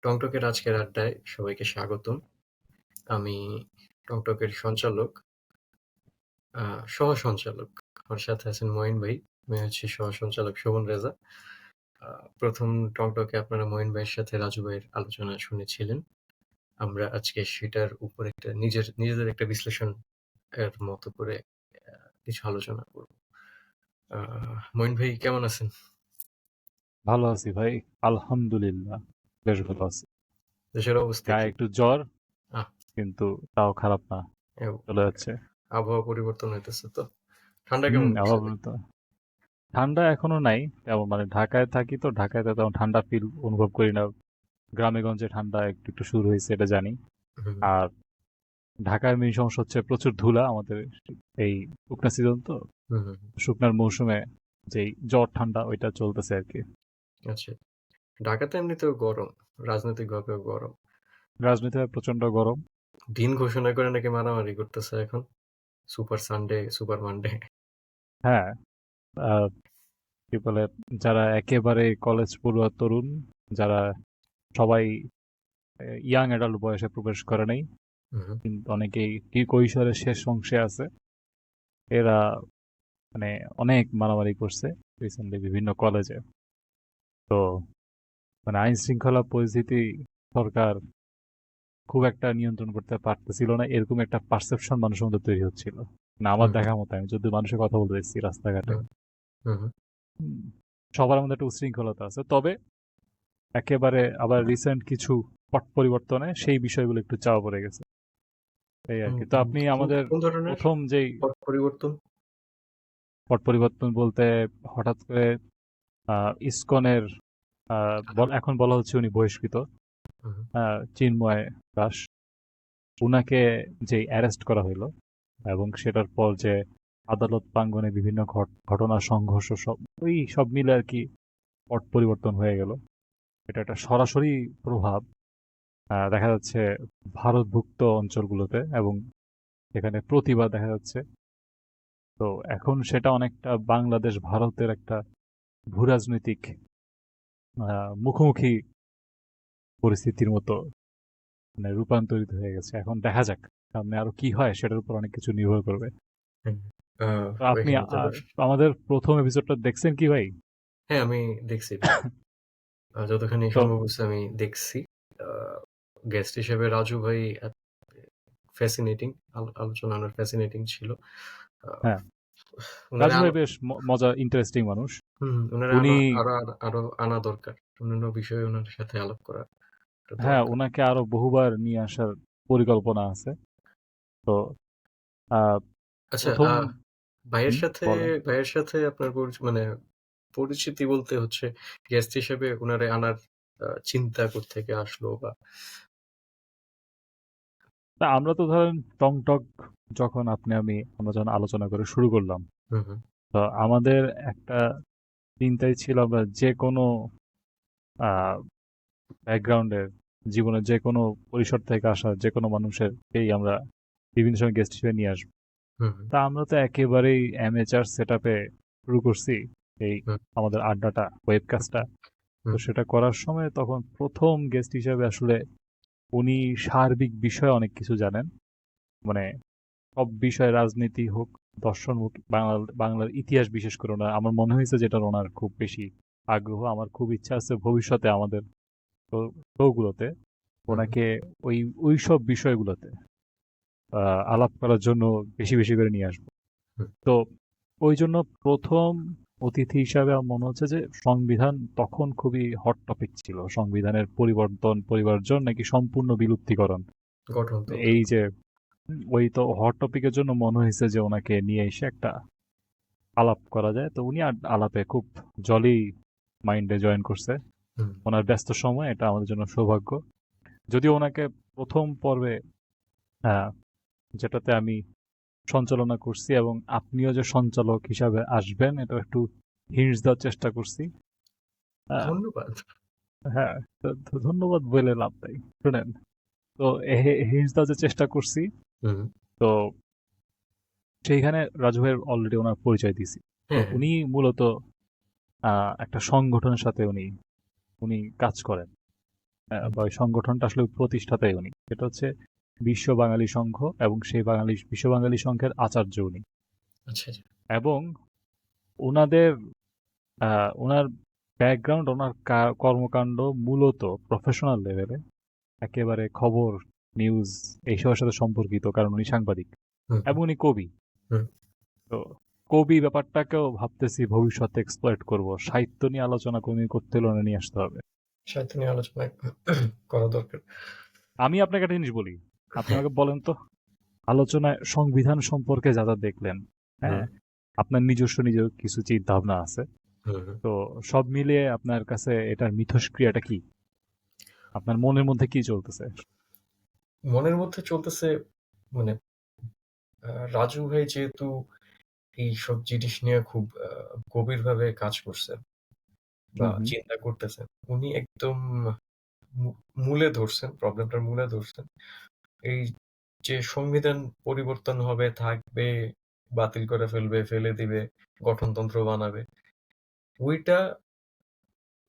টংটকের আজকের আড্ডায় সবাইকে স্বাগতম। আমি টংটকের সঞ্চালক, সহ-সঞ্চালক। আমার সাথে আছেন মঈন ভাই। আমি হচ্ছি সহ-সঞ্চালক শোভন রেজা। প্রথম টংটকে আপনারা মঈন ভাইয়ের সাথে রাজু ভাইয়ের আলোচনা শুনেছিলেন। আমরা আজকে সেটার উপর একটা নিজেদের একটা বিশ্লেষণ এর মতো করে কিছু আলোচনা করব। মঈন ভাই কেমন আছেন? ভালো আছি ভাই, আলহামদুলিল্লাহ বেশ ভালো আছি। দেশের অবস্থা গায়ে কি? একটু জ্বর, আহ কিন্তু তাও খারাপ না, চলে যাচ্ছে। আবহাওয়া পরিবর্তন হইতেছে তো। ঠান্ডা কেমন পড়ছে ভাই? আবহাওয়া তো ঠান্ডা এখনো নাই তেমন, মানে ঢাকায় থাকি তো, ঢাকায় তো তেমন ঠান্ডা ফিল অনুভব করি না। গ্রামে গঞ্জে ঠান্ডা একটু একটু শুরু হয়েছে, এটা জানি। হুম, আর ঢাকার মেইন সমস্যা হচ্ছে প্রচুর ধুলা আমাদের, এই শুকনা সিজন তো, হুম, হুম, শুকনার মৌসুমে যেই জ্বর ঠান্ডা ওইটা চলতেছে আর কি। আচ্ছা। ঢাকাতে এমনিতেও গরম, রাজনৈতিকভাবেও গরম। রাজনীতিতে প্রচন্ড গরম। দিন ঘোষণা করে নাকি মারামারি করতেছে এখন। Super Sunday, super Monday. হ্যাঁ, আহ, কি বলে, যারা একেবারে কলেজ পড়ুয়া তরুণ, যারা সবাই ইয়াং অ্যাডাল্ট বয়সে প্রবেশ করে নাই, হুম, কিন্তু অনেকেই কি কৈশোরের শেষ অংশে আছে, এরা মানে অনেক মারামারি করছে রিসেন্টলি বিভিন্ন কলেজে। তো মানে আইন শৃঙ্খলা পরিস্থিতি সরকার খুব একটা নিয়ন্ত্রণ করতে পারতেছিল না, এরকম একটা পারসেপশন মানুষের মধ্যে তৈরি হচ্ছিল। না, আমার হুম, দেখা মতো, আমি যদি মানুষের কথা বলতে দেখছি রাস্তাঘাটে, হুম, হুম, হুম, সবার মধ্যে একটা উশৃঙ্খলতা আছে। তবে একেবারে আবার রিসেন্ট কিছু পট পরিবর্তনে সেই বিষয়গুলো একটু চাপা পড়ে গেছে, এই আর হুম, কি। তো আপনি কোন আমাদের কোন ধরনের প্রথম যেই পট পরিবর্তন? পট পরিবর্তন বলতে, হঠাৎ করে ইসকনের এখন বলা হচ্ছে উনি বহিষ্কৃত, হুম, চিন্ময় দাস, উনাকে যে অ্যারেস্ট করা হলো, এবং সেটার পর যে আদালত প্রাঙ্গণে বিভিন্ন ঘটনা সংঘর্ষ, সব ওই সব মিলে আর কি পট পরিবর্তন হয়ে গেল। এটা একটা সরাসরি প্রভাব দেখা যাচ্ছে ভারতভুক্ত অঞ্চলগুলোতে, এবং এখানে প্রতিবাদ দেখা যাচ্ছে। তো এখন সেটা অনেকটা বাংলাদেশ ভারতের একটা ভূরাজনৈতিক মুখোমুখি পরিস্থিতির মতো মানে রূপান্তরিত হয়ে গেছে। এখন দেখা যাক সামনে আরো কি হয়, সেটার উপর অনেক কিছু নির্ভর করবে। হুম। তো আপনি এখানে তো আমাদের প্রথম এপিসোডটা দেখছেন কি ভাই? হ্যাঁ, আমি দেখছি ভাই। যতখানি তো সম্ভব হচ্ছে আমি দেখছি। গেস্ট হিসেবে রাজু ভাই ফ্যাসিনেটিং, আলোচনা অনেক ফ্যাসিনেটিং ছিল। আহ, হ্যাঁ, ওনারা রাজু ভাই আরো বেশ মজা, ইন্টারেস্টিং মানুষ। ওনারা উনি, আরো আরো আনা দরকার। অন্যান্য বিষয়ে ওনার সাথে আলাপ করা হ্যাঁ, দরকার। উনাকে আরো বহুবার নিয়ে আসার পরিকল্পনা আছে। তো আহ, আচ্ছা, প্রথম, বলেন। ভাইয়ের সাথে আপনার মানে পরিচিতি বলতে হচ্ছে গেস্ট হিসেবে উনারে আনার চিন্তা কোত্থেকে আসলো বা তা আমরা তো ধরেন টং টক যখন আমরা যখন আলোচনা করে শুরু করলাম, হুম, হুম, তো আমাদের একটা চিন্তাই ছিল আমরা যে কোনো ব্যাকগ্রাউন্ডের, জীবনের যে কোনো পরিসর থেকে আসা যে কোনো মানুষেরকেই আমরা বিভিন্ন সময় গেস্ট হিসেবে নিয়ে আসবো। হুম, হুম, তা আমরা তো একেবারেই অ্যামেচার সেট আপে শুরু করছি এই হুম, আমাদের আড্ডাটা, ওয়েবকাস্টটা। তো হুম, সেটা করার সময় তখন প্রথম গেস্ট হিসেবে আসলে উনি সার্বিক বিষয়ে অনেক কিছু জানেন, মানে সব বিষয়, রাজনীতি হোক, দর্শন হোক, বাংলার ইতিহাস বিশেষ করে ওনার, আমার মনে হয়েছে যেটা ওনার খুব বেশি আগ্রহ। আমার খুব ইচ্ছা আছে ভবিষ্যতে আমাদের শোগুলোতে হুম, ওনাকে ওই ওই সব বিষয়গুলোতে আলাপ করার জন্য বেশি বেশি করে নিয়ে আসবো। হুম, তো ওই জন্য প্রথম অতিথি হিসাবে আমার মনে হচ্ছে যে সংবিধান তখন খুবই হট টপিক ছিল, সংবিধানের পরিবর্তন নাকি সম্পূর্ণ বিলুপ্তিকরণ। গঠনতন্ত্র। এই যে ওই তো হট টপিকের জন্য মনে হয়েছে যে ওনাকে নিয়ে এসে একটা আলাপ করা যায়। তো উনি আলাপে খুব জলি মাইন্ডে জয়েন করছে। হুম, ওনার ব্যস্ত সময় এটা আমাদের জন্য সৌভাগ্য। যদিও ওনাকে প্রথম পর্বে, আহ, যেটাতে আমি সঞ্চালনা করছি, এবং আপনিও যে সঞ্চালক হিসাবে আসবেন এটা একটু হিন্টস দেওয়ার চেষ্টা করছি। আহ, ধন্যবাদ। হ্যাঁ, তো ধন্যবাদ বলে লাভ নাই, শুনেন। তো হিন্টস দেওয়ার যে চেষ্টা করছি, হুম, তো সেইখানে রাজু ভাইয়ের অলরেডি ওনার পরিচয় দিছি। তো হ্যাঁ, হ্যাঁ, উনি মূলত একটা সংগঠনের সাথে উনি উনি কাজ করেন। হুম, বা ওই সংগঠনটা আসলে প্রতিষ্ঠাতাই উনি। সেটা হচ্ছে বিশ্ব বাঙালি সংঘ, এবং সেই বিশ্ব বাঙালি সংঘের আচার্য উনি। আচ্ছা, আচ্ছা। এবং ওনাদের ওনার ব্যাকগ্রাউন্ড, ওনার কর্মকাণ্ড মূলত প্রফেশনাল লেভেলে, একেবারে খবর, নিউজ এইসবের সাথে সম্পর্কিত, কারণ উনি সাংবাদিক হুম, হুম, এবং উনি কবি। হুম। তো কবি ব্যাপারটাকেও ভাবতেছি ভবিষ্যতে এক্সপ্লয়েট করব। সাহিত্য নিয়ে আলোচনা করতে হলে ওনাকে নিয়ে আসতে হবে। সাহিত্য নিয়ে আলোচনা করা দরকার। আমি আপনাকে একটা জিনিস বলি, আপনি আমাকে বলেন তো, আলোচনায় সংবিধান সম্পর্কে যা যা দেখলেন, হুম, হ্যাঁ, আপনার নিজস্ব কিছু চিন্তা ভাবনা আছে, হুম, হুম। তো সব মিলিয়ে আপনার কাছে এটার মিথস্ক্রিয়াটা কি? আপনার মনের মধ্যে কি চলতেছে? মনের মধ্যে চলতেছে মানে রাজু ভাই যেহেতু এইসব জিনিস নিয়ে খুব গভীরভাবে কাজ করছেন বা হুম, হুম, চিন্তা করতেছেন, উনি একদম মূলে ধরছেন, প্রবলেমটার মূলে ধরছেন। এই যে সংবিধান পরিবর্তন হবে, থাকবে, বাতিল করে ফেলবে, ফেলে দিবে, গঠনতন্ত্র বানাবে, ওইটা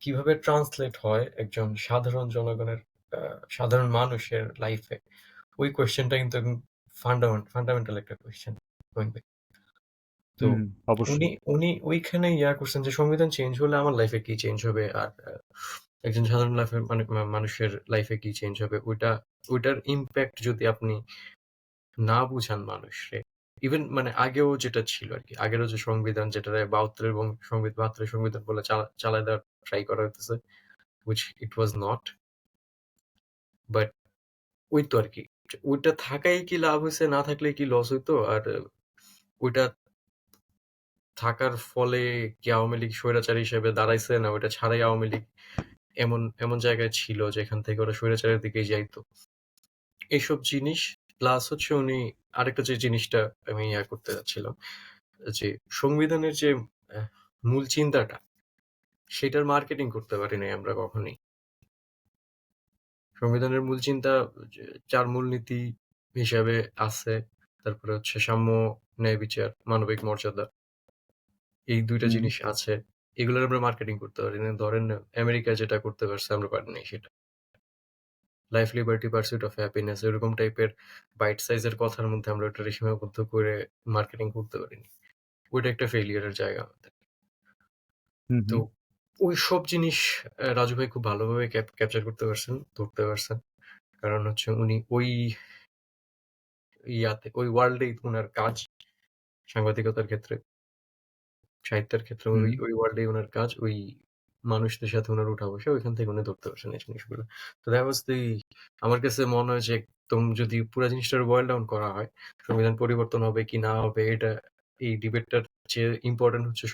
কিভাবে ট্রান্সলেট হয় একজন সাধারণ জনগণের, সাধারণ মানুষের লাইফে, ওই কোয়েশ্চেনটা কিন্তু ফান্ডামেন্টাল একটা কোয়েশ্চেন। তো হুম, অবশ্যই। উনি উনি ওইখানে ইয়া করছেন যে সংবিধান চেঞ্জ হলে আমার লাইফে কি চেঞ্জ হবে, আর একজন সাধারণ লাইফে মানে মানুষের লাইফে কি চেঞ্জ হবে, ওইটার ইম্প্যাক্ট যদি আপনি না বুঝান মানুষরে, ইভেন মানে আগেও যেটা ছিল আর কি, আগেরও যে সংবিধান যেটা ৭২ এবং ৭২ সংবিধান বলে চালায় দেওয়ার ট্রাই করা হইতেছে, which it was not, but ওই তো আরকি। ওইটা থাকায় কি লাভ হইছে, না থাকলে কি লস হইতো? আর ওইটা থাকার ফলে কি আওয়ামী লীগ স্বৈরাচার হিসেবে দাঁড়াইছে, না ওইটা ছাড়াই আওয়ামী লীগ এমন এমন জায়গায় ছিল যেখান থেকে ওরা স্বৈরাচারের দিকেই যাইতো। এইসব জিনিস প্লাস হচ্ছে উনি আরেকটা যে জিনিসটা আমি ইয়া করতে যাচ্ছিলাম, যে সংবিধানের যে আহ, মূল চিন্তাটা, সেটার মার্কেটিং করতে পারি নাই আমরা কখনোই। সংবিধানের মূল চিন্তা যে ৪ মূলনীতি হিসাবে আছে। তারপরে হচ্ছে সাম্য, ন্যায় বিচার, মানবিক মর্যাদা। এই ২ টা হুম, জিনিস আছে। এগুলোর আমরা মার্কেটিং করতে পারি না। ধরেন আমেরিকা যেটা করতে পারছে আমরা পারি নাই সেটা। Life, liberty, pursuit of happiness এরকম টাইপের বাইট সাইজের কথার মধ্যে আমরা ওটারে সীমাবদ্ধ করে মার্কেটিং করতে পারিনি। ওইটা একটা ফেইলিউর এর জায়গা আমাদের। হুম, তো হুম, ওইসব জিনিস রাজু ভাই খুব ভালোভাবে ক্যাপচার করতে পারছেন, ধরতে পারছেন। কারণ হচ্ছে উনি ওই ওই ওয়ার্ল্ডেই উনার কাজ, সাংবাদিকতার ক্ষেত্রে, সাহিত্যের ক্ষেত্রে হুম, ওই ওয়ার্ল্ডেই উনার কাজ, ওই মানুষদের সাথে উনার উঠা-বসা, ওইখান থেকে উনি ধরতে পারছেন এই জিনিসগুলো। তো দ্যাট ওয়াজ আমার কাছে মনে হয় যে একদম যদি পুরা জিনিসটার বয়েল ডাউন করা হয়, সংবিধান পরিবর্তন হবে কি না হবে, এটা এই ডিবেটটার চেয়ে ইম্পোর্টেন্ট হচ্ছে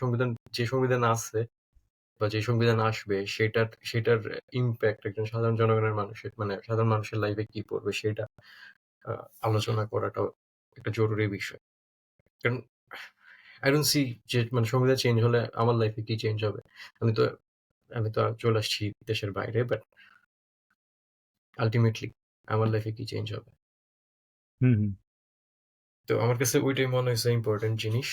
যে সংবিধান আছে বা যে সংবিধান আসবে সেটার ইমপ্যাক্ট একজন সাধারণ জনগণের মানুষের মানে সাধারণ মানুষের লাইফে কি পড়বে সেটা আলোচনা করাটাও একটা জরুরি বিষয়। কারণ I don't see যে মানে সংবিধান চেঞ্জ হলে আমার লাইফে কি চেঞ্জ হবে। আমি তো আমি তো চলে আসছি দেশের বাইরে, বাট আল্টিমেটলি আমার লাইফে কি চেঞ্জ হবে। হুম, হুম। তো আমার কাছে ওইটাই মনে হয়েছে ইম্পর্টেন্ট জিনিস।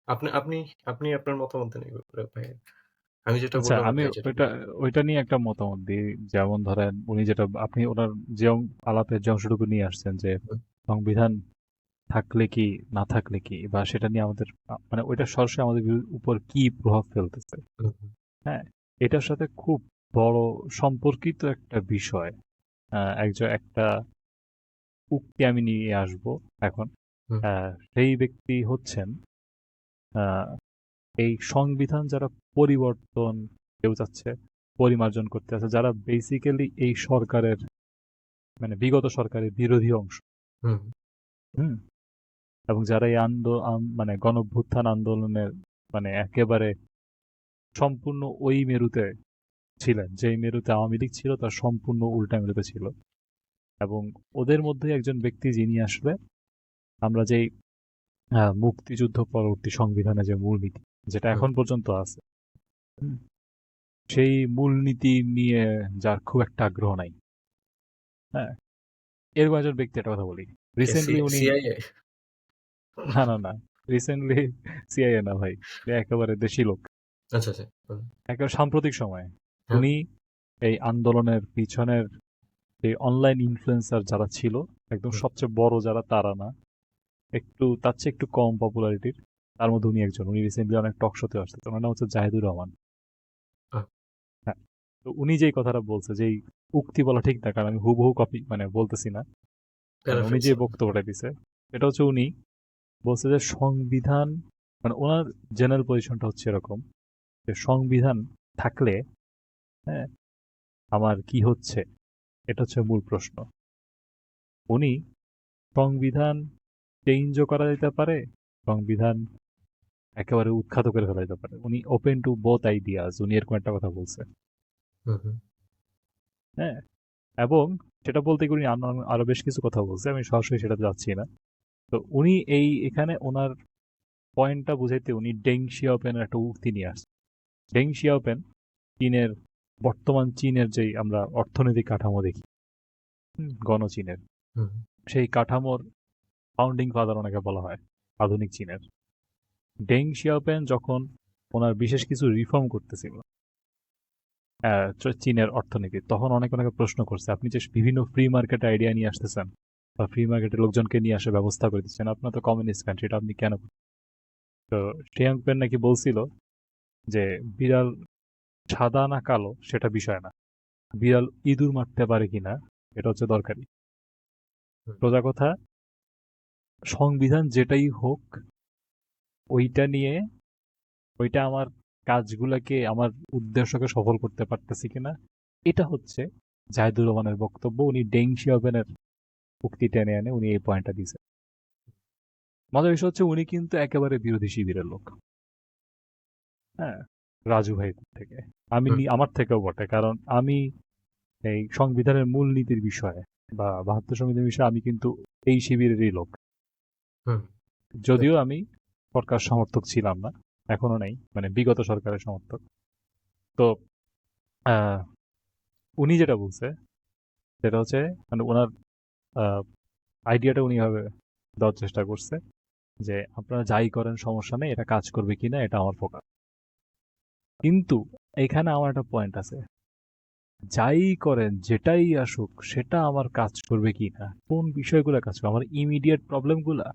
আপনি আপনি আপনি আপনার মতামত দেন এই ব্যাপারে ভাই। আমি যেটা আচ্ছা, বললাম আর আমি ভাই যেটা ওইটা বললেন। ওইটা নিয়ে একটা মতামত দিই। যেমন ধরেন, উনি যেটা, আপনি ওনার যে আলাপের যে অংশটুকু নিয়ে আসছেন, যে হুম, সংবিধান থাকলে কি, না থাকলে কি, বা সেটা নিয়ে আমাদের মানে ওইটা সরাসরি আমাদের উপর কি প্রভাব ফেলতেছে। হুম, হুম, হ্যাঁ, এটার সাথে খুব বড় সম্পর্কিত একটা বিষয়, একটা উক্তি আমি নিয়ে আসবো এখন। হুম, সেই ব্যক্তি হচ্ছেন, আহ, এই সংবিধান যারা পরিবর্তন কেউ চাচ্ছে, পরিমার্জন করতে আছে, যারা বেসিক্যালি এই সরকারের, মানে বিগত সরকারের বিরোধী অংশ। হুম, হুম। এবং যারা এই মানে গণঅভ্যুত্থান আন্দোলনের, মানে একেবারে সম্পূর্ণ ওই মেরুতে ছিলেন, যেই মেরুতে আওয়ামী লীগ ছিল তার সম্পূর্ণ উল্টা মেরুতে ছিল। এবং ওদের মধ্যে একজন ব্যক্তি যিনি আসলে আমরা যেই মুক্তিযুদ্ধ পরবর্তী সংবিধানে যে মূলনীতি, যেটা হুম, এখন পর্যন্ত আছে, হুম, সেই মূলনীতি নিয়ে যার খুব একটা আগ্রহ নাই। হ্যাঁ, এরকম একজন ব্যক্তি, একটা কথা বলি। কে রিসেন্টলি উনি, সিআইএ? না না না, রিসেন্টলি সিআইএ না ভাই, একেবারে দেশি লোক। আচ্ছা, আচ্ছা, বলেন। একেবারে সাম্প্রতিক সময়ে হ্যাঁ, উনি এই আন্দোলনের পিছনের যে অনলাইন ইনফ্লুয়েন্সার যারা ছিল, একদম হুম, সবচেয়ে বড় যারা তারা না, তার চেয়ে একটু কম পপুলারিটির, তার মধ্যে উনি একজন। উনি রিসেন্টলি অনেক টক শোতে আসছে, ওনার নাম হচ্ছে জাহিদুর রহমান। আহ, হ্যাঁ, তো উনি যেই কথাটা বলছে, যেই উক্তি বলা ঠিক না, কারণ আমি হুবহু কপি মানে বলতেছি না, মানে উনি প্যারাফ্রেজ যে করুন। বক্তব্যটা দিছে এটা হচ্ছে, উনি বলছে যে সংবিধান, মানে ওনার জেনারেল পজিশনটা হচ্ছে এরকম যে সংবিধান থাকলে, হ্যাঁ, আমার কি হচ্ছে, এটা হচ্ছে মূল প্রশ্ন। উনি সংবিধান চেঞ্জও করা যেতে পারে, সংবিধান একেবারে উৎখাত করে ফেলা যেতে পারে। উনি ওপেন টু বোথ আইডিয়াস, উনি এরকম একটা কথা বলছে। হুম, হুম, হ্যাঁ, এবং সেটা বলতে গিয়ে উনি আরো বেশ কিছু কথা বলছে, আমি সরাসরি সেটা যাচ্ছি না। তো উনি এখানে ওনার পয়েন্টটা বুঝাইতে উনি ডেং শিয়াওপিংয়ের একটা উক্তি নিয়ে আসছে। ডেং শিয়াওপিং চীনের, বর্তমান চীনের যেই আমরা অর্থনৈতিক কাঠামো দেখি, গণচীনের, হুম, সেই কাঠামোর ফাউন্ডিং ফাদার ওনাকে বলা হয় আধুনিক চীনের। ডেং শিয়াওপিং যখন ওনার বিশেষ কিছু রিফর্ম করতেছিল চীনের অর্থনীতি, তখন অনেকে ওনাকে প্রশ্ন করছে, আপনি যে বিভিন্ন ফ্রি মার্কেট আইডিয়া নিয়ে আসতেছেন বা ফ্রি মার্কেটের লোকজনকে নিয়ে আসে ব্যবস্থা করে দিচ্ছেন, আপনার তো কমিউনিস্ট কান্ট্রি, এটা আপনি কেন করছেন? তো শিয়াওপিং নাকি বলছিল যে বিড়াল সাদা না কালো সেটা বিষয় না, বিড়াল ইঁদুর মারতে পারে কিনা এটা হচ্ছে দরকারি। হুম, সোজা কথা, সংবিধান যেটাই হোক, ওইটা নিয়ে, ওইটা আমার কাজগুলোকে, আমার উদ্দেশ্যকে সফল করতে পারতেছি কিনা, এটা হচ্ছে জাহিদুর রহমানের বক্তব্য। উনি ডেং শিয়াওপিংয়ের উক্তি টেনে এনে উনি এই পয়েন্টটা দিছে। মজার বিষয় হচ্ছে উনি কিন্তু একেবারে বিরোধী শিবিরের লোক। হ্যাঁ, রাজু ভাই থেকে, হুম, আমার থেকেও বটে, কারণ আমি এই সংবিধানের মূলনীতির বিষয়ে বা ৭২ সংবিধানের বিষয়ে আমি কিন্তু এই শিবিরেরই লোক। হুম, যদিও আমি সরকার সমর্থক ছিলাম না, এখনো নেই, মানে বিগত সরকারের সমর্থক। তো আহ, উনি যেটা বলছে সেটা হচ্ছে, মানে ওনার আইডিয়াটা উনি ভাবে দেওয়ার চেষ্টা করছে যে আপনারা যাই করেন সমস্যা নেই, এটা কাজ করবে কিনা এটা আমার ফোকাস। কিন্তু এখানে আমার একটা পয়েন্ট আছে, যাই করেন যেটাই আসুক সেটা আমার কাজ করবে কিনা, কোন বিষয়গুলো কাজ করবে, আমার ইমিডিয়েট প্রবলেমগুলা,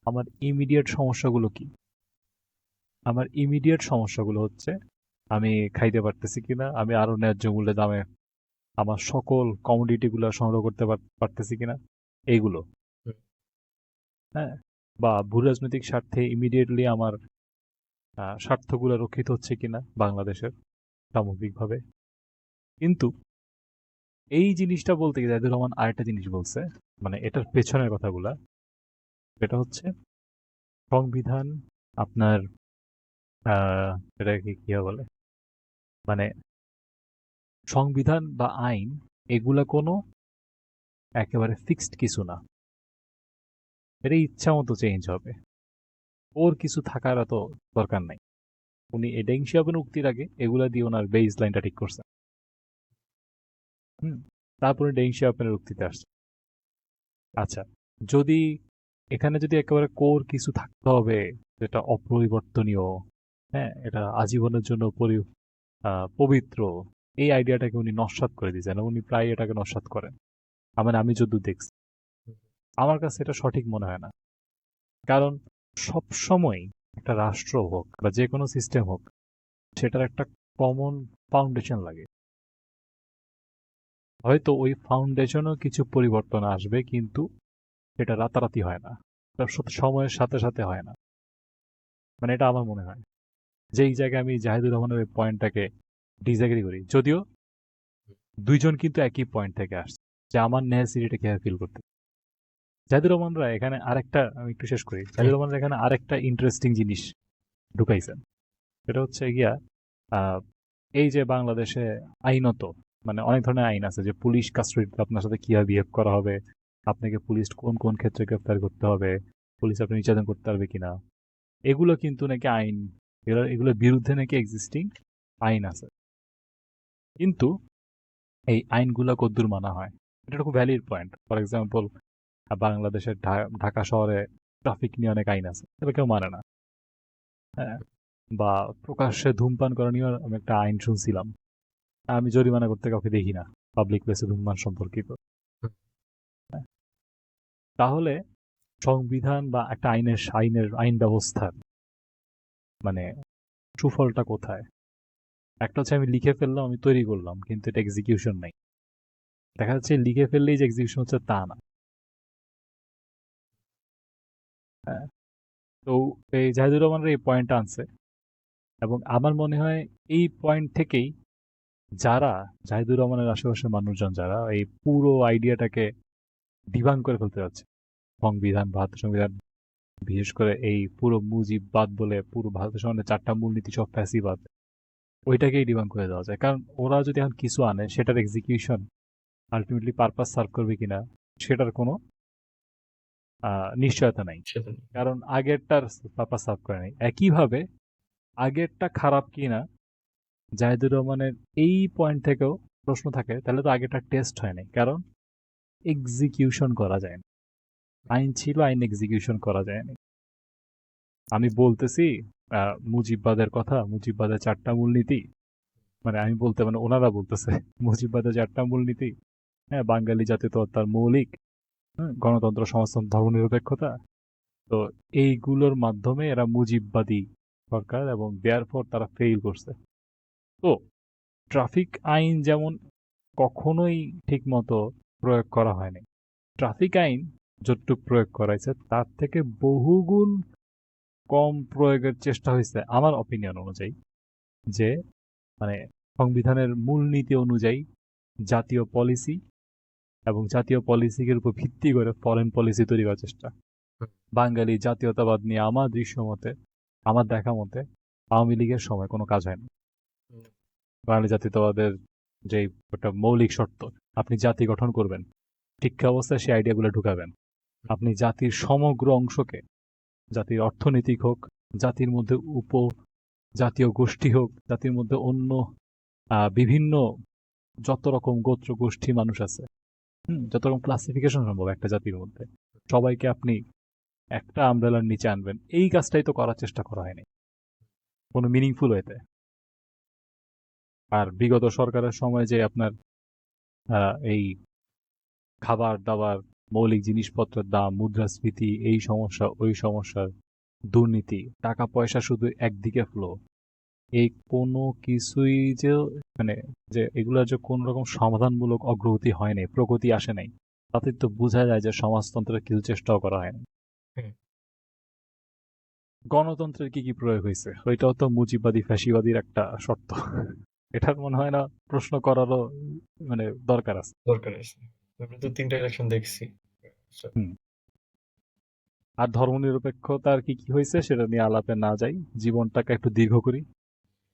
আমার ইমিডিয়েট সমস্যাগুলো কি? আমার ইমিডিয়েট সমস্যাগুলো হচ্ছে আমি খাইতে পারতেছি কিনা, আমি আরো ন্যায্য মূল্যে দামে আমার সকল কমোডিটি গুলা সংগ্রহ করতে পারতেছি কিনা, এইগুলো। হুম, হ্যাঁ, বা ভূ রাজনৈতিক স্বার্থে ইমিডিয়েটলি আমার স্বার্থগুলো রক্ষিত হচ্ছে কিনা বাংলাদেশের সামগ্রিকভাবে। কিন্তু এই জিনিসটা বলতে গিয়ে জাহিদুর রহমান আরেকটা জিনিস বলছে, মানে এটার পেছনের কথাগুলা, সেটা হচ্ছে সংবিধান আপনার, এটাকে কি বলে, মানে সংবিধান বা আইন, এগুলা কোনো একেবারে ফিক্সড কিছু না, এটা ইচ্ছা মতো চেঞ্জ হবে, ওর কিছু থাকার এত দরকার নাই। উনি এই ডেং শিয়াওপিং উক্তির আগে এগুলা দিয়ে ওনার বেস লাইনটা ঠিক করছেন। হুম, তারপরে ডেং শিয়াওপিংয়ের উক্তিতে আসছে। আচ্ছা, যদি এখানে যদি একেবারে কোর কিছু থাকতে হবে যেটা অপরিবর্তনীয়, হ্যাঁ, এটা আজীবনের জন্য পবিত্র, এই আইডিয়াটাকে উনি নস্যাৎ করে দিয়েছেন, এবং উনি প্রায় এটাকে নস্যাৎ করেন। আমি যদ্দূর দেখছি, হুম, আমার কাছে এটা সঠিক মনে হয় না। কারণ সব সময় একটা রাষ্ট্র হোক বা যে কোনো সিস্টেম হোক, সেটার একটা কমন ফাউন্ডেশন লাগে। হয়তো ওই ফাউন্ডেশনও কিছু পরিবর্তন আসবে, কিন্তু এটা রাতারাতি হয় না, তার সাথে সময়ের সাথে সাথে হয় না। মানে এটা আমার মনে হয়, যেই জায়গায় আমি জাহিদুর রহমানের ওই পয়েন্টটাকে ডিসএগ্রি করি, যদিও দুইজন কিন্তু একই পয়েন্ট থেকে আসছে, যে আমার নেসিটিটা কিভাবে ফিল করতে। জাহিদুর রহমানরা এখানে আরেকটা, আমি একটু শেষ করি, হ্যাঁ, জাহিদুর রহমানরা এখানে আরেকটা ইন্টারেস্টিং জিনিস ঢুকাইছেন। সেটা হচ্ছে গিয়া, আহ, এই যে বাংলাদেশে আইনত, মানে অনেক ধরনের আইন আছে, যে পুলিশ কাস্টডিতে আপনার সাথে কিভাবে বিহেভ করা হবে, আপনাকে পুলিশ কোন কোন ক্ষেত্রে গ্রেফতার করতে হবে, পুলিশ আপনি নির্যাতন করতে পারবে কিনা, এগুলো কিন্তু নাকি আইন, এগুলোর বিরুদ্ধে নাকি এক্সিস্টিং আইন আছে। কিন্তু এই আইনগুলো কদ্দূর মানা হয়, এটা একটা খুব ভ্যালিড পয়েন্ট। ফর এক্সাম্পল, বাংলাদেশের ঢাকা শহরে ট্রাফিক নিয়ে অনেক আইন আছে, এটা কেউ মানে না। হ্যাঁ, বা প্রকাশ্যে ধূমপান করা নিয়েও আমি একটা আইন শুনছিলাম, আমি জরিমানা করতে কাউকে দেখি না পাবলিক প্লেসে ধূমপান সম্পর্কিত। হুম, তাহলে সংবিধান বা একটা আইন ব্যবস্থার মানে সুফলটা কোথায়? একটা হচ্ছে আমি লিখে ফেললাম, আমি তৈরি করলাম, কিন্তু এটা এক্সিকিউশন নাই। দেখা যাচ্ছে লিখে ফেললেই যে এক্সিকিউশন হচ্ছে তা না। হ্যাঁ, তো এই জাহিদুর রহমানের এই পয়েন্টটা আনছে, এবং আমার মনে হয় এই পয়েন্ট থেকেই যারা জাহিদুর রহমানের আশেপাশের মানুষজন যারা এই পুরো আইডিয়াটাকে ডিবাং করে ফেলতে যাচ্ছে, সংবিধান, ভারতের সংবিধান, বিশেষ করে এই পুরো মুজিববাদ বলে পুরো ভারতের সংবিধানের 4টা মূলনীতি সব ফ্যাসিবাদ, ওইটাকেই ডিবাং করে দেওয়া যায়। কারণ ওরা যদি এখন কিছু আনে সেটার এক্সিকিউশন আলটিমেটলি পারপাস সার্ভ করবে কিনা সেটার কোনো নিশ্চয়তা নাই। সেটা নেই। কারণ আগেরটার পারপাস সার্ভ করে নাই। একইভাবে আগেরটা খারাপ কিনা জাহিদুর রহমানের এই পয়েন্ট থেকেও প্রশ্ন থাকে, তাহলে তো আগেরটা টেস্ট হয় নাই। কারণ এক্সিকিউশন করা যায় না। আইন ছিল, আইন এক্সিকিউশন করা যায়নি। আমি বলতেছি মুজিববাদের কথা, মুজিববাদের 4টা মূলনীতি, মানে আমি বলতে মানে ওনারা বলতেছে মুজিববাদের 4টা মূলনীতি, হ্যাঁ, বাঙালি জাতীয়তার মৌলিক, গণতন্ত্র, সমাজতন্ত্র, ধর্মনিরপেক্ষতা। তো এইগুলোর মাধ্যমে এরা মুজিববাদী সরকার, এবং দেয়ারফর তারা ফেইল করছে। তো ট্রাফিক আইন যেমন কখনোই ঠিক মতো প্রয়োগ করা হয়নি, ট্রাফিক আইন যতটুকু প্রয়োগ করা হয়েছে তার থেকে বহুগুণ কম প্রয়োগের চেষ্টা হয়েছে আমার অপিনিয়ন অনুযায়ী। যে মানে সংবিধানের মূলনীতি অনুযায়ী জাতীয় পলিসি এবং জাতীয় পলিসির উপর ভিত্তি করে ফরেন পলিসি তৈরি করার চেষ্টা। হুম, বাঙালি জাতীয়তাবাদ নিয়ে আমার দৃশ্য মতে, আমার দেখা মতে, আওয়ামী লীগের সময় কোনো কাজ হয়নি। হুম, বাঙালি জাতীয়তাবাদের যে একটা মৌলিক শর্ত, আপনি জাতি গঠন করবেন, শিক্ষা অবস্থায় সেই আইডিয়াগুলো ঢুকাবেন, আপনি জাতির সমগ্র অংশকে, জাতির অর্থনৈতিক হোক, জাতির মধ্যে উপ জাতীয় গোষ্ঠী হোক, জাতির মধ্যে অন্য বিভিন্ন যত রকম গোত্র গোষ্ঠী মানুষ আছে, যত রকম ক্লাসিফিকেশন সম্ভব একটা জাতির মধ্যে, সবাইকে আপনি একটা আমব্রেলার নিচে আনবেন, এই কাজটাই তো করার চেষ্টা করা হয়নি কোনো মিনিংফুল ওয়েতে। আর বিগত সরকারের সময় যে আপনার এই খাবার দাবার, মৌলিক জিনিসপত্রের দাম, মুদ্রাস্ফীতি, এই সমস্যা ওই সমস্যার, দুর্নীতি, টাকা পয়সা শুধু একদিকে ফ্লো, এই কোনো কিছুই যে মানে যে এগুলোর যে কোন রকম সমাধানমূলক অগ্রগতি হয়নি, প্রগতি আসে নাই, তাতে তো বোঝা যায় যে সমাজতন্ত্রের কিছু চেষ্টাও করা হয়নি। হুম, গণতন্ত্রের কি কি প্রয়োগ হয়েছে ওইটাও তো মুজিববাদী ফ্যাসিবাদীর একটা শর্ত। এটার মনে হয় না প্রশ্ন করারও মানে দরকার আছে। দরকার আছে। আমরা তো 3টা ইলেকশন দেখছি। So, হুম। আর ধর্মনিরপেক্ষতার কি কি হয়েছে সেটা নিয়ে আলাপে না যাই, জীবনটাকে একটু দীর্ঘ করি,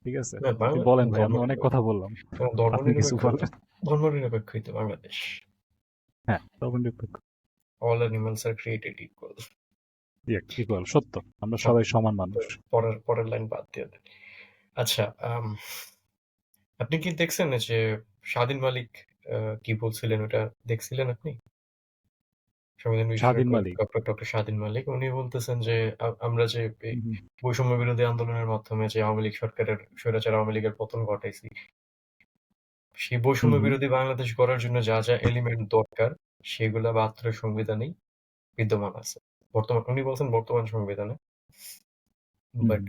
ঠিক আছে? না, আপনি বলেন ভাই, আমি অনেক কথা ধর্মনিরপেক্ষ, বললাম, আপনি কিছু ধর্মনিরপেক্ষ, বলেন। ধর্মনিরপেক্ষই তো বাংলাদেশ। হ্যাঁ, ধর্মনিরপেক্ষ, All animals are created equal. Equal, সত্য, আমরা হ্যাঁ, সবাই সমান তো মানুষ। পরের পরের লাইন বাদ দিয়ে দেন। আচ্ছা, আপনি কি দেখছেন যে স্বাধীন মালিক কি বলছিলেন, ওটা দেখছিলেন আপনি? সংবিধান স্বাধীন বিশেষজ্ঞ মালিক। ডক্টর স্বাধীন মালিক উনি বলতেছেন যে আমরা যে এই হুম, হুম, বৈষম্য বিরোধী আন্দোলনের মাধ্যমে যে আওয়ামী লীগ সরকারের, স্বৈরাচার আওয়ামী লীগের পতন ঘটাইছি, সেই হুম, বৈষম্য হুম, বিরোধী বাংলাদেশ গড়ার জন্য যা যা এলিমেন্ট দরকার সেগুলা ৭২ সংবিধানেই বিদ্যমান আছে। উনি বলছেন বর্তমান সংবিধানে, হুম, বাট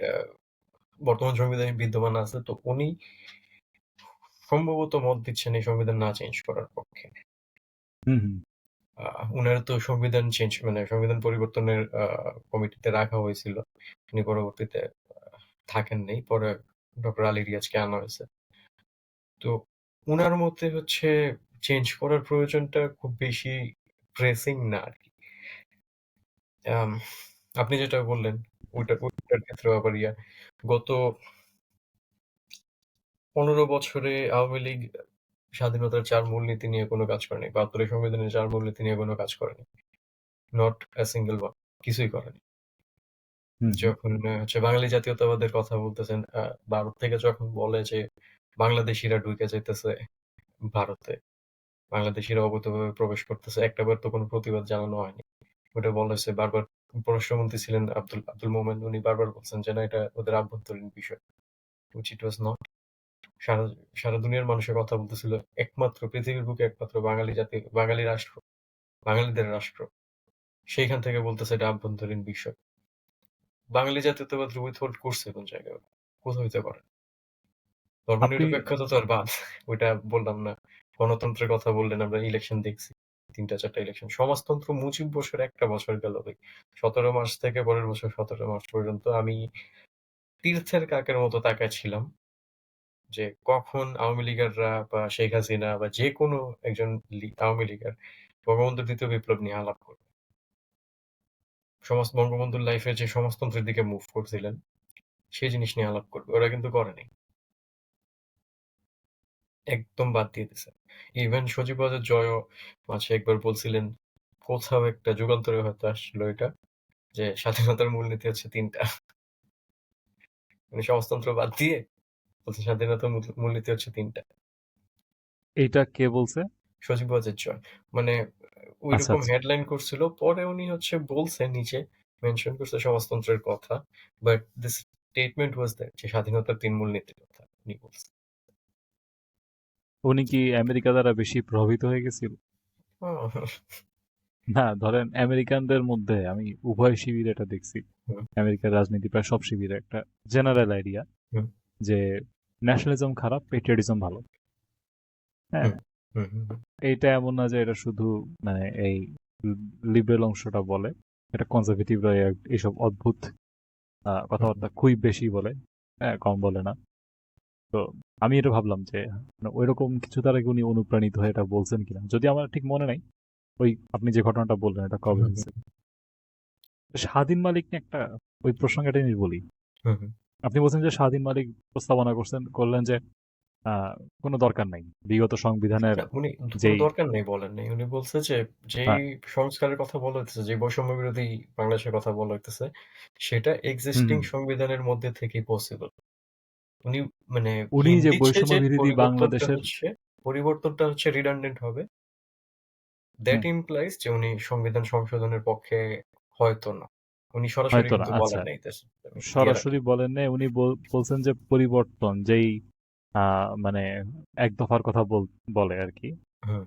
বর্তমান সংবিধানে বিদ্যমান আছে। তো উনি সম্ভবত মত দিচ্ছেন এই সংবিধান না চেঞ্জ করার পক্ষে। হুম, হুম, উনার তো সংবিধান চেঞ্জ মানে সংবিধান পরিবর্তনের কমিটিতে রাখা হয়েছিল। উনি পরবর্তীতে থাকেন নাই। পরে ডক্টর আলী রিয়াজকে আনা হয়েছে। তো উনার মতে হচ্ছে চেঞ্জ করার প্রয়োজনটা খুব বেশি প্রেসিং না আরকি। আম আপনি যেটা বললেন ওইটার ক্ষেত্রেও আবার গত ১৫ বছরে আওয়ামী লীগ স্বাধীনতার ৪ মূলনীতি নিয়ে কোনো কাজ করেনি। ৭২ এর সংবিধানের ৪ মূলনীতি নিয়ে কোনো কাজ করেনি। নট a single one, কিছুই করেনি। হুম, হুম, যখন হচ্ছে বাঙালি জাতীয়তাবাদের কথা বলতেছেন, ভারত থেকে যখন বলে যে বাংলাদেশীরা ঢুকে যাইতেছে ভারতে, বাংলাদেশীরা অবৈধভাবে প্রবেশ করতেছে, একটাবার তো কোনো প্রতিবাদ জানানো হয়নি। ওটা বলা হয়েছে বারবার। পররাষ্ট্রমন্ত্রী ছিলেন আব্দুল মোমেন, উনি বারবার বলছেন যে না, এটা ওদের আভ্যন্তরীণ বিষয়, which it was not. সারা সারা দুনিয়ার মানুষের কথা বলতেছিল। একমাত্র পৃথিবীর বুকে একমাত্র বাঙালি জাতি, বাঙালি রাষ্ট্র, বাঙালিদের রাষ্ট্র। সেইখান থেকে বলতেছে এটা আভ্যন্তরীণ বিষয়। বাঙালি জাতীয়তাবাদ উইথহোল্ড করছে কোন জায়গায়? কোথাও হইতে পারে? আপনি ধর্মনিরপেক্ষতা তো আর বাদ। ওইটা বললাম না। গণতন্ত্রের কথা বললেন, আমরা ইলেকশন দেখছি। ৩টা ৪টা ইলেকশন। সমাজতন্ত্র মুজিব বছর ১টা বছর গেল ভাই। ১৭ মার্চ থেকে পরের বছর ১৭ মার্চ পর্যন্ত আমি তীর্থের কাকের মতো তাকায় ছিলাম যে কখন আওয়ামী লীগাররা বা শেখ হাসিনা বা যেকোনো একজন আওয়ামী লীগার বঙ্গবন্ধু ২য় বিপ্লব নিয়ে আলাপ করবে। বঙ্গবন্ধুর লাইফে যে সমাজতন্ত্রের দিকে মুভ করছিলেন, সেই জিনিস নিয়ে আলাপ করবে। ওরা কিন্তু করে নাই। একদম বাদ দিয়ে দিছে। ইভেন সজীব ওয়াজেদ জয়ও মাঝে একবার বলছিলেন, কোথাও একটা যুগান্তরে হয়তো আসছিল এটা, যে স্বাধীনতার মূলনীতি হচ্ছে ৩টা। মানে সমাজতন্ত্র বাদ দিয়ে বলছে স্বাধীনতার মূলনীতি হচ্ছে ৩টা। এইটা কে বলছে? সজীব ওয়াজেদ জয়। মানে আচ্ছা, ঐরকম আচ্ছা। হেডলাইন করছিল। পরে উনি হচ্ছে বলছে নিচে মেনশন করছে সমাজতন্ত্রের কথা। But this statement was that যে স্বাধীনতার ৩ মূলনীতির কথা উনি বলছেন। উনি কি আমেরিকা দ্বারা বেশি প্রভাবিত হয়ে গেছিল? হুম, না, ধরেন আমেরিকানদের মধ্যে আমি উভয় শিবির এটা দেখছি। হুম, আমেরিকার রাজনীতি প্রায় সব শিবিরে একটা জেনারেল আইডিয়া হুম, যে ন্যাশনালিজম খারাপ, পেট্রিয়টিজম ভালো। হ্যাঁ, হুম, হুম, হুম, এইটা এমন না যে এটা শুধু মানে এই লিবারেল অংশটা বলে। এটা কনজারভেটিভরা এইসব অদ্ভুত হুম, কথাবার্তা খুবই বেশি বলে। হ্যাঁ, কম বলে না। তো আমি এটা ভাবলাম যে মানে ওইরকম কিছু দ্বারা কি উনি অনুপ্রাণিত হয়ে এটা বলছেন কিনা। যদি আমার ঠিক মনে নাই, ওই আপনি যে ঘটনাটা বললেন এটা কবে হুম, হয়েছে। স্বাধীন মালিক নিয়ে একটা ওই প্রসঙ্গটা নিয়ে বলি। হুম, হুম। আপনি বলছেন যে স্বাধীন মালিক প্রস্তাবনা করলেন যে আহ, কোনো দরকার নাই বিগত সংবিধানের না, উনি কোনো যেই দরকার নেই বলেন নাই। উনি বলছে যে, যেই হ্যাঁ, সংস্কারের কথা বলা হইতেছে, যে বৈষম্য বিরোধী বাংলাদেশের কথা বলা হইতেছে, সেটা হুম এক্সিস্টিং হুম, সংবিধানের মধ্যে থেকেই পসিবল। উনি মানে উনি হিন্ট যে দিচ্ছে বৈষম্য যে বিরোধী বাংলাদেশের পরিবর্তনটা হচ্ছে রিডান্ডেন্ট হবে। দ্যাট হুম, ইমপ্লাইজ যে উনি সংবিধান সংশোধনের পক্ষে হয়তো না। উনি সরাসরি হয়তো না কিন্তু আচ্ছা বলেন নাই। আমি দিয়ে রাখি। সরাসরি বলেন নাই উনি বলছেন যে পরিবর্তন যেই মানে এক দফার কথা বলে আর কি হুম,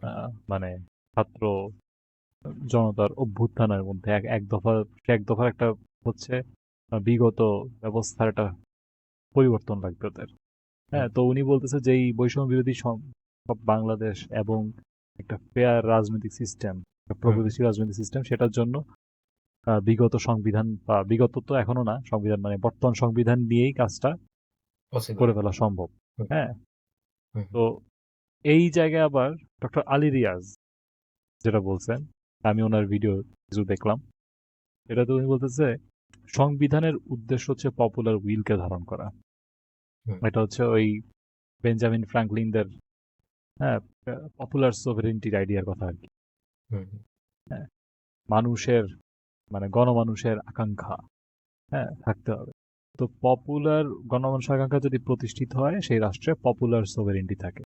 মানে ছাত্র জনতার অভ্যুত্থানের মধ্যে এক দফার একটা হচ্ছে বিগত ব্যবস্থার একটা পরিবর্তন লাগবে ওদের। হুম, হ্যাঁ, তো উনি বলতেছে যে এই বৈষম্য বিরোধী সব বাংলাদেশ এবং একটা ফেয়ার রাজনৈতিক সিস্টেম, একটা হুম, প্রগতিশীল রাজনৈতিক সিস্টেম সেটার জন্য বিগত সংবিধান বা বিগত তো এখনো না সংবিধান মানে বর্তমান সংবিধান দিয়েই কাজটা পসিবল। করে ফেলা সম্ভব। হুম, হ্যাঁ, হুম, তো এই জায়গায় আবার ডক্টর আলী রিয়াজ যেটা বলছেন, আমি ওনার ভিডিও কিছু দেখলাম, এটাতে উনি বলতেছে সংবিধানের উদ্দেশ্য হচ্ছে পপুলার উইলকে ধারণ করা। হুম, এটা হচ্ছে ওই বেঞ্জামিন ফ্রাঙ্কলিনদের হ্যাঁ পপুলার সোভারেন্টির আইডিয়ার কথা আর কি। হুম, হুম, হ্যাঁ, মানুষের মানে গণমানুষের আকাঙ্ক্ষা হ্যাঁ থাকতে হবে। তো পপুলার গণমানুষের আকাঙ্ক্ষা যদি প্রতিষ্ঠিত হয় সেই রাষ্ট্রে পপুলার সোভারেন্টি থাকে।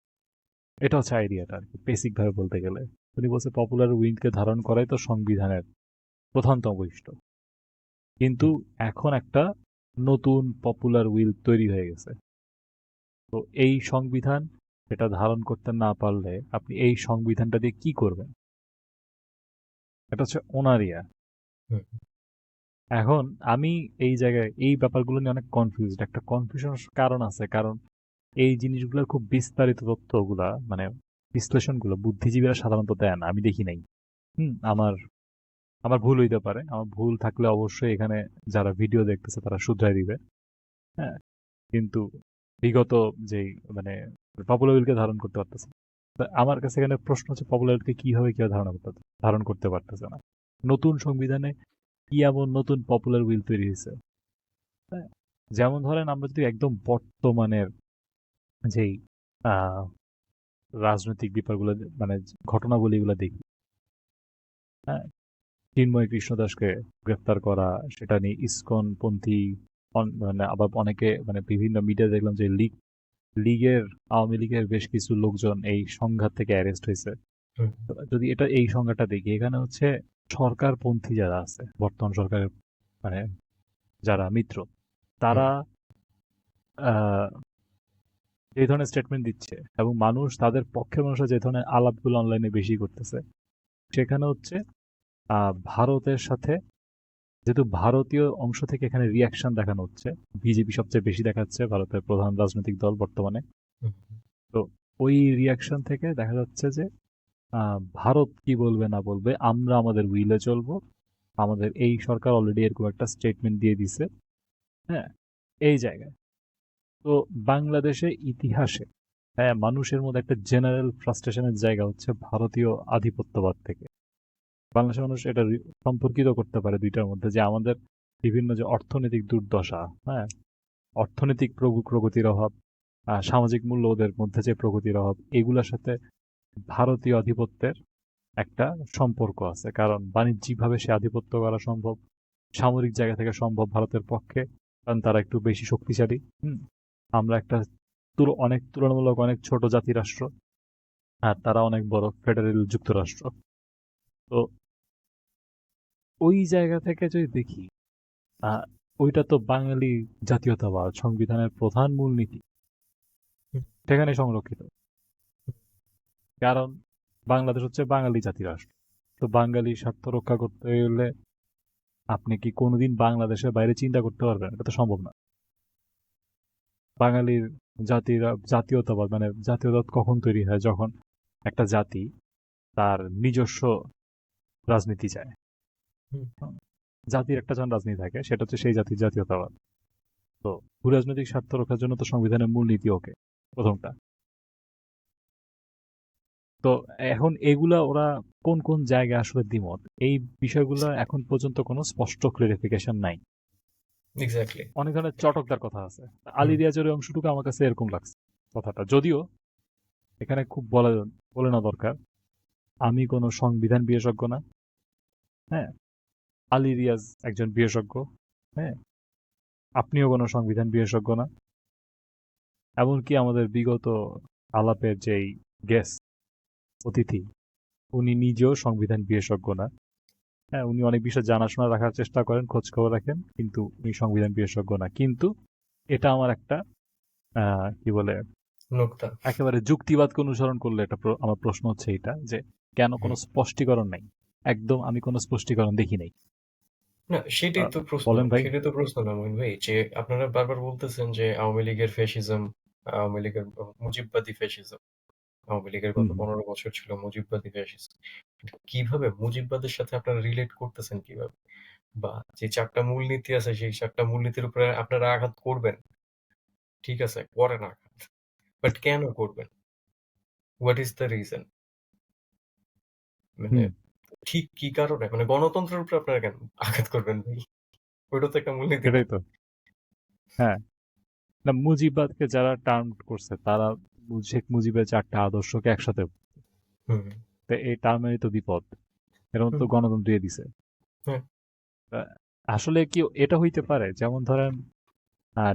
এটা হচ্ছে আইডিয়াটা আর কি বেসিক ভাবে বলতে গেলে। উনি বলছে পপুলার উইলকে ধারণ করাই তো সংবিধানের প্রধানতম বৈশিষ্ট্য। কিন্তু হুম, এখন একটা নতুন পপুলার উইল তৈরি হয়ে গেছে। তো এই সংবিধান এটা ধারণ করতে না পারলে আপনি এই সংবিধানটা দিয়ে কি করবেন? এটা হচ্ছে ওনারিয়া। হুম, এখন আমি এই জায়গায় এই ব্যাপারগুলো নিয়ে অনেক কনফিউজড। একটা কনফিউশনের কারণ আছে। কারণ এই জিনিসগুলোর খুব বিস্তারিত তথ্যগুলা মানে বিশ্লেষণগুলো বুদ্ধিজীবীরা সাধারণত দেয় না। আমি দেখি নাই। আমার আমার ভুল হইতে পারে। আমার ভুল থাকলে অবশ্যই এখানে যারা ভিডিও দেখতেছে তারা শুধরাই দিবে। হ্যাঁ? কিন্তু বিগত যেই মানে পপুলার উইলকে ধারণ করতে পারতেছে। তা আমার কাছে এখানে প্রশ্ন হচ্ছে পপুলার উইলকে কিভাবে কেউ ধারণ করতে পারতেছে না। নতুন সংবিধানে কি এমন নতুন পপুলার উইল তৈরি হয়েছে? হ্যাঁ? যেমন ধরেন আমরা যদি একদম বর্তমানের যেই আহ, রাজনৈতিক ব্যাপারগুলো মানে ঘটনাবলীগুলো দেখি, হ্যাঁ, চিন্ময় কৃষ্ণদাসকে গ্রেফতার করা, সেটা নিয়ে ইসকনপন্থী মানে আবার অনেকে মানে বিভিন্ন মিডিয়া দেখলাম যে লীগের আওয়ামী লীগের বেশ কিছু লোকজন এই সংঘাত থেকে অ্যারেস্ট হয়েছে। হুম, তো যদি এটা এই সংজ্ঞাটা দেখি এখানে হচ্ছে সরকারপন্থী যারা আছে বর্তমান সরকারের মানে যারা মিত্র হুম, তারা আহ, এই ধরনের স্টেটমেন্ট দিচ্ছে এবং মানুষ তাদের পক্ষের মানুষরা যে ধরনের আলাপগুলো অনলাইনে বেশি করতেছে সেখানে হচ্ছে ভারতের সাথে যেহেতু ভারতীয় অংশ থেকে এখানে রিয়াকশন দেখানো হচ্ছে, বিজেপি সবচেয়ে বেশি দেখাচ্ছে ভারতের প্রধান রাজনৈতিক দল বর্তমানে। হুম, তো ওই রিয়াকশন থেকে দেখা যাচ্ছে যে ভারত কি বলবে না বলবে, আমরা আমাদের উইলে চলবো, আমাদের এই সরকার অলরেডি এরকম একটা স্টেটমেন্ট দিয়ে দিছে। হ্যাঁ, এই জায়গায় তো বাংলাদেশে ইতিহাসে হ্যাঁ মানুষের মধ্যে একটা জেনারেল ফ্রাস্ট্রেশনের জায়গা হচ্ছে ভারতীয় আধিপত্যবাদ থেকে। বাংলাদেশের মানুষ এটা সম্পর্কিত করতে পারে দুইটার মধ্যে, যে আমাদের বিভিন্ন যে অর্থনৈতিক দুর্দশা, হ্যাঁ, অর্থনৈতিক প্রগতির অভাব, সামাজিক মূল্যবোধের মধ্যে যে প্রগতির অভাব, এগুলোর সাথে ভারতীয় আধিপত্যের একটা সম্পর্ক আছে। কারণ বাণিজ্যিকভাবে সে আধিপত্য করা সম্ভব, সামরিক জায়গা থেকে সম্ভব ভারতের পক্ষে, কারণ তারা একটু বেশি শক্তিশালী। আমরা একটা অনেক তুলনামূলক অনেক ছোট জাতি রাষ্ট্র, আর তারা অনেক বড় ফেডারেল যুক্তরাষ্ট্র। তো ওই জায়গা থেকে যদি দেখি, আহ, ওইটা তো বাঙালি জাতীয়তাবাদ সংবিধানের প্রধান মূলনীতি হুম, সেখানে সংরক্ষিত। কারণ বাংলাদেশ হচ্ছে বাঙালি জাতি রাষ্ট্র। তো বাঙালি স্বার্থ রক্ষা করতে গেলে আপনি কি কোনোদিন বাংলাদেশের বাইরে চিন্তা করতে পারবেন? এটা তো সম্ভব না। বাঙালির জাতীয়তাবাদ মানে জাতীয়তাবাদ কখন তৈরি হয়? যখন একটা জাতি তার নিজস্ব রাজনীতি চায়। হুম। হুম, জাতির একটা যখন রাজনীতি থাকে সেটা হচ্ছে সেই জাতির জাতীয়তাবাদ। তো ভূরাজনৈতিক স্বার্থ রক্ষার জন্য তো সংবিধানের মূলনীতি ওকে প্রথমটা। তো এখন এগুলা ওরা কোন কোন জায়গায় আসলে দ্বিমত, এই বিষয়গুলো এখন পর্যন্ত কোনো স্পষ্ট ক্লারিফিকেশন নাই। এক্স্যাক্টলি। অনেক ধরনের চটকদার কথা আছে। হুম, আলী রিয়াজের অংশটুকু আমার কাছে এরকম লাগছে কথাটা, যদিও এখানে খুব বলে না দরকার, আমি কোনো সংবিধান বিশেষজ্ঞ না। হ্যাঁ, আলী রিয়াজ একজন বিশেষজ্ঞ। হ্যাঁ, আপনিও কোনো সংবিধান বিশেষজ্ঞ না। এমনকি আমাদের বিগত আলাপের যেই গেস্ট অতিথি, উনি নিজেও সংবিধান বিশেষজ্ঞ না। হ্যাঁ, উনি অনেক বিষয় জানাশোনা রাখার চেষ্টা করেন, খোঁজ খবর রাখেন, কিন্তু উনি সংবিধান বিশেষজ্ঞ না। কিন্তু এটা আমার একটা কি বলে নোক্তা। একেবারে যুক্তিবাদকে অনুসরণ করলে এটা আমার প্রশ্ন হচ্ছে এটা যে কেন কোনো হুম। স্পষ্টীকরণ নাই? একদম আমি কোনো স্পষ্টীকরণ দেখি নাই। না, সেটাই তো প্রশ্ন। বলেন ভাই। সেটাই তো প্রশ্ন না মঈন ভাই, যে আপনারা বারবার বলতেছেন যে আওয়ামী লীগের ফ্যাসিজম, আওয়ামী লীগের মুজিববাদী ফ্যাসিজম। আওয়ামী লীগের গত হুম ১৫ বছর ছিল মুজিববাদী ফ্যাসিস্ট। কিভাবে মুজিববাদের সাথে আপনারা রিলেট করতেছেন কিভাবে? বা যে ৪ টা মূলনীতি আছে সেই ৪ টা মূলনীতির উপরে আপনারা আঘাত করবেন। ঠিক আছে, করেন আঘাত। বাট কেন করবেন? What is the reason? মানে হুম, ঠিক কি কারণে? মানে গণতন্ত্রের উপরে আপনারা কেন আঘাত করবেন ভাই? ওইটা তো একটা মূলনীতি না? সেটাই তো। হ্যাঁ, না মুজিববাদকে যারা টার্ম করছে তারা শেখ মুজিবের ৪টা আদর্শকে একসাথে, হুম, তো এই টার্মেরই তো বিপদ। এর হুম, তো গণতন্ত্র দিয়ে দিছে। হ্যাঁ, আহ, আসলে কি এটা হইতে পারে, যেমন ধরেন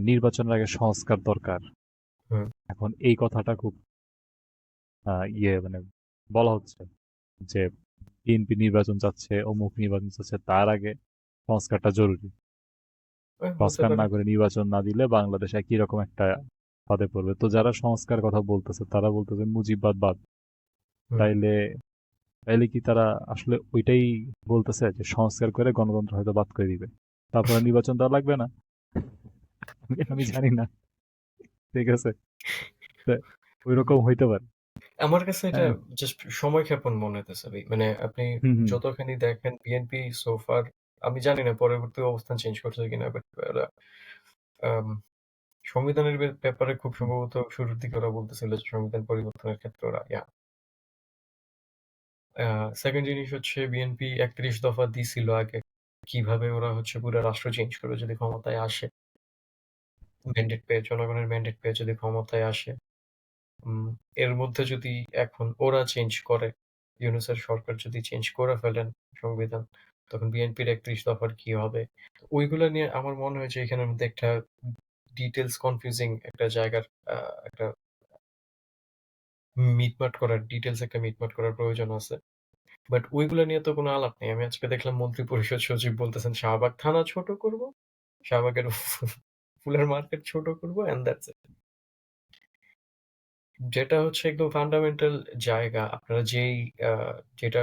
নির্বাচনের আগে সংস্কার দরকার, হুম, এখন এই কথাটা খুব মানে বলা হচ্ছে যে বিএনপি নির্বাচন চাচ্ছে, অমুক নির্বাচন চাচ্ছে, তার আগে সংস্কারটা জরুরি। হতে সংস্কার পারে। না করে নির্বাচন না দিলে বাংলাদেশ একই রকম একটা ফাঁদে পড়বে। তো যারা সংস্কার কথা বলতেছে তারা বলতেছে মুজিববাদ বাদ। হুম। তাইলে তাইলে কি তারা আসলে ওইটাই বলতেছে যে সংস্কার করে গণতন্ত্র হয়তো বাদ করে দিবে, তারপরে নির্বাচন দেওয়া লাগবে না? আমি জানি না। ঠিক আছে, ওই রকম হইতে পারে। আমার কাছে এটা হ্যাঁ। জাস্ট সময়ক্ষেপণ মনে হইতেছে ভাই। মানে আপনি হুম হুম যতখানি দেখেন বিএনপি সো ফার, আমি জানি না পরবর্তী অবস্থান চেঞ্জ করছে কিনা, বাট ওরা আম সংবিধানের ব্যাপারে খুব হুম সম্ভবত শুরুর দিকে ওরা বলতেছিল যে সংবিধান পরিবর্তনের ক্ষেত্রে ওরা সেকেন্ড জিনিস হচ্ছে বিএনপি ৩১ দফা দিছিল আগে। কিভাবে ওরা হচ্ছে পুরা রাষ্ট্র চেঞ্জ করে যদি ক্ষমতায় আসে। ম্যান্ডেট পেয়ে, জনগণের ম্যান্ডেট পেয়ে যদি ক্ষমতায় আসে। উম এর মধ্যে যদি এখন ওরা চেঞ্জ করে, ইউনূসের সরকার যদি চেঞ্জ করে ফেলেন সংবিধান, তখন বিএনপির ৩১ দফার কি হবে? ওইগুলা নিয়ে আমার মনে হয় যে এখানের মধ্যে একটা ডিটেইলস কনফিউজিং একটা জায়গার একটা ডিটেইলস একটা মিটমাট করার প্রয়োজন আছে। বাট ওইগুলা নিয়ে তো কোনো আলাপ নেই। আমি আজকে দেখলাম মন্ত্রী পরিষদ সচিব বলতেছেন শাহবাগ থানা ছোট করব, শাহবাগের ফুলের মার্কেট ছোট করব, অ্যান্ড দ্যাটস ইট। যেটা হচ্ছে একদম ফান্ডামেন্টাল জায়গা। আপনারা যেটা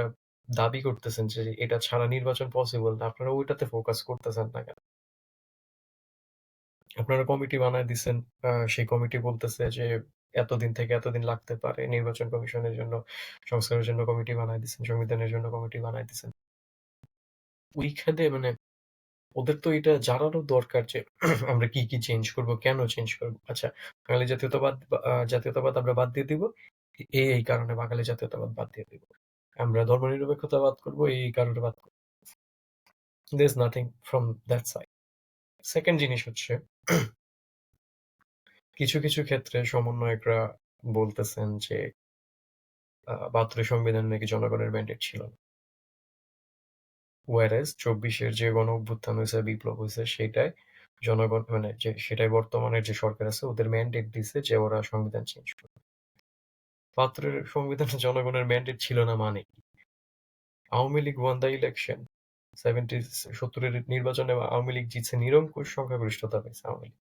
দাবি করতেছেন যে এটা ছাড়া নির্বাচন পসিবল না, আপনারা ওইটাতে ফোকাস করতেছেন না কেন? আপনারা কমিটি বানায় দিছেন। সেই কমিটি বলতেছে যে এতদিন থেকে এতদিন লাগতে পারে। নির্বাচন কমিশনের জন্য সংস্কারের জন্য কমিটি বানায় দিছেন, সংবিধানের জন্য কমিটি বানায় দিছেন। ওইখানে মানে ওদের তো এটা জানানো দরকার যে আমরা কি চেঞ্জ করব, কেন চেঞ্জ করব। আচ্ছা, বাঙালি জাতীয়তাবাদ আমরা বাদ দিয়ে দিব। এই কারণে বাঙালি জাতীয়তাবাদ বাদ দিয়ে দিব। আমরা ধর্মনিরপেক্ষতা বাদ করব এই কারণে বাদ করব। There is nothing from that side. Second জিনিস হচ্ছে কিছু ক্ষেত্রে সমন্বয়করা বলতেছেন যে ৭২ সংবিধান নাকি জনগণের ম্যান্ডেট ছিল না। whereas ২৪ যে গণ-অভ্যুত্থান হইছে, বিপ্লব হইছে সেটায় জনগণ মানে সেটাই বর্তমানের যে সরকার আছে ওদের ম্যান্ডেট দিছে যে ওরা সংবিধান চেঞ্জ করবে। ৭২ সংবিধানে জনগণের ম্যান্ডেট ছিল না মানে কি? Awami League won the election ৭০ এর নির্বাচনে আওয়ামী লীগ জিতছে, নিরঙ্কুশ সংখ্যাগরিষ্ঠতা পেয়েছে আওয়ামী লীগ।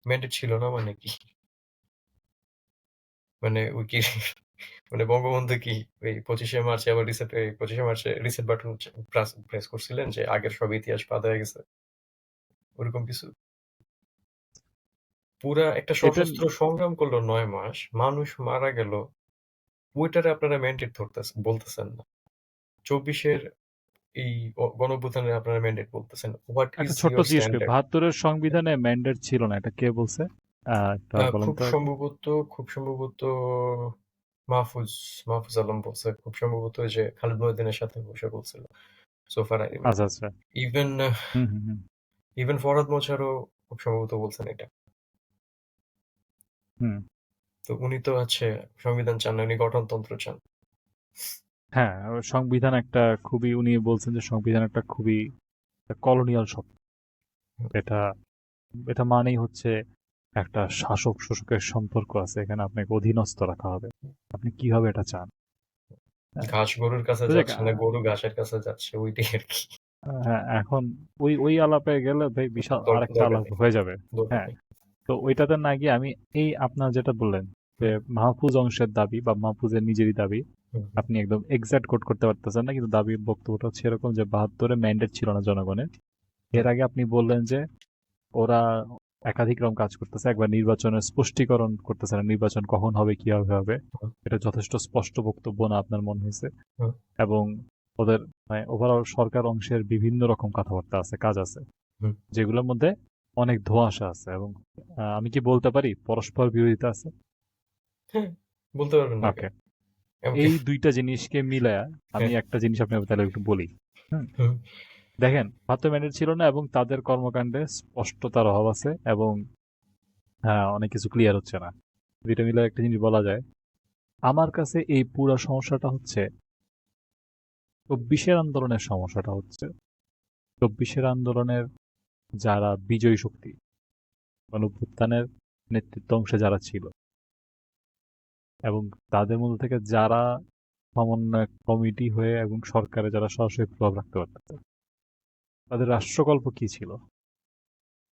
ম্যান্ডেট ছিল না মানে কি? মানে ওই কি মানে বঙ্গবন্ধু কি ওই ২৫শে মার্চে আবার ২৫শে মার্চে রিসেট বাটন প্রেস করছিলেন যে আগের সব ইতিহাস বাদ হয়ে গেছে? ওরকম কিছু? পুরা একটা এটা সশস্ত্র সংগ্রাম করলো ৯ মাস, মানুষ মারা গেল, ওইটারে আপনারা ম্যান্ডেট বলতেছেন না। ২৪ এর এই গণঅভ্যুত্থানের আপনারা ম্যান্ডেট বলতেছেন। হোয়াট একটা ইজ ছোট্ট ইউর জিজ্ঞেস করি, স্ট্যান্ডার্ড? ৭২-এর সংবিধানে ম্যান্ডেট ছিল না, এটা কে বলছে? একটা বলেন খুব তো। সম্ভবত খুব সম্ভবত মাহফুজ মাহফুজ আলম বলছে। খুব সম্ভবত ওই যে খালিদ মহিউদ্দিনের সাথে বসে বলছিল। সো ফার আই আচ্ছা রিমেম্বার। আচ্ছা। ইভেন হুম হুম হুম ইভেন ফরহাদ মোছারও খুব সম্ভবত বলছেন এটা। হুম। তো উনি তো আছে সংবিধান চান না, উনি গঠনতন্ত্র চান। হ্যাঁ, সংবিধান একটা খুবই, উনি বলছেন যে সংবিধান একটা খুবই কলোনিয়াল শব্দ। এটা এটা মানেই হচ্ছে একটা শাসক শোষকের সম্পর্ক আছে, এখানে আপনাকে অধীনস্থ রাখা হবে, আপনি কিভাবে এটা চান। হ্যাঁ, ঘাস গরুর কাছে তো দেখ, যাচ্ছে না, গরু ঘাসের কাছে যাচ্ছে, ওইটাই আরকি। হ্যাঁ, এখন ওই ওই আলাপে গেলে ভাই বিশাল আরেকটা দরকার আলাপ নেই, হয়ে যাবে। দরকার হ্যাঁ, নেই। তো ওইটাতে না গিয়ে আমি এই আপনার যেটা বললেন যে হুম, মাহফুজ অংশের দাবি বা মাহফুজের নিজেরই দাবি, হুম, আপনি একদম এক্সাক্ট কোট করতে পারতেছেন না, কিন্তু দাবির বক্তব্যটা হচ্ছে এরকম যে ৭২-এ ম্যান্ডেট ছিল না জনগণের। হুম, এর আগে আপনি বললেন যে ওরা একাধিক রকম কাজ করতেছে, একবার নির্বাচনের স্পষ্টীকরণ করতেছে না, নির্বাচন কখন হবে কিভাবে হবে, হুম, এটা যথেষ্ট স্পষ্ট বক্তব্য না আপনার মনে হয়েছে। হুম, এবং ওদের মানে ওভারঅল সরকার অংশের বিভিন্ন রকম কথাবার্তা আছে, কাজ আছে, হুম। যেগুলোর মধ্যে অনেক ধোঁয়াশা আছে, এবং আমি কি বলতে পারি পরস্পর বিরোধিতা আছে। হ্যাঁ, বলতে পারবেন না ওকে, কেন? এমনকি এই দুইটা জিনিসকে মিলায়া আমি হ্যাঁ, একটা জিনিস আপনাকে তাহলে একটু বলি। হুম, হুম, দেখেন, ৭২ ম্যান্ডেট ছিল না এবং তাদের কর্মকাণ্ডে স্পষ্টতার অভাব আছে, এবং অনেক কিছু ক্লিয়ার হচ্ছে না। দুইটা মিলে একটা জিনিস বলা যায়। আমার কাছে এই পুরো সমস্যাটা হচ্ছে ২৪-এর আন্দোলনের সমস্যাটা হচ্ছে ২৪-এর আন্দোলনের যারা বিজয়ী শক্তি, গণঅভ্যুত্থানের নেতৃত্ব অংশে যারা ছিল, এবং তাদের মধ্যে থেকে যারা সমন্বয় কমিটি হয়ে এবং সরকারে যারা সরাসরি প্রভাব রাখতে পারতেছে, তাদের রাষ্ট্রকল্প কি ছিল?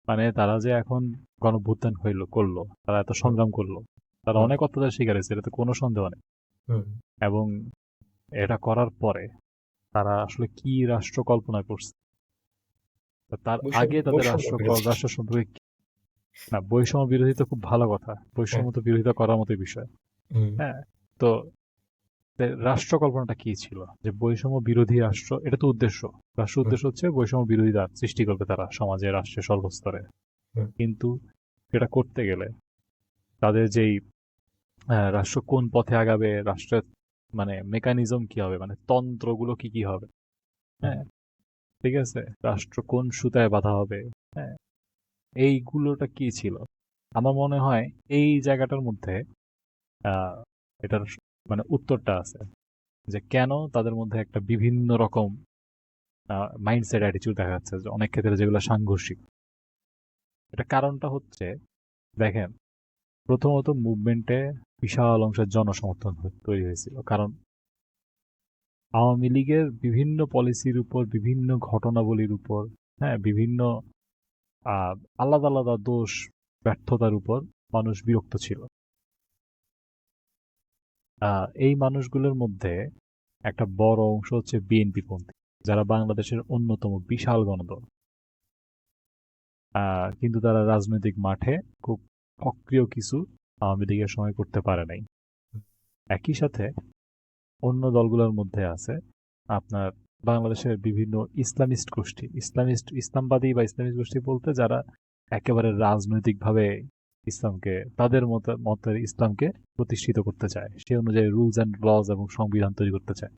মানে তারা যে এখন গণঅভ্যুত্থান করলো, তারা এত হুম, সংগ্রাম করলো, তারা হুম, অনেক অত্যাচার শিকার হয়েছে, এটাতে কোনো সন্দেহ নেই। হুম। এবং এটা করার পরে তারা আসলে কি রাষ্ট্র কল্পনা করছে, তার আগে তাদের বৈষম্য বিরোধী। রাষ্ট্র সম্পর্কে না, বৈষম্য বিরোধী তো খুব ভালো কথা, হ্যাঁ, বৈষম্য তো বিরোধিতা করার মতোই বিষয়। হুম, হ্যাঁ, তো রাষ্ট্র কল্পনাটা কি ছিল, যে বৈষম্য বিরোধী রাষ্ট্র, এটা তো উদ্দেশ্য। রাষ্ট্র হুম, উদ্দেশ্য হচ্ছে বৈষম্য বিরোধিতা সৃষ্টি করবে তারা সমাজে, রাষ্ট্রের সর্বস্তরে। হুম, কিন্তু এটা করতে গেলে তাদের যেই রাষ্ট্র কোন পথে আগাবে, রাষ্ট্রের মানে মেকানিজম কি হবে, মানে তন্ত্রগুলো কি কি হবে, হুম। হ্যাঁ, ঠিক আছে, রাষ্ট্র কোন সুতায় বাঁধা হবে, হ্যাঁ, এইগুলোটা কি ছিল। আমার মনে হয় এই জায়গাটার মধ্যে আহ, এটার মানে উত্তরটা আছে, যে কেন তাদের মধ্যে একটা বিভিন্ন রকম মাইন্ডসেট অ্যাটিটিউড দেখা যাচ্ছে, যে অনেক ক্ষেত্রে যেগুলো সাংঘর্ষিক। এটা কারণটা হচ্ছে, দেখেন, প্রথমত মুভমেন্টে বিশাল অংশের জনসমর্থন তৈরি হয়েছিল, কারণ আওয়ামী লীগের বিভিন্ন পলিসির উপর, বিভিন্ন ঘটনাবলীর উপর, হ্যাঁ, বিভিন্ন আলাদা আলাদা দোষ, ব্যর্থতার উপর মানুষ বিরক্ত ছিল। এই মানুষগুলোর মধ্যে একটা বড় অংশ হচ্ছে বিএনপি পন্থী, যারা বাংলাদেশের অন্যতম বিশাল গণদল। কিন্তু তারা রাজনৈতিক মাঠে খুব সক্রিয় কিছু আওয়ামী লীগের সময় করতে পারে নাই। একই সাথে অন্য দলগুলোর মধ্যে আছে আপনার বাংলাদেশের বিভিন্ন ইসলামিস্ট গোষ্ঠী, ইসলামবাদী বা ইসলামিস্ট গোষ্ঠী বলতে যারা একেবারে রাজনৈতিকভাবে ইসলামকে তাদের মতের ইসলামকে প্রতিষ্ঠিত করতে চায়, সে অনুযায়ী রুলস অ্যান্ড লজ এবং সংবিধান তৈরি করতে চায়।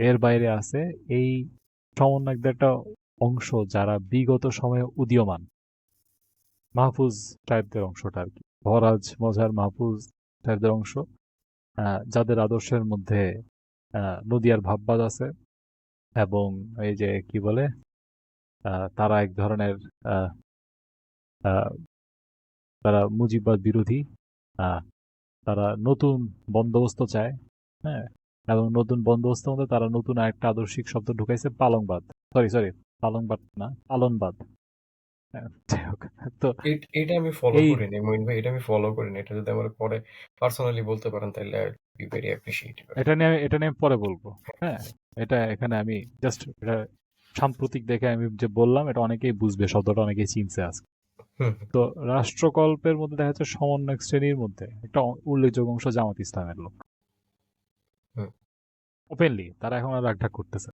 এর বাইরে আছে এই সমন্বয়কদের একটা অংশ যারা বিগত সময়ে উদীয়মান, মাহফুজ সাহেবদের অংশটা আর কি, ভরাজ মজার মাহফুজ সাহেবদের অংশ, যাদের আদর্শের মধ্যে নদিয়ার ভাববাদ আছে এবং এই যে কি বলে তারা এক ধরনের আহ, আহ, তারা মুজিববাদ বিরোধী, তারা নতুন বন্দোবস্ত চায়, হ্যাঁ, এবং নতুন বন্দোবস্তের মধ্যে তারা নতুন একটা আদর্শিক শব্দ ঢুকাইছে, পালংবাদ। সরি, পালংবাদ না, পালনবাদ। যাই হোক, তো এটা আমি ফলো এই করিনি মঈন ভাই, এটা আমি ফলো করিনি। এটা যদি আমার পরে পার্সোনালি বলতে পারেন তাহলে বি ভেরি অ্যাপ্রিশিয়েটিভ আর কি। এটা নিয়ে আমি পরে বলবো। হ্যাঁ, এটা এখানে আমি জাস্ট এটা সাম্প্রতিক দেখে আমি যে বললাম, এটা অনেকেই বুঝবে, শব্দটা অনেকেই চিনছে আজকে। হুম তো রাষ্ট্রকল্পের মধ্যে দেখা যাচ্ছে সমন্বয়ক শ্রেণীর মধ্যে একটা উল্লেখযোগ্য অংশ জামাত ইসলামের লোক। হুম ওপেনলি তারা এখন আর রাগঢাক করতেছে,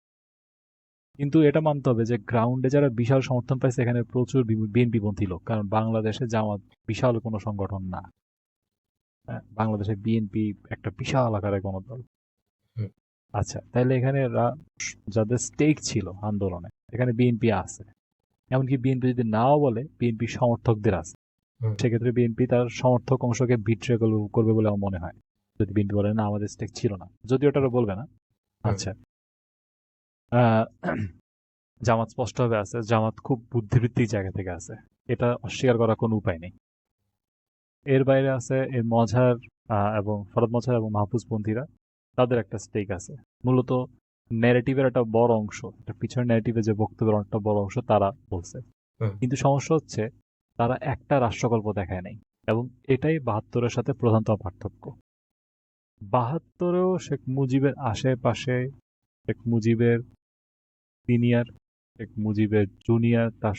কিন্তু এটা মানতে হবে যে গ্রাউন্ডে যারা বিশাল সমর্থন পাইছে এখানে প্রচুর বিএনপি পন্থী লোক, কারণ বাংলাদেশে জামাত বিশাল কোনো সংগঠন না। হ্যাঁ, বাংলাদেশে বিএনপি একটা বিশাল আকারের গণদল। হুম আচ্ছা, তাইলে এখানে যাদের স্টেক ছিল আন্দোলনে, এখানে বিএনপি আছে। এমনকি বিএনপি যদি নাও বলে, বিএনপি সমর্থকদের আছে। হুম সেক্ষেত্রে বিএনপি তার সমর্থক অংশকে বিট্রে করবে বলে আমার মনে হয়, যদি বিএনপি বলে না আমাদের স্টেক ছিল না, যদিও ওটা বলবে না। হুম আচ্ছা, আহ, জামাত স্পষ্টভাবে আছে, জামাত খুব বুদ্ধিবৃত্তিক জায়গা থেকে আছে, এটা অস্বীকার করার কোনো উপায় নেই। এর বাইরে আছে এই মজহার এবং ফরদ মজহার এবং মাহফুজপন্থীরা, তাদের একটা স্টেক আছে। মূলত ন্যারেটিভের একটা বড় অংশ, একটা পিছনের ন্যারেটিভে যে বক্তব্যের অনেকটা বড় অংশ তারা বলছে। হুম কিন্তু সমস্যা হচ্ছে তারা একটা রাষ্ট্রকল্প দেখায় নাই, এবং এটাই ৭২-এর সাথে প্রধানতম পার্থক্য। ৭২-এও শেখ মুজিবের আশেপাশে, শেখ মুজিবের সিনিয়র, শেখ মুজিবের জুনিয়র, তার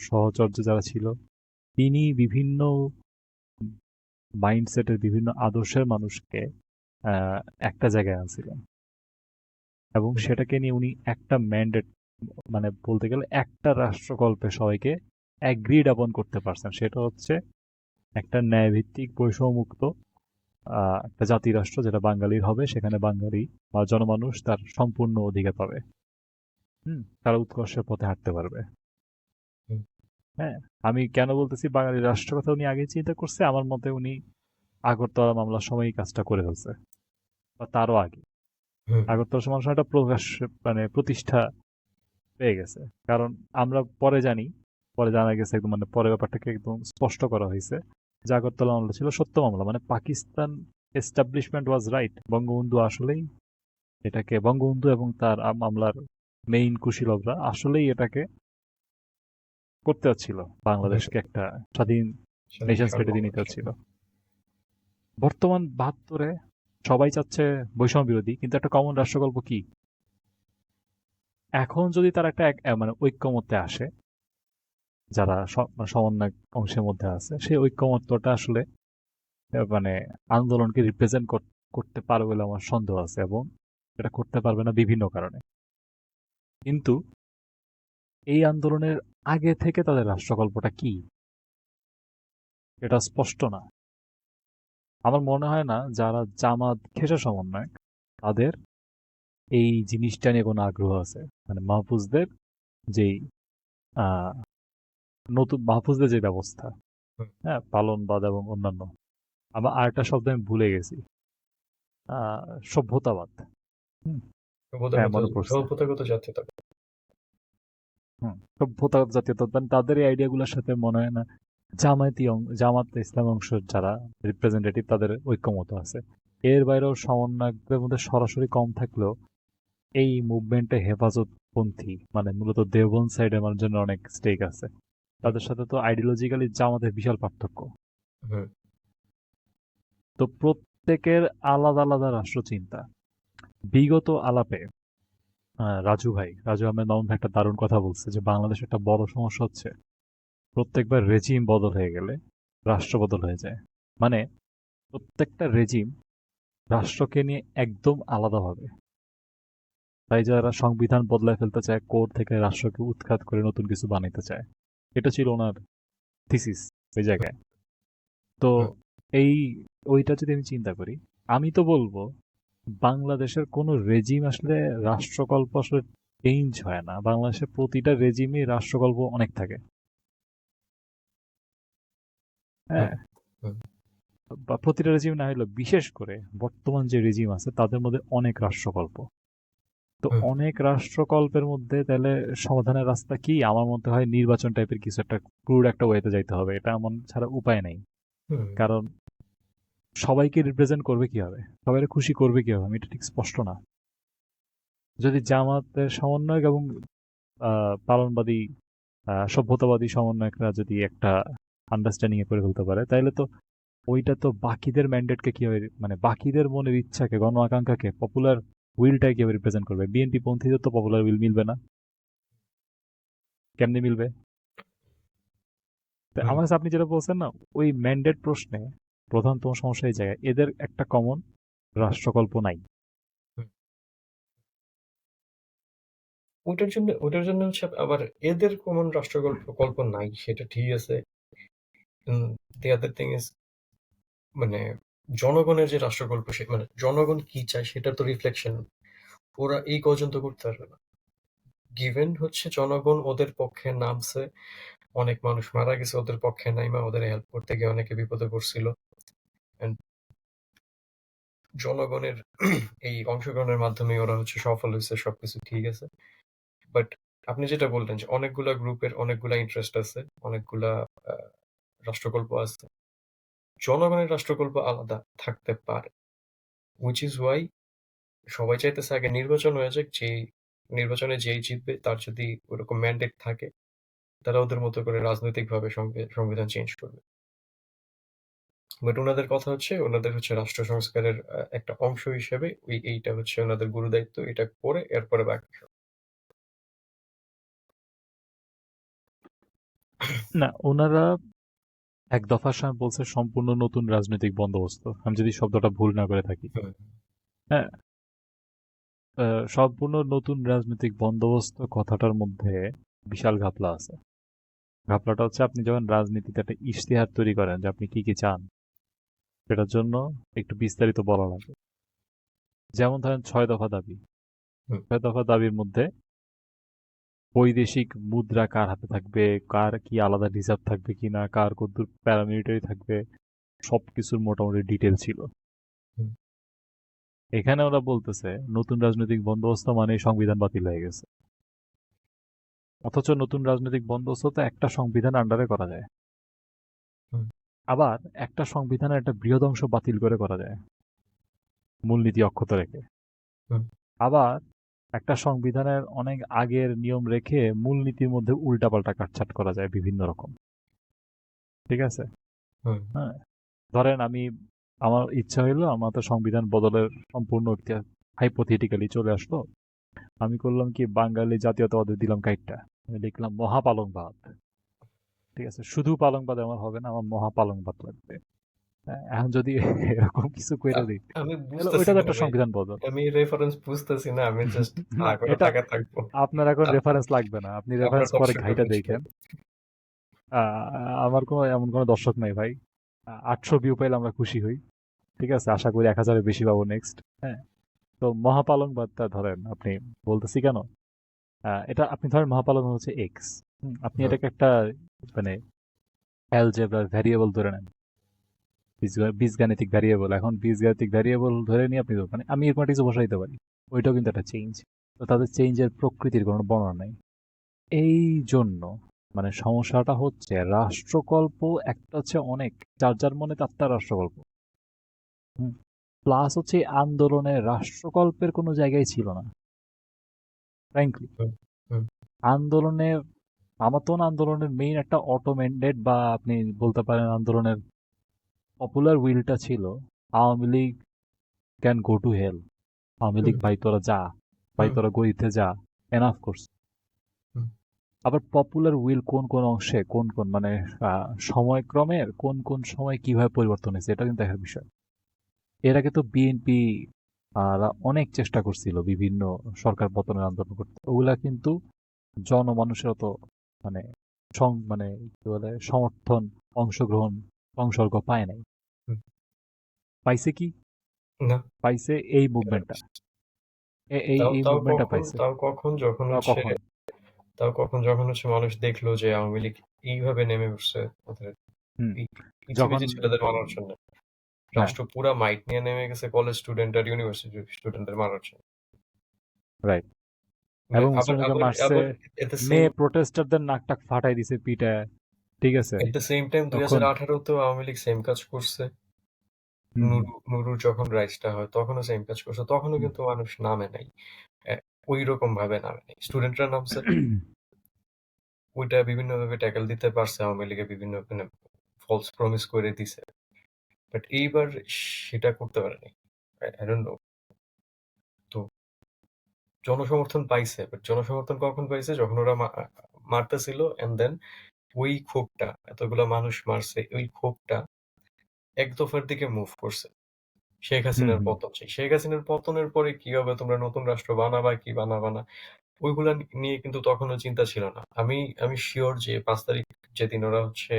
সহচর্য যারা ছিল, তিনি বিভিন্ন মাইন্ডসেটের, বিভিন্ন আদর্শের মানুষকে একটা জায়গায় আনছিলেন, এবং হুম সেটাকে নিয়ে উনি একটা ম্যান্ডেট, মানে বলতে গেলে একটা রাষ্ট্রকল্পে সবাইকে অ্যাগ্রিড আপন করতে পারছেন। সেটা হচ্ছে একটা ন্যায়ভিত্তিক বৈষম্যমুক্ত একটা জাতি রাষ্ট্র, যেটা বাঙালির হবে, সেখানে বাঙালি বা জনমানুষ তার সম্পূর্ণ অধিকার পাবে। তারা উৎকর্ষের পথে হাঁটতে পারবে। হুম হ্যাঁ, আমি কেন বলতেছি বাঙালি রাষ্ট্রের কথা, উনি আগে চিন্তা করছে, আমার মতে উনি আগরতলা মামলার সময়ই কাজটা করে ফেলছে, বা তারও আগে। হুম আগরতলা সমালোচনা একটা প্রকাশ, মানে প্রতিষ্ঠা পেয়ে গেছে। কারণ আমরা পরে জানি, পরে জানা গেছে একদম, মানে পরে ব্যাপারটাকে একদম স্পষ্ট করা হয়েছে যে আগরতলা মামলা ছিল সত্য মামলা, মানে Pakistan establishment was right. Bangabandhu আসলেই এটাকে, বঙ্গবন্ধু এবং তার মামলার মেইন কুশীলবরা আসলেই এটাকে করতে চাচ্ছিল, হুম বাংলাদেশকে একটা স্বাধীন স্বাধীন নেশন স্টেটে দিয়ে সার্বভৌম নিতে রাষ্ট্র। চাচ্ছিল। বর্তমান ৭২-এ সবাই চাচ্ছে বৈষম্য বিরোধী, কিন্তু একটা কমন রাষ্ট্রকল্প কি? এখন যদি তারা একটা মানে ঐক্যমত্যে আসে, যারা মানে সমন্বয় অংশের মধ্যে আছে, সেই ঐক্যমত্যটা আসলে মানে আন্দোলনকে রিপ্রেজেন্ট করতে পারবে বলে আমার সন্দেহ আছে, এবং এটা করতে পারবে না বিভিন্ন কারণে। কিন্তু এই আন্দোলনের আগে থেকে তাদের রাষ্ট্রকল্পটা কি, এটা স্পষ্ট না। আমার মনে হয় না যারা জামাত খেসা সমন্বয়, তাদের এই জিনিসটা নিয়ে কোনো আগ্রহ আছে। মানে মাহফুজদের যেই আহ, নতুন মাহফুজদের যে ব্যবস্থা, হুম হ্যাঁ, পালনবাদ এবং অন্যান্য, আমার আরেকটা শব্দ আমি ভুলে গেছি, সভ্যতাবাদ। হুম, হ্যাঁ, মনে পড়ছে। সভ্যতাগত জাতীয়তা। সভ্যতা জাতীয়তা, তাদের এই আইডিয়াগুলোর সাথে মনে হয় না জামাত ইসলাম অংশ যারা রিপ্রেজেন্টেটিভ, তাদের ঐক্যমত আছে। এর বাইরেও সমন্বয়কদের মধ্যে সরাসরি কম থাকলেও এই মুভমেন্টে হেফাজতপন্থী, মানে মূলত দেওবন্দ সাইডের মানুষজনের অনেক স্টেক আছে। হুম তাদের সাথে তো আইডিওলজিক্যালি জামাতের বিশাল পার্থক্য। হুম তো প্রত্যেকের আলাদা আলাদা রাষ্ট্রচিন্তা। বিগত আলাপে রাজু আহমেদ মামুন ভাই একটা দারুণ কথা বলছে যে বাংলাদেশ একটা বড় সমস্যা হচ্ছে প্রত্যেকবার রেজিম বদল হয়ে গেলে রাষ্ট্র বদল হয়ে যায়। মানে প্রত্যেকটা রেজিম রাষ্ট্রকে নিয়ে একদম আলাদা ভাবে, তাই যারা সংবিধান বদলায় ফেলতে চায়, কোর থেকে রাষ্ট্রকে উৎখাত করে নতুন কিছু বানাইতে চায়। এটা ছিল ওনার থিসিস ওই জায়গায়। তো হুম, এই ওইটা যদি আমি চিন্তা করি, আমি তো বলবো বাংলাদেশের কোনো রেজিম আসলে রাষ্ট্রকল্প আসলে চেঞ্জ হয় না। বাংলাদেশের প্রতিটা রেজিমই রাষ্ট্রকল্প অনেক থাকে। হুম, হ্যাঁ, হুম, বা প্রতিটা রেজিম না হলেও বিশেষ করে বর্তমান যে রেজিম আছে তাদের মধ্যে অনেক রাষ্ট্রকল্প। তো হুম, অনেক রাষ্ট্রকল্পের মধ্যে তাহলে সমাধানের রাস্তা কি? আমার মতে হয় নির্বাচন টাইপের কিছু একটা ক্রুড একটা ওয়েতে যাইতে হবে। এটা এমন ছাড়া উপায় নেই। হুম, কারণ সবাইকে রিপ্রেজেন্ট করবে কিভাবে? সবাইকে খুশি করবে কিভাবে? আমি এটা ঠিক স্পষ্ট না। যদি জামাতের সমন্বয়ক এবং পালনবাদী সভ্যতাবাদী সমন্বয়করা যদি একটা আন্ডারস্ট্যান্ডিং এ করে ফেলতে পারে, তাইলে তো ওইটা তো বাকিদের ম্যান্ডেটকে কিভাবে, মানে বাকিদের মনের ইচ্ছাকে, গণ আকাঙ্ক্ষাকে, পপুলার উইলটাকে কিভাবে রিপ্রেজেন্ট করবে? বিএনপি পন্থীদের তো পপুলার উইল মিলবে না। কেমনে মিলবে? তো হুম, আমার কাছে আপনি যেটা বলছেন না, ওই ম্যান্ডেট প্রশ্নে প্রধানতম সমস্যা এই জায়গায়, এদের একটা কমন রাষ্ট্রকল্প নাই। হুম। ওটার জন্য হচ্ছে আবার এদের কমন রাষ্ট্রকল্প নাই, সেটা ঠিক আছে। দি আদার থিং ইজ, মানে জনগণের যে রাষ্ট্রকল্প, সে মানে জনগণ কি চায় সেটার তো রিফ্লেকশন ওরা এই কজন তো করতে পারবে না। গিভেন হচ্ছে জনগণ ওদের পক্ষে নামছে, অনেক মানুষ মারা গেছে ওদের পক্ষে নাইমা, ওদের হেল্প করতে গিয়ে অনেকে বিপদে পড়ছিল। And জনগণের এই অংশগ্রহণের মাধ্যমে ওরা হচ্ছে সফল হয়েছে, সবকিছু ঠিক আছে। বাট আপনি যেটা বললেন যে অনেকগুলা গ্রুপের অনেকগুলা ইন্টারেস্ট আছে, অনেকগুলা আহ, রাষ্ট্রকল্প আছে, জনগণের রাষ্ট্রকল্প আলাদা থাকতে পারে। উইচ ইজ ওয়াই সবাই চাইতেছে আগে নির্বাচন হয়ে যাক, যে নির্বাচনে যেই জিতবে তার যদি ওরকম ম্যান্ডেট থাকে, তারা ওদের মতো করে রাজনৈতিকভাবে সংবিধান চেঞ্জ করবে। বাট ওনাদের কথা হচ্ছে, ওনাদের হচ্ছে রাষ্ট্র সংস্কারের একটা অংশ হিসেবে এইটা হচ্ছে ওনাদের গুরুদায়িত্ব, এটা করে এরপরে বাকি সব। না, ওনারা এক দফার সময় বলছে সম্পূর্ণ নতুন রাজনৈতিক বন্দোবস্ত, আমি যদি শব্দটা ভুল না করে থাকি। হুম, হ্যাঁ, সম্পূর্ণ নতুন রাজনৈতিক বন্দোবস্ত কথাটার মধ্যে বিশাল ঘাপলা আছে। ঘাপলাটা হচ্ছে আপনি যখন রাজনীতিতে একটা ইশতেহার তৈরি করেন যে আপনি কি কি চান, সেটার জন্য একটু বিস্তারিত বলা লাগে। যেমন ধরেন 6 দফা দাবি। হুম, 6 দফা দাবির মধ্যে বৈদেশিক মুদ্রা কার হাতে থাকবে, কার কি আলাদা রিজার্ভ থাকবে কিনা, কার কতদূর প্যারামিলিটারি থাকবে, সবকিছুর মোটামুটি ডিটেল ছিল। হুম, এখানে ওরা বলতেছে নতুন রাজনৈতিক বন্দোবস্ত মানে সংবিধান বাতিল হয়ে গেছে। অথচ নতুন রাজনৈতিক বন্দোবস্ত তো একটা সংবিধান আন্ডারে করা যায়। হুম, আবার একটা সংবিধানের একটা বৃহৎ অংশ বাতিল করে করা যায় মূলনীতি অক্ষত রেখে। হুম, আবার একটা সংবিধানের অনেক আগের নিয়ম রেখে মূলনীতির মধ্যে উল্টাপাল্টা কাটছাট করা যায় বিভিন্ন রকম। ঠিক আছে? হুম, হ্যাঁ, ধরেন আমার ইচ্ছা হইলো আমার তো সংবিধান বদলের সম্পূর্ণ হাইপোথেটিক্যালি চলে আসলো। আমি করলাম কি, বাঙালি জাতীয়তাবাদে দিলাম কাইটটা, আমি লিখলাম মহাপালংবাদ। ঠিক আছে, শুধু পালংবাদ আমার হবে না, আমার মহাপালংবাদ লাগবে। হ্যাঁ, এখন যদি এরকম কিছু কইরা দিই, আমি তাহলে বুঝতেছি ওইটা তো না একটা ভাই, সংবিধান বদল। আমি রেফারেন্স বুঝতেছি না, আমি জাস্ট হা না, করে এটা তাকায় থাকবো। আপনার এখন আপ- রেফারেন্স লাগবে না, আপনি আপনার রেফারেন্স পরে দর্শকরা ঘাইটা বুঝবে। দেখেন। আমার কোনো এমন কোনো দর্শক নাই ভাই। 800 ভিউ পাইলে আমরা খুশি হই। ঠিক আছে, আশা করি 1000-এর বেশি পাবো নেক্সট। হ্যাঁ, তো মহাপালংবাদটা ধরেন আপনি, বলতেছি কেন, এটা আপনি ধরেন মহাপালং হচ্ছে এক্স, আপনি হুম, এটাকে একটা মানে অ্যালজেব্রার ভ্যারিয়েবল ধরে নেন, বীজগাণিতিক ভ্যারিয়েবল। এখন বীজগাণিতিক ভ্যারিয়েবল ধরে নিয়ে আপনি মানে আমি এরকম একটা কিছু বসাইতে পারি, ওইটাও কিন্তু একটা চেঞ্জ। তো তাদের চেঞ্জের প্রকৃতির কোনো বর্ণনা নেই। এই জন্য মানে সমস্যাটা হচ্ছে রাষ্ট্রকল্প একটা হচ্ছে অনেক, যার যার মনে তার তার রাষ্ট্রকল্প। প্লাস হচ্ছে এই আন্দোলনে রাষ্ট্রকল্পের কোনো জায়গায় ছিল না, ফ্র্যাঙ্কলি। হুম, হুম, আন্দোলনের আমার তো না, আন্দোলনের মেইন একটা অটো ম্যান্ডেট বা আপনি বলতে পারেন আন্দোলনের পপুলার উইলটা ছিল Awami League can go to hell, Awami League hmm, ভাই তোরা যা, ভাই হুম, তোরা গদিতে যা, এনাফ করছে। হুম, আবার পপুলার উইল কোন কোন অংশে কোন কোন মানে সময়ক্রমের কোন কোন সময় কিভাবে পরিবর্তন হয়েছে এটা কিন্তু দেখার বিষয়। এর আগে তো বিএনপি অনেক চেষ্টা করছিল বিভিন্ন সরকার পতনের আন্দোলন করতে, ওগুলা কিন্তু জনমানুষের অত মানে মানে কি বলে সমর্থন, অংশগ্রহণ, সংসর্গ পায় নাই। হুম। পাইছে কি? না, পাইছে এই মুভমেন্টটা, এই তাও এই তাও মুভমেন্টটা কখন পাইছে। তাও কখন যখন তাও হচ্ছে কখন? তাও কখন যখন হচ্ছে মানুষ দেখলো যে আওয়ামী লীগ এইভাবে নেমে বসছে ওদের হুম। এই পিচ্ছি যখন পিচ্ছি ছেলেদের মারার জন্য। হ্যাঁ, রাষ্ট্র পুরা মাইট নিয়ে নেমে গেছে কলেজ স্টুডেন্ট আর ইউনিভার্সিটি স্টুডেন্টদের মারার জন্য। রাইট। মানে এবং আবার মুসলিমকে আবার মারছে, আবার এট দ্য সেম মেয়ে প্রোটেস্টারদের নাক টাক ফাটাই দিছে পিটায়, ঠিক আছে? এট দ্য সেম টাইম তখন 2018 তেও আওয়ামী লীগ সেম কাজ করছে। হুম, হুম, নুরুর যখন রাইজটা হয় তখনও সেম কাজ করছে। তখনও হুম। কিন্তু মানুষ নামে নাই। ওইরকম ভাবে নামে নাই। স্টুডেন্টরা নামছে। ওইটা বিভিন্নভাবে ট্যাকল দিতে পারছে আওয়ামী লীগে বিভিন্ন মানে ফলস প্রমিস করে দিছে। বাট এইবার সেটা করতে পারেনি। I don't know. তো জনসমর্থন পাইছে। বাট জনসমর্থন কখন পাইছে? যখন ওরা মারতেছিল অ্যান্ড দেন ওই ক্ষোভটা এতগুলা মানুষ মারছে, ওই ক্ষোভটা এক দফার দিকে মুভ করছে। শেখ হুম, হাসিনার হুম, পতন। শেখ হাসিনার পতনের পরে কি হবে? তোমরা নতুন রাষ্ট্র বানাবা কি বানাবা না? ওইগুলা নিয়ে কিন্তু তখনও চিন্তা ছিল না। আমি আমি সিউর যে ৫ তারিখ যেদিন ওরা হচ্ছে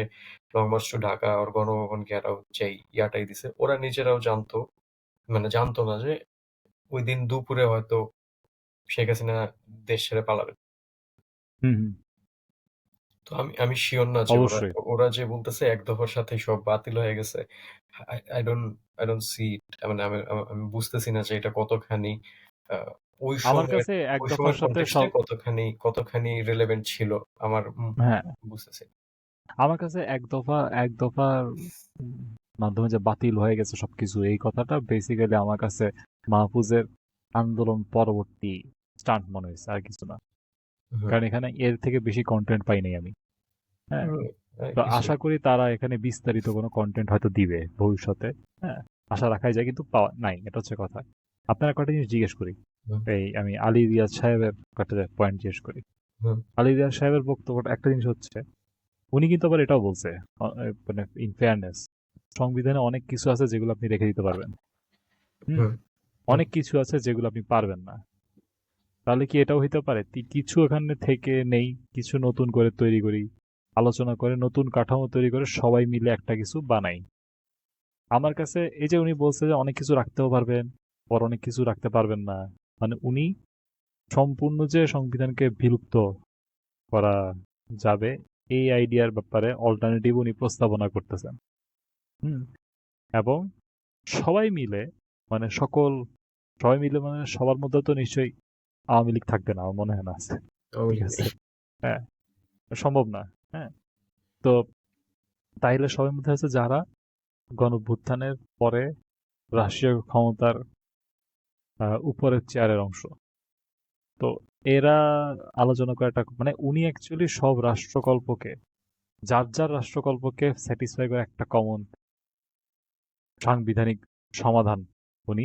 লং মার্চ টু ঢাকা ওর গণভবন ঘেরাও যেই ইয়াটাই দিছে, ওরা নিজেরাও জানতো মানে জানতো না যে ওইদিন দুপুরে হয়তো শেখ হাসিনা দেশ ছেড়ে পালাবে। হুম, হুম। তো আমি আমি সিউর না যে ওরা অবশ্যই। ওরা যে বলতেছে এক দফার সাথেই সব বাতিল হয়ে গেছে। আই ডোন্ট সি ইট। মানে আমি আমি আমি বুঝতেছি না যে এটা কতখানি আ ওই আমার সময়ের কাছে এক ওই দফার সময়ের সাথে কনটেক্সট এ সব কতখানি রিলেভেন্ট ছিল আমার হ্যাঁ, বুঝতেছি না। আমার কাছে এক দফার উম, মাধ্যমে যে বাতিল হয়ে গেছে সবকিছু, এই কথাটা বেসিক্যালি আমার কাছে মাহফুজের আন্দোলন পরবর্তী স্টান্ট মনে হয়েছে, আর কিছু না। হুম, কারণ এখানে এর থেকে বেশি কন্টেন্ট পাই নাই আমি। হ্যাঁ, হুম, তো কিছু আশা করি তারা এখানে বিস্তারিত কোনো কন্টেন্ট হয়তো দিবে ভবিষ্যতে। হ্যাঁ, আশা রাখাই যায়, কিন্তু পাওয়া নাই, এটা হচ্ছে কথা। আপনার কয়টা জিনিস জিজ্ঞেস করি। হুম, এই আমি আলী রিয়াজ সাহেবের কয়েকটা পয়েন্ট জিজ্ঞেস করি। হুম, আলী রিয়াজ সাহেবের বক্তব্যটা একটা জিনিস হচ্ছে, উনি কিন্তু আবার এটাও বলছে, মানে ইন ফেয়ারনেস, সংবিধানে অনেক কিছু আছে যেগুলো আপনি রেখে দিতে পারবেন। হুম, হুম, হুম, অনেক কিছু আছে যেগুলো আপনি পারবেন না। তাহলে কি এটাও হইতে পারে কিছু এখানে থেকে নেই, কিছু নতুন করে তৈরি করি, আলোচনা করে নতুন কাঠামো তৈরি করে সবাই মিলে একটা কিছু বানাই। আমার কাছে এই যে উনি বলছে যে অনেক কিছু রাখতেও পারবেন, পর অনেক কিছু রাখতে পারবেন না, মানে উনি সম্পূর্ণ যে সংবিধানকে বিলুপ্ত করা যাবে এই আইডিয়ার ব্যাপারে অল্টারনেটিভ উনি প্রস্তাবনা করতেছেন। হুম, এবং সবাই মিলে, মানে সবাই মিলে মানে সবার মধ্যে তো নিশ্চয়ই আওয়ামী লীগ থাকবে না, আমার মনে হয় না আছে। আওয়ামী ঠিক লীগ নেই। আছে, হ্যাঁ, সম্ভব না। হ্যাঁ, তো তাইলে সবার মধ্যে আছে যারা গণঅভ্যুত্থানের পরে রাষ্ট্রীয় ক্ষমতার উপরের চেয়ারের অংশ। তো এরা আলোচনা করে একটা, মানে উনি অ্যাকচুয়ালি সব রাষ্ট্রকল্পকে, যার যার রাষ্ট্রকল্পকে স্যাটিসফাই করে একটা কমন সাংবিধানিক সমাধান উনি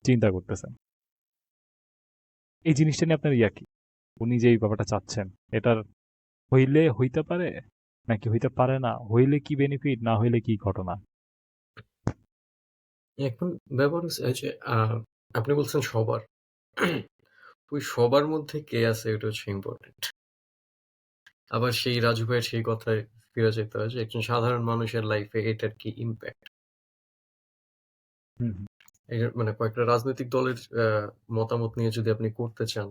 চিন্তা করতেছেন। এই জিনিসটা নিয়ে আপনার ইয়া কি? উনি যে এই ব্যাপারটা চাচ্ছেন, এটার হইলে হইতে পারে নাকি হইতে পারে না? হইলে কি বেনিফিট, না হইলে কি ঘটনা? এখন ব্যাপার হচ্ছে এই যে আপনি বলছেন সবার। ওই সবার মধ্যে কে আছে এটা হচ্ছে ইম্পোর্টেন্ট। আবার সেই রাজু ভাইয়ের সেই কথায় ফিরে যেতে হয় যে একজন সাধারণ মানুষের লাইফে এটার কি ইমপ্যাক্ট। হুম, হুম, এই যে মানে কয়েকটা রাজনৈতিক দলের মতামত নিয়ে যদি আপনি করতে চান,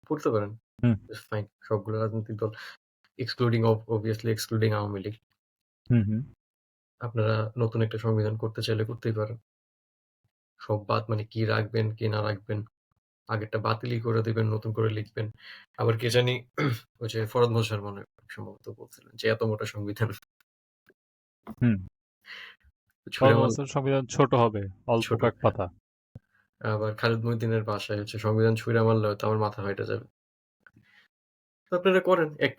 করতে পারেন। Hmm, it's fine. সবগুলো রাজনৈতিক দল excluding obviously excluding Awami League. Hmm, hmm, আপনারা নতুন একটা সংবিধান করতে চাইলে করতেই পারেন। সব বাদ মানে কি রাখবেন, কি না রাখবেন। আগেরটা বাতিলই করে দিবেন, নতুন করে লিখবেন। আবার কে জানি ওই যে ফরহাদ মোশাররহমান মনে হয় সম্ভবত বলছিলেন যে এত মোটা সংবিধান হুম। ছুঁড়ে মারলে কর্মসংস্থান সংবিধান ছোট হবে, অল্প ছোট। কয়েক হ্যাঁ। পাতা। আবার খালিদ মহিউদ্দিনের ভাষায় হচ্ছে সংবিধান ছুঁড়ে মারলে হয়তো আমার মাথা ফাইটা যাবে। তো আপনারা করেন। ১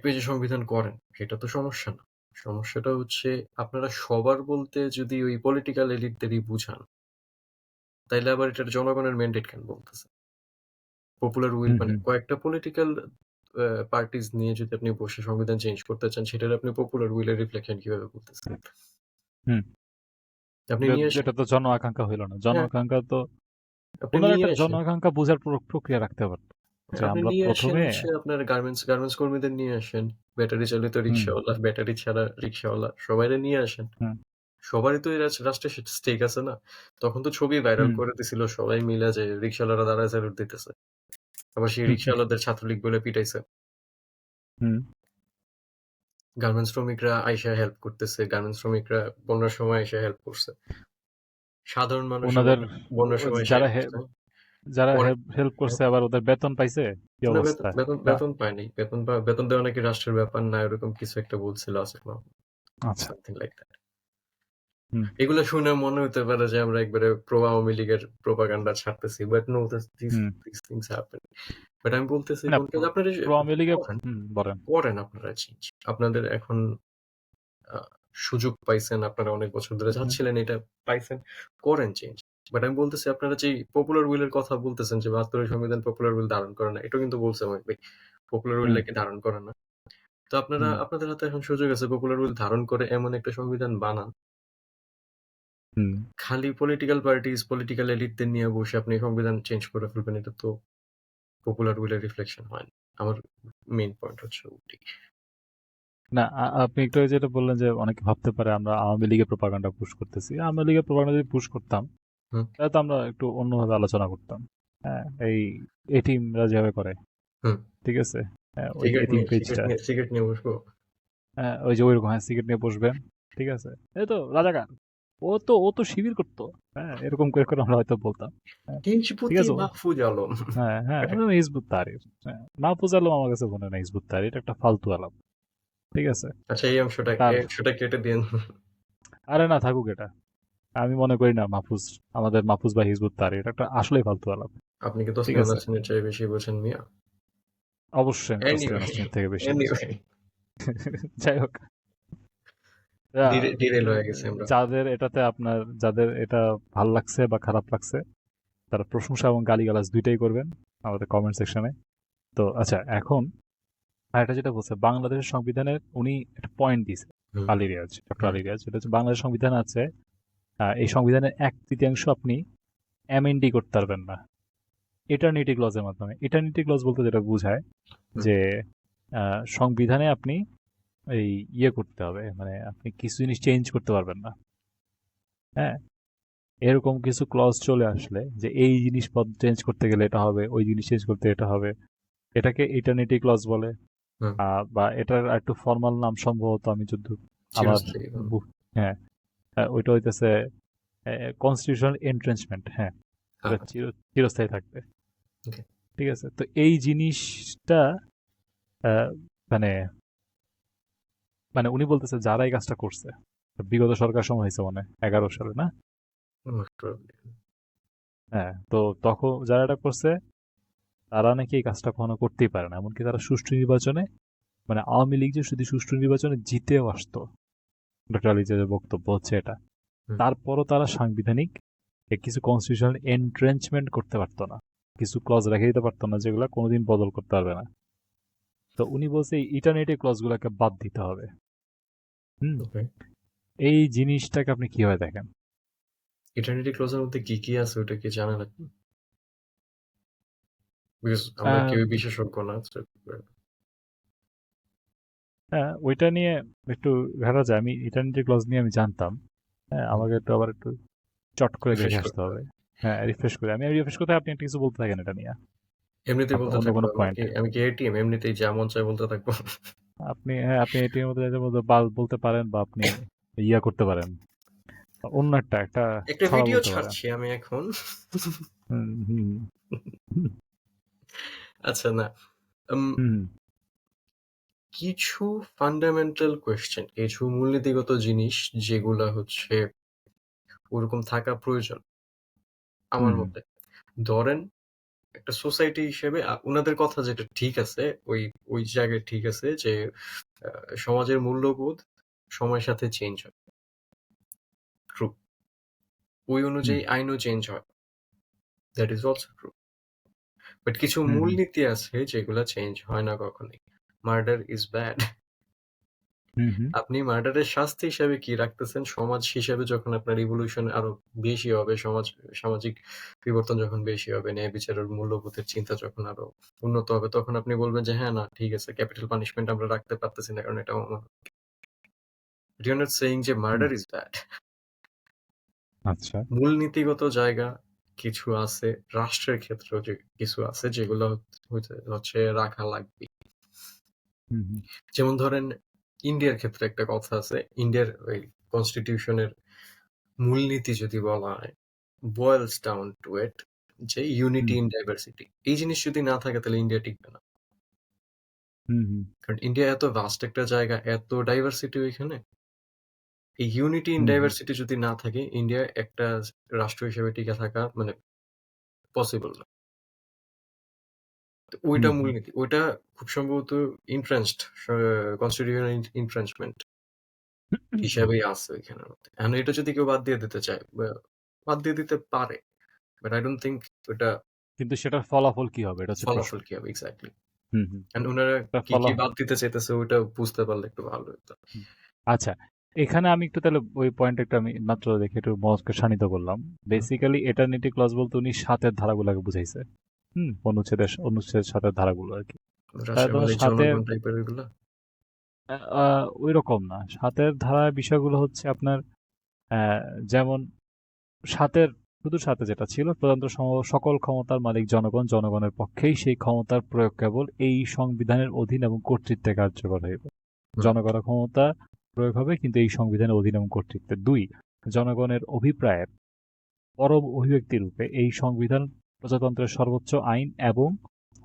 পেজে সংবিধান করেন। সেটা তো সমস্যা না। সমস্যাটা হচ্ছে আপনারা সবার বলতে যদি ওই পলিটিক্যাল এলিটদেরই বুঝান, তাইলে আবার এটার জনগণের ম্যান্ডেট কেন বলতেছেন? পপুলার উইল হুম, মানে হুম, কয়েকটা পলিটিক্যাল পার্টিজ নিয়ে যদি আপনি বসে সংবিধান চেঞ্জ করতে চান, সেটার আপনি পপুলার উইল এর রিফ্লেকশন কিভাবে বলতেছেন? হুম। আপনি নিয়ে আসেন। এটা তো জন আকাঙ্ক্ষা হইল না। জন হ্যাঁ, আকাঙ্ক্ষা তো আপনি ওনারা নিয়ে একটা জন আসেন। আকাঙ্ক্ষা বোঝার প্রক্রিয়া রাখতে পারতো। যে আপনি আমরা নিয়ে আসেন প্রথমে হচ্ছে আপনার গার্মেন্টস কর্মীদের নিয়ে আসেন। ব্যাটারি চালিত হুম, রিক্শাওয়ালা, ব্যাটারি ছাড়া রিক্শাওয়ালা সবাইরে নিয়ে আসেন। হুম, সবারই তো এই রাষ্ট্রে স্টেক আছে না? তখন তো ছবি ভাইরাল হুম, করে দিছিল সবাই মিলা যে রিক্শাওয়ালারা দাঁড়ায় স্যালুট দিতেছে। আবার সেই হুম, রিক্শাওয়ালাদের ছাত্রলীগ বলে পিটাইছে। হুম। গার্মেন্টস শ্রমিকরা আইসা হেল্প করতেছে। গার্মেন্টস শ্রমিকরা বন্যার সময় আইসা হেল্প করছে। সাধারণ মানুষও ওনাদের বন্যার সময় এসে যারা হেল্প করছে। যারা পরে হেল্প হ্যাঁ, করছে আবার ওদের বেতন পাইছে কি না বেতন অবস্থা? বেতন না, বেতন পায়নি। বেতন দেওয়া নাকি রাষ্ট্রের ব্যাপার না এরকম কিছু একটা বলছিল আসিফ মাহমুদ। আচ্ছা। Something like that. হুম, এগুলো শুনে মনে হতে পারে যে আমরা একবারে প্রো আওয়ামী লীগের প্রোপাগান্ডা ছাড়তেছি। But no hmm. these things happen. But আমি বলতেছি না, কোনটা যে আপনারা যে আওয়ামী লীগে করেন, বলেন। করেন আপনারা চেঞ্জ। আপনাদের এখন আ সুযোগ পাইছেন। আপনারা অনেক বছর ধরে হুম, চাচ্ছিলেন এটা পাইছেন। করেন চেঞ্জ। বাট আমি বলতেছি আপনারা যেই পপুলার উইল এর কথা বলতেছেন যে ৭২ এর সংবিধান পপুলার উইল ধারণ করে না। এটাও কিন্তু বলছে অনেক ভাই। পপুলার উইল হুম, নাকি ধারণ করে না। তো হুম, আপনাদের হাতে এখন সুযোগ আছে পপুলার উইল ধারণ করে এমন একটা সংবিধান বানান। হুম। খালি পলিটিক্যাল পার্টিজ, পলিটিক্যাল এলিটদের নিয়ে বসে আপনি সংবিধান চেঞ্জ করে ফেলবেন। এটা তো পপুলার উইল এর রিফ্লেকশন হয় না। আমার মেইন পয়েন্ট হচ্ছে ওটাই। না, আপনি একটু আগে যেটা বললেন যে অনেকে ভাবতে পারে আমরা আওয়ামী লীগের প্রোপাগান্ডা পুশ করতেছি। আওয়ামী লীগের প্রোপাগান্ডা যদি পুশ করতাম হুম, তাহলে তো আমরা একটু অন্যভাবে আলোচনা করতাম। হ্যাঁ, এই এটিমরা যেভাবে করে, হুম। ঠিক আছে? হ্যাঁ, ওই যে এটিম পেজটা, সিগারেট নিয়ে বসবো। হ্যাঁ, ওই যে ওইরকম, হ্যাঁ, সিগারেট নিয়ে বসবেন, ঠিক আছে? এই তো রাজাকার, ও তো শিবির করতো, হ্যাঁ, এরকম করে আমরা হয়তো বলতাম, হ্যাঁ, ঠিক হিজবুতি আছে। মাহফুজ আলম। হ্যাঁ, হ্যাঁ, হিজবুত তাহরির, হ্যাঁ, মাহফুজ আলম আমার কাছে মনে হয় না হিজবুত তাহরির, এটা একটা ফালতু আলাপ, ঠিক আছে? আচ্ছা তার এই অংশটা কেটে দিন। আরে না, থাকুক এটা। আমি মনে করি না আমাদের মাহফুজ বা হিজবুত তাহরির, এটা একটা আসলেই ফালতু আলাপ, আপনি কি ঠিক তসলিমা আছে? নাসরিনের চেয়ে বেশি বোঝেন মিয়া? অবশ্যই আমি তসলিমা এনিওয়ে, নাসরিনের থেকে বেশি বুঝি। এনিওয়ে যাই হোক, ডিরেল হয়ে গেছে আমরা। যাদের এটা ভাল লাগছে বা খারাপ লাগছে, তারা প্রশংসা এবং গালিগালাজ দুইটাই করবেন আমাদের কমেন্ট সেকশনে। তো আচ্ছা, এখন এটা যেটা বলছে বাংলাদেশের সংবিধানের, উনি একটা পয়েন্ট দিছে, হুম, ডক্টর হুম, আলী রিয়াজ, এটা হচ্ছে বাংলাদেশ সংবিধান আছে, এই সংবিধানের 1/3 আপনি অ্যামেন্ডই করতে পারবেন না ইটারনিটি ক্লজের মাধ্যমে। ইটারনিটি ক্লজ বলতে যেটা বোঝায় হুম, যে সংবিধানে আপনি এই করতে হবে, মানে আপনি কিছু জিনিস চেঞ্জ করতে পারবেন না। হ্যাঁ, এরকম কিছু ক্লজ চলে আসলে যে এই জিনিসপত্র চেঞ্জ করতে গেলে এটা হবে, ওই জিনিস চেঞ্জ করতে এটা হবে, এটাকে ইটারনিটি ক্লজ বলে। হুম। বা এটার একটু ফর্মাল নাম সম্ভবত আমি যদি আমার চিরস্থায়ী। হ্যাঁ, ওইটা হইতেছে কনস্টিটিউশনাল এন্ট্রেঞ্চমেন্ট। হ্যাঁ, হ্যাঁ, এটা চিরস্থায়ী থাকবে, ওকে। ঠিক আছে? তো এই জিনিসটা আহ, মানে মানে উনি বলতেছে যারা এই কাজটা করছে, বিগত সরকার সময় হয়েছে মানে 11 সালে, না? Most probably. হ্যাঁ, তো তখন যারা এটা করছে তারা নাকি এই কাজটা কখনো করতেই পারে না, এমনকি তারা সুষ্ঠু নির্বাচনে, মানে আওয়ামী লীগ যে শুধু সুষ্ঠু নির্বাচনে জিতেও আসতো, ডক্টর আলী যে বক্তব্য হচ্ছে এটা, হুম, তারপরও তারা সাংবিধানিক কিছু কনস্টিটিউশনাল এন্ট্রেঞ্চমেন্ট করতে পারতো না, কিছু ক্লজ রেখে দিতে পারতো না যেগুলো কোনোদিন বদল করতে পারবে না। তো উনি বলছে এই ইটারনিটি ক্লজ গুলাকে বাদ দিতে হবে। হুম, ওকে। এই জিনিসটাকে আপনি কিভাবে দেখেন? ইটারনিটি ক্লজের মধ্যে কি কি আছে ওটা কি জানেন আপনি? বিকজ আমরা আহ, কেউই বিশেষজ্ঞ না। হ্যাঁ, ওইটা নিয়ে একটু ঘাটা যায়, আমি ইটারনিটি ক্লজ নিয়ে আমি জানতাম। হ্যাঁ, আমাকে একটু আবার একটু চট করে রিফ্রেশ দেখে আসতে করতে হবে। হবে। হ্যাঁ, রিফ্রেশ করে, আমি রিফ্রেশ করতে আপনি একটা কিছু বলতে থাকেন এটা নিয়ে, এমনিতেই বলতে অন্য থাকবো। কোনো পয়েন্ট। আমি কি এটিএম এমনিতেই যা মন চায় বলতে থাকবো। আপনি এটির মধ্যে যেটার মধ্যে বলতে পারেন, বা আপনি করতে পারেন, অন্য একটা একটা ছড়া ভিডিও বলতে পারেন। ছাড়ছি আমি এখন। হুম, হুম, আচ্ছা না। উম হুম, কিছু ফান্ডামেন্টাল কোয়েশ্চেন, কিছু মূলনীতিগত জিনিস যেগুলা হচ্ছে ওরকম থাকা প্রয়োজন আমার হুম, মতে। ধরেন একটা সোসাইটি হিসেবে উনাদের কথা যেটা ঠিক আছে, ওই ওই জায়গায় ঠিক আছে যে সমাজের মূল্যবোধ সময়ের সাথে চেঞ্জ হয়। ট্রু। ওই হুম, অনুযায়ী আইনও চেঞ্জ হয়। That is also true. But কিছু হুম, হুম, মূলনীতি আছে যেগুলা চেঞ্জ হয় না কখনোই। Murder is bad. Hmm, hmm, আপনি মার্ডারের শাস্তি হিসাবে কি রাখতেছেন? সমাজ হিসেবে যখন আপনার রিভলিউশন আরো বেশি হবে, সামাজিক বিবর্তন যখন বেশি হবে, ন্যায় বিচারের মূল্যবোধের চিন্তা যখন আরো উন্নত হবে, তখন আপনি বলবেন যে, "হ্যাঁ, না ঠিক আছে, ক্যাপিটাল পানিশমেন্ট আমরা রাখতে পারতেছি না কারণ এটা you're not saying যে হুম। Murder is bad. আচ্ছা। মূলনীতিগত জায়গা কিছু আছে, রাষ্ট্রের ক্ষেত্রেও যে কিছু আছে যেগুলো হচ্ছে রাখা লাগবে। হুম, হুম, যেমন ধরেন ইন্ডিয়ার ক্ষেত্রে একটা কথা আছে। ইন্ডিয়ার ওই কনস্টিটিউশনের মূলনীতি যদি বলা হয়, boils down to it যে হুম, ইউনিটি ইন ডাইভার্সিটি। এই জিনিস যদি না থাকে তাহলে ইন্ডিয়া টিকবে না। হুম, হুম, কারণ ইন্ডিয়া এত ভাস্ট একটা জায়গা, এত ডাইভার্সিটি ওইখানে। এই unity in hmm, hmm, diversity যদি না থাকে, ইন্ডিয়া একটা রাষ্ট্র হিসেবে টিকে থাকা মানে পসিবল না। তো হুম, ওইটা হুম, মূলনীতি। ওইটা খুব সম্ভবত ইনফ্রেঞ্চড কনস্টিটিউশনাল ইনফ্রেঞ্চমেন্ট হিসাবেই আছে ওইখানের মধ্যে। এখন এটা যদি কেউ বাদ দিয়ে দিতে চায়, বাদ দিয়ে দিতে পারে। বাট আই ডোন্ট থিংক ওটা কিন্তু সেটার ফলাফল কি হবে? এটা হচ্ছে প্রশ্ন। ফলাফল কি হবে এক্সাক্টলি। Hmm, hmm. এন্ড উনারা এটার কি বাদ দিতে চাইতেছে ওইটা বুঝতে পারলে একটু ভালো হইতো। হুম। আচ্ছা, এখানে আমি একটু তাহলে ওই পয়েন্টটা একটু আমি মাত্র দেখে একটু মগজকে শানিত করলাম। হুম, বেসিক্যালি এটারনিটি ক্লজ বলতে উনি ৭ এর ধারাগুলোকে বুঝাইছে। হুম? অনুচ্ছেদ ৭ এর ধারাগুলো আরকি। তাহলে রাষ্ট্রের তোমার মালিক ৭ এর জনগণ টাইপের ওইগুলা? আ আ ঐরকম না। ৭ এর ধারার বিষয়গুলো হচ্ছে আপনার অ্যা যেমন ৭ এর শুধু ৭ এ যেটা ছিল প্রজাতন্ত্র সকল ক্ষমতার মালিক জনগণ, জনগণের পক্ষেই সেই ক্ষমতার প্রয়োগ কেবল এই সংবিধানের অধীন এবং কর্তৃত্বে কার্যকর হইবে। হুম, জনগণের ক্ষমতা প্রয়োগ হবে কিন্তু এই সংবিধানের অধীন এবং কর্তৃত্বে। ২. জনগণের অভিপ্রায়ের পরম অভিব্যক্তি রূপে এই সংবিধান প্রজাতন্ত্রের সর্বোচ্চ আইন এবং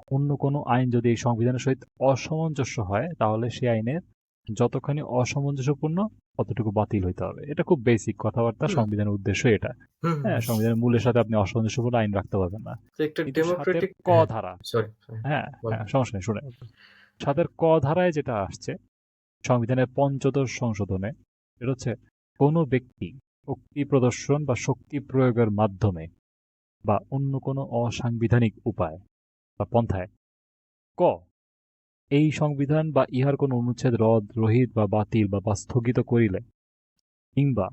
অন্য কোনো আইন যদি এই সংবিধানের সহিত অসামঞ্জস্য হয় তাহলে সেই আইনের যতখানি অসামঞ্জস্যপূর্ণ ততটুকু বাতিল হইতে হবে। এটা খুব বেসিক কথাবার্তা, হুম, সংবিধানের উদ্দেশ্য এটা। হুম, হ্যাঁ, হুম। সংবিধানের মূলের সাথে আপনি অসামঞ্জস্যপূর্ণ আইন রাখতে পারবেন না। তো একটা কিন্তু ৭ এর ডেমোক্রেটিক ক হ্যাঁ, ধারা, সরি, হ্যাঁ, বলেন। হ্যাঁ, সমস্যা নেই শুনে। ৭ এর ক ধারায় যেটা আসছে সংবিধানের পঞ্চদশ সংশোধনে, এটা হচ্ছে কোনো ব্যক্তি শক্তি প্রদর্শন বা শক্তি প্রয়োগের মাধ্যমে বা অন্য কোনো অসাংবিধানিক উপায় বা পন্থায় ক এই সংবিধান বা ইহার কোন অনুচ্ছেদ রদ রহিত বা বাতিল বা স্থগিত করিলে কিংবা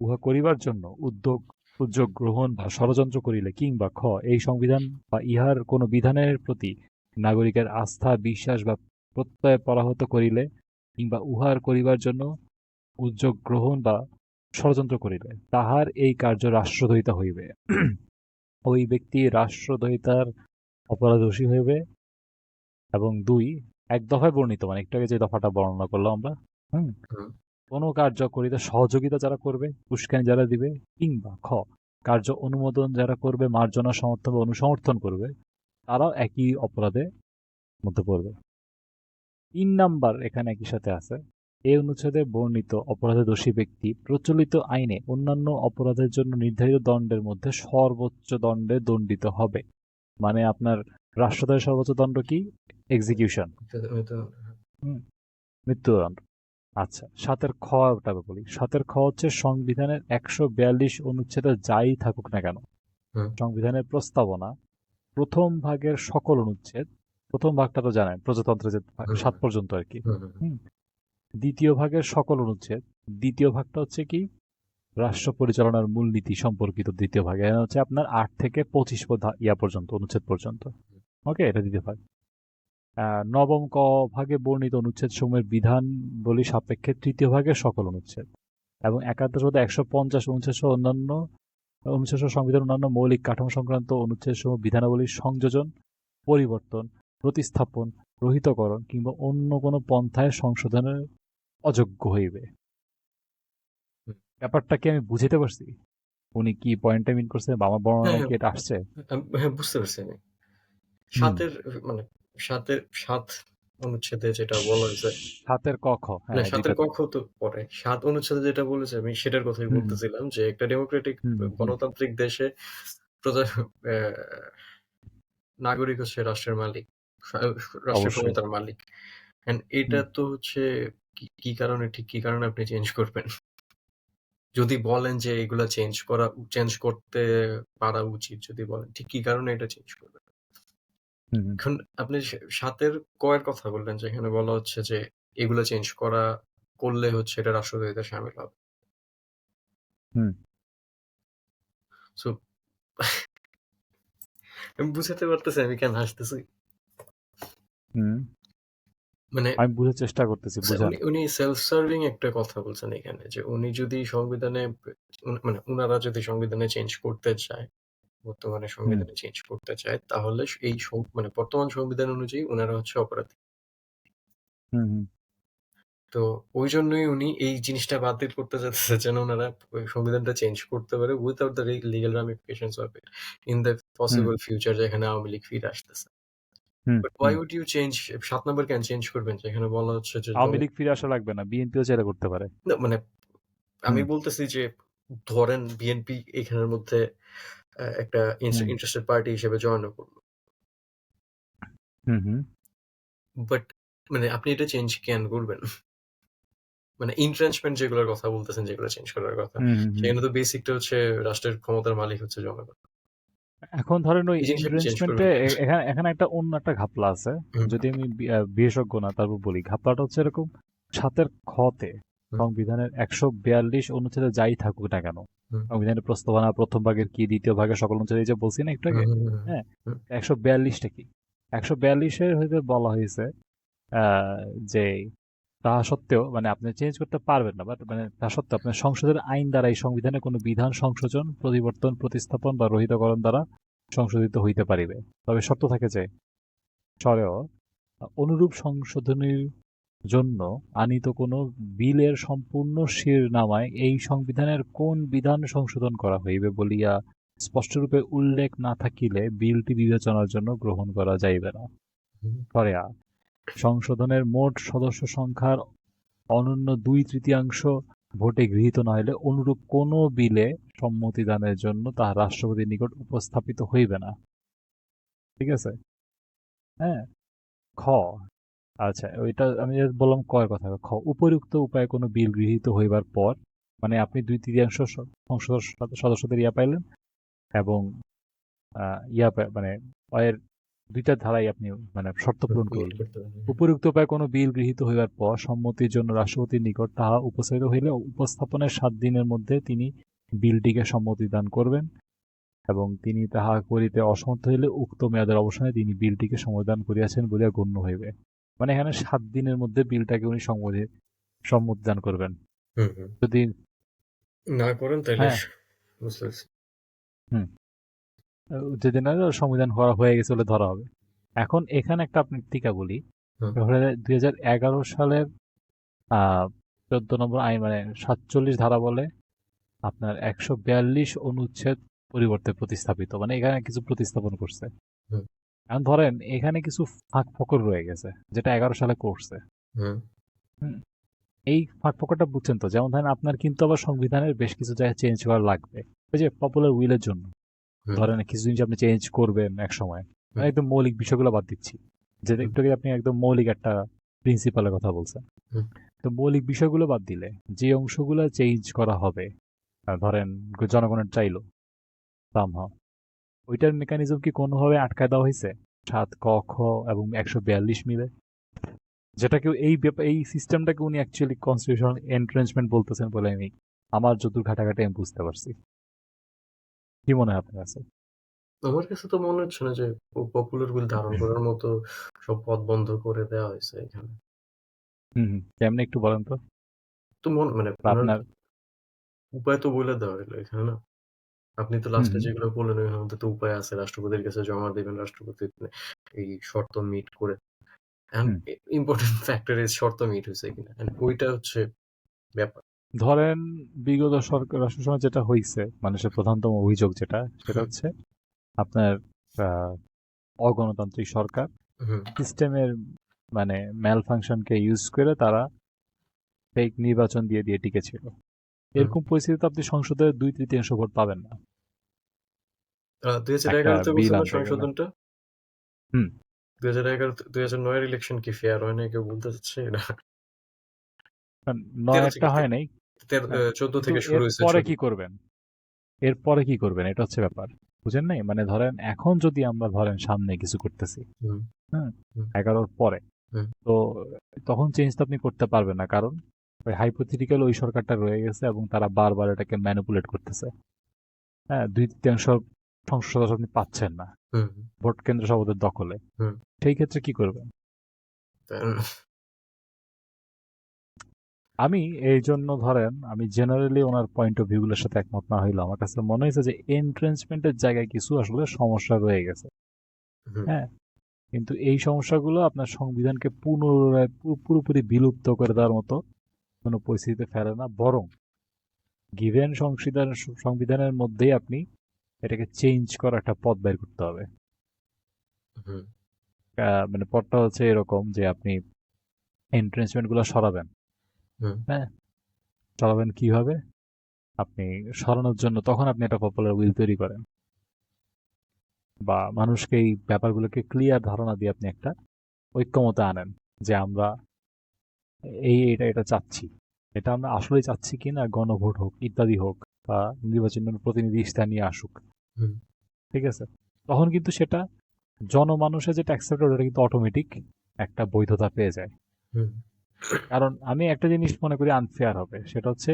উহা করিবার জন্য উদ্যোগ গ্রহণ বা ষড়যন্ত্র করিলে কিংবা খ এই সংবিধান বা ইহার কোন বিধানের প্রতি নাগরিকের আস্থা বিশ্বাস বা প্রত্যয় পরাহত করিলে কিংবা উহার করিবার জন্য উদ্যোগ গ্রহণ বা ষড়যন্ত্র করিলে তাহার এই কার্য রাষ্ট্রদ্রোহিতা হইবে। ওই ব্যক্তি রাষ্ট্রদ্রোহিতার অপরাধদোষী হইবে। এবং ২ এক দফায় বর্ণিত মানে একটু আগে যে দফাটা বর্ণনা করলাম আমরা, হুম? হুম, কোন কার্য করিতে সহযোগিতা যারা করবে, উস্কানি যারা দিবে কিংবা খ কার্য অনুমোদন যারা করবে, মার্জনা সমর্থন বা অনুসমর্থন করবে, তারাও একই অপরাধের মধ্যে পড়বে। ৩ নাম্বার এখানে একই সাথে আছে। এই অনুচ্ছেদে বর্ণিত অপরাধে দোষী ব্যক্তি প্রচলিত আইনে অন্যান্য অপরাধের জন্য নির্ধারিত দণ্ডের মধ্যে সর্বোচ্চ দণ্ডে দণ্ডিত হবে। মানে আপনার রাষ্ট্রদ্রোহের সর্বোচ্চ দণ্ড কি? এক্সিকিউশন। হুম? মৃত্যুদণ্ড। আচ্ছা, ৭ এর খটা বলি। ৭ এর খ হচ্ছে সংবিধানের ১৪২ অনুচ্ছেদে যাই থাকুক না কেন, হুম, সংবিধানের প্রস্তাবনা প্রথম ভাগের সকল অনুচ্ছেদ, প্রথম ভাগটা তো জানেন প্রজাতন্ত্রের যে হুম, ৭ পর্যন্ত আরকি। হুম, হুম, হুম? দ্বিতীয় ভাগের সকল অনুচ্ছেদ, দ্বিতীয় ভাগটা হচ্ছে কি? রাষ্ট্র পরিচালনার মূলনীতি সম্পর্কিত দ্বিতীয় ভাগ। এখানে হচ্ছে আপনার ৮ থেকে ২৫ পর্যন্ত, অনুচ্ছেদ পর্যন্ত। ওকে? এটা দ্বিতীয় ভাগ। নবম ক ভাগে বর্ণিত অনুচ্ছেদসমূহের বিধানবলী সাপেক্ষে তৃতীয় ভাগের সকল অনুচ্ছেদ এবং একাদশ হতে ১৫০ অনুচ্ছেদ সহ অন্যান্য অনুচ্ছেদ সহ সংবিধানের অন্যান্য মৌলিক কাঠামো সংক্রান্ত অনুচ্ছেদসমূহ বিধানাবলীর সংযোজন, পরিবর্তন, প্রতিস্থাপন, রহিতকরণ কিংবা অন্য কোনো পন্থায় সংশোধনের অযোগ্য হইবে। হুম। ব্যাপারটা কি আমি বুঝাতে পারছি? উনি কি পয়েন্টটা মিন করছে বা আমার হ্যাঁ, বর্ণনায় হ্যাঁ, কি এটা আসছে? হ্যাঁ, বুঝতে পারছি আমি। হুম। ৭ এর মানে ৭ অনুচ্ছেদে যেটা বলা হয়েছে ৭ এর ক, খ। না হ্যাঁ, ৭ এর ২ ক, টাতে। খ তো পরে। ৭ অনুচ্ছেদে যেটা বলেছে আমি সেটার কথাই হুম, বলতেছিলাম যে একটা ডেমোক্রেটিক হুম, হুম। গণতান্ত্রিক দেশে প্রজা অ্যা নাগরিক হচ্ছে রাষ্ট্রের মালিক। সা রাষ্ট্রের অবশ্যই। ক্ষমতার মালিক। অ্যান্ড এটা হুম, তো হচ্ছে কি কারণে ঠিক কি কারণে আপনি চেঞ্জ করবেন? যদি বলেন যে এগুলা চেঞ্জ করতে পারা উচিত যদি বলেন, ঠিক কি কারণে এটা চেঞ্জ করবেন? হুম, হুম, এখন আপনি ৭ এর ক এর কথা বললেন যেখানে বলা হচ্ছে যে এগুলা করলে হচ্ছে এটা রাষ্ট্রদ্রোহিতায় শামিল হবে। হুম, সো আমি বুঝাতে পারতেছি আমি কেন হাসতেছি? হুম। মানে আমি বুঝার চেষ্টা করতেছি, বুঝান। উনি সেলফ সার্ভিং একটা কথা বলছেন এখানে যে উনি যদি মানে উনারা যদি সংবিধানে চেঞ্জ করতে চায়, বর্তমানে হুম, সংবিধানে চেঞ্জ করতে চায় তাহলে এই মানে বর্তমান সংবিধান অনুযায়ী উনারা হচ্ছে অপরাধী। হুম, হুম, তো ওইজন্যই উনি এই জিনিসটা বাতিল করতে চাচ্ছে যেন উনারা ওই সংবিধানটা চেঞ্জ করতে পারে without the legal ramifications of it in the hmm, possible future যেখানে আওয়ামী লীগ ফিরে আসতেছে। Hmm, but hmm. Why would you change ৭ number কেন চেঞ্জ করবেন? যেখানে বলা হচ্ছে যে আওয়ামী লীগ ফিরে আসা লাগবে না, বিএনপিও চাইলে করতে পারে। না মানে আমি হুম, বলতেছি যে ধরেন বিএনপি এখানের মধ্যে একটা হুম, ইন্টারেস্টেড পার্টি হিসেবে জয়েনও করল। হুম, হুম, বাট মানে আপনি এটা চেঞ্জ কেন করবেন? মানে ইনট্রেনচমেন্ট যেগুলোর কথা বলতেছেন, যেগুলো চেঞ্জ করার কথা, হুম, হুম, হুম। সেখানে তো বেসিকটা হচ্ছে রাষ্ট্রের ক্ষমতার মালিক হচ্ছে জনগণ। এখন ধরেন ওই এই জিনিস আপনি চেঞ্জ ইনভেস্টমেন্টে করবেন কেন? এখানে এখানে একটা অন্য একটা ঘাপলা আছে। হুম, যদি আমি বিশেষজ্ঞ না তারপর বলি, ঘাপলাটা হচ্ছে এরকম: ৭-এর খতে হুম, সংবিধানের ১৪২ অনুচ্ছেদে যাই থাকুক না কেন, হুম, সংবিধানের প্রস্তাবনা প্রথম ভাগের কি, দ্বিতীয় ভাগের সকল অনুচ্ছেদ, এই যে বলছি না একটু হুম, আগে, হুম, হুম, হ্যাঁ, হুম, ১৪২টা কি, ১৪২-এর হইতে বলা হয়েছে যে তা সত্ত্বেও মানে আপনি চেঞ্জ করতে পারবেন না, বাট মানে তা সত্ত্বেও আপনার সংসদের আইন দ্বারা এই সংবিধানে কোনো বিধান সংশোধন, পরিবর্তন, প্রতিস্থাপন বা রহিতকরণ দ্বারা সংশোধিত হইতে পারিবে। তবে শর্ত থাকে যে সরেও অনুরূপ সংশোধনীর জন্য আনীত কোনো বিলের সম্পূর্ণ শিরোনামায় এই সংবিধানের কোন বিধান সংশোধন করা হইবে বলিয়া স্পষ্টরূপে উল্লেখ না থাকিলে বিলটি বিবেচনার জন্য গ্রহণ করা যাইবে না। হুম, সরেয়া সংশোধনের মোট সদস্য সংখ্যার অনূন্য ২/তৃতীয়াংশ ভোটে গৃহীত না হইলে অনুরূপ কোন বিলে সম্মতিদানের জন্য তাহা রাষ্ট্রপতির নিকট উপস্থাপিত হইবে না। ঠিক আছে? হ্যাঁ? খ, আচ্ছা ওইটা আমি just বললাম ক এর কথা। খ, উপরিউক্ত উপায়ে কোনো বিল গৃহীত হইবার পর, মানে আপনি ২/তৃতীয়াংশ সংসদ সদস্যদের ইয়া পাইলেন, এবং মানে এর ২টা ধারাই আপনি মানে শর্ত হুম, পূরণ মিট করলেন। করতে পারি। উপরিউক্ত উপায়ে কোনো বিল গৃহীত হইবার পর সম্মতির জন্য রাষ্ট্রপতির নিকট তাহা উপস্থাপিত হইলে উপস্থাপনের ৭ দিনের মধ্যে তিনি বিলটিকে সম্মতি দান করবেন, এবং তিনি তাহা করিতে অসমর্থ হইলে উক্ত মেয়াদের অবসানে তিনি বিলটিকে সম্মতিদান করিয়াছেন বলিয়া গণ্য হইবে। মানে এখানে ৭ দিনের মধ্যে বিলটাকে উনি সম্মতি দান করবেন। হুম, হুম। যদি না করেন তাইলে হ্যাঁ, বুঝতে পারছি। হুম, যেদিন না সংবিধান করা হয়ে গেছে বলে ধরা হবে। এখন এখানে একটা আপনি টিকা বলি। হুম, ২০১১ সালের আহ ১৪ নম্বর আইন মানে ৪৭ ধারা বলে আপনার ১৪২ অনুচ্ছেদ পরিবর্তে প্রতিস্থাপিত, মানে এখানে কিছু প্রতিস্থাপন করছে। হুম, এখন ধরেন এখানে কিছু ফাঁক ফকর রয়ে গেছে যেটা ১১ সালে করছে। হুম, হুম, এই ফাঁক ফকরটা বুঝছেন তো? যেমন ধরেন আপনার কিন্তু আবার সংবিধানের বেশ কিছু জায়গায় চেঞ্জ করা লাগবে, ওই যে পপুলার উইলের জন্য। হুম, ধরেন কিছু জিনিস আপনি চেঞ্জ করবেন এক সময়, মানে হুম, একদম মৌলিক বিষয়গুলো বাদ দিচ্ছি, যেটা হুম, একটু আগে আপনি একদম মৌলিক একটা প্রিন্সিপালের কথা বলছেন। হুম, তো মৌলিক বিষয়গুলো বাদ দিলে যে অংশগুলো চেঞ্জ করা হবে, ধরেন জনগণের চাইলো সামহাও, ওইটার মেকানিজম কি কোনোভাবে আটকায় দেওয়া হয়েছে ৭ ক খ এবং ১৪২ মিলে? যেটাকে এই সিস্টেমটাকে উনি অ্যাকচুয়ালি কনস্টিটিউশনাল এনট্রেঞ্চমেন্ট বলতেছেন বলে আমি আমার যতদূর ঘাটাঘাটি আমি বুঝতে পারছি। কি মনে হয় আপনার কাছে? আমার কাছে তো মনে হচ্ছে না যে পপুলার উইল ধারণ করার মতো সব পথ বন্ধ করে দেওয়া হয়েছে এখানে। হুম, হুম, কেমনে একটু বলেন তো? তো মানে বা উনার আপনার উপায় তো বলে দেওয়া হইলো এখানে না? আপনি তো হুম, লাস্টে হুম, যেগুলো বললেন ওইখানের মধ্যে তো উপায় আছে। রাষ্ট্রপতির কাছে জমা দিবেন। রাষ্ট্রপতি এই শর্ত মিট করে এখন হুম। ইম্পোর্টেন্ট ফ্যাক্টর ইজ শর্ত মিট হইছে কিনা। এন্ড ওইটা হচ্ছে ব্যাপার। ধরেন বিগত সরকার রাষ্ট্রের সময় যেটা হইছে, মানুষের প্রধানতম অভিযোগ যেটা, সেটা হুম, হচ্ছে আপনার আহ, অগণতান্ত্রিক সরকার হুম, সিস্টেমের মানে ম্যাল ফাংশনকে ইউজ করে তারা ফেক নির্বাচন দিয়ে দিয়ে টিকেছিল। হুম। এরকম পরিস্থিতিতে আপনি সংসদে ২/তৃতীয়াংশ ভোট পাবেন না ২০১১ একটা তে বিল বলছেন না আনতে গেলে। সংশোধনটা? হুম, ২০১১ ২০০৯ এর ইলেকশন কি ফেয়ার হয় নাই কেউ বলতে চাচ্ছে এটা? নয় 13 একটা থেকে হয় নাই। 14 কিন্তু থেকে শুরু হয়েছে এরপরে 14। কি করবেন? এরপরে কি করবেন? এটা হচ্ছে ব্যাপার। বুঝেন নাই? মানে ধরেন এখন যদি আমরা ধরেন সামনে কিছু করতেছি, হুম, হ্যাঁ? হুম, 11র পরে। হুম, তো তখন চেঞ্জ তো আপনি করতে পারবেন না। কারণ ওই হাইপোথেটিক্যাল ওই সরকারটা রয়ে গেছে এবং তারা বারবার এটাকে ম্যানিপুলেট করতেছে। হ্যাঁ, 2/3 সংসদ সদস্য আপনি পাচ্ছেন না। হুম, ভোট কেন্দ্র সব ওদের দখলে। হুম। সেই ক্ষেত্রে কি করবেন? তা- আমি এই জন্য ধরেন আমি generally owner point of view গুলোর সাথে একমত না হইলেও আমার কাছে মনে হয়েছে যে এন্ট্রেন্সমেন্টের জায়গায় কিছু আসলে সমস্যা রয়ে গেছে। হুম, হ্যাঁ, কিন্তু এই সমস্যাগুলো আপনার সংবিধানকে পুনরায় পুরোপুরি বিলুপ্ত করে দেওয়ার মতো কোনো পরিস্থিতিতে ফেলে না, বরং গিভেন সংবিধানের মধ্যেই আপনি এটাকে চেঞ্জ করার একটা পথ বের করতে হবে। হুম, মানে পথটা হচ্ছে এরকম যে আপনি এন্ট্রেন্সমেন্ট গুলো সরাবেন। হুম, হ্যাঁ, সরাবেন কিভাবে? আপনি সরানোর জন্য তখন আপনি একটা পপুলার উইল তৈরি করেন বা মানুষকে এই ব্যাপারগুলোকে ক্লিয়ার ধারণা দিয়ে আপনি একটা ঐক্যমতে আনেন যে আমরা এটা চাচ্ছি। এটা আমরা আসলেই চাচ্ছি কিনা, গণভোট হোক ইত্যাদি হোক বা নির্বাচনের প্রতিনিধি স্থানীয় আসুক। হুম, ঠিক আছে? তখন কিন্তু সেটা জনমানুষে যেটা অ্যাকসেপ্ট ওটা কিন্তু অটোমেটিক একটা বৈধতা পেয়ে যায়। হুম, কারণ আমি একটা জিনিস মনে করি আনফেয়ার হবে, সেটা হচ্ছে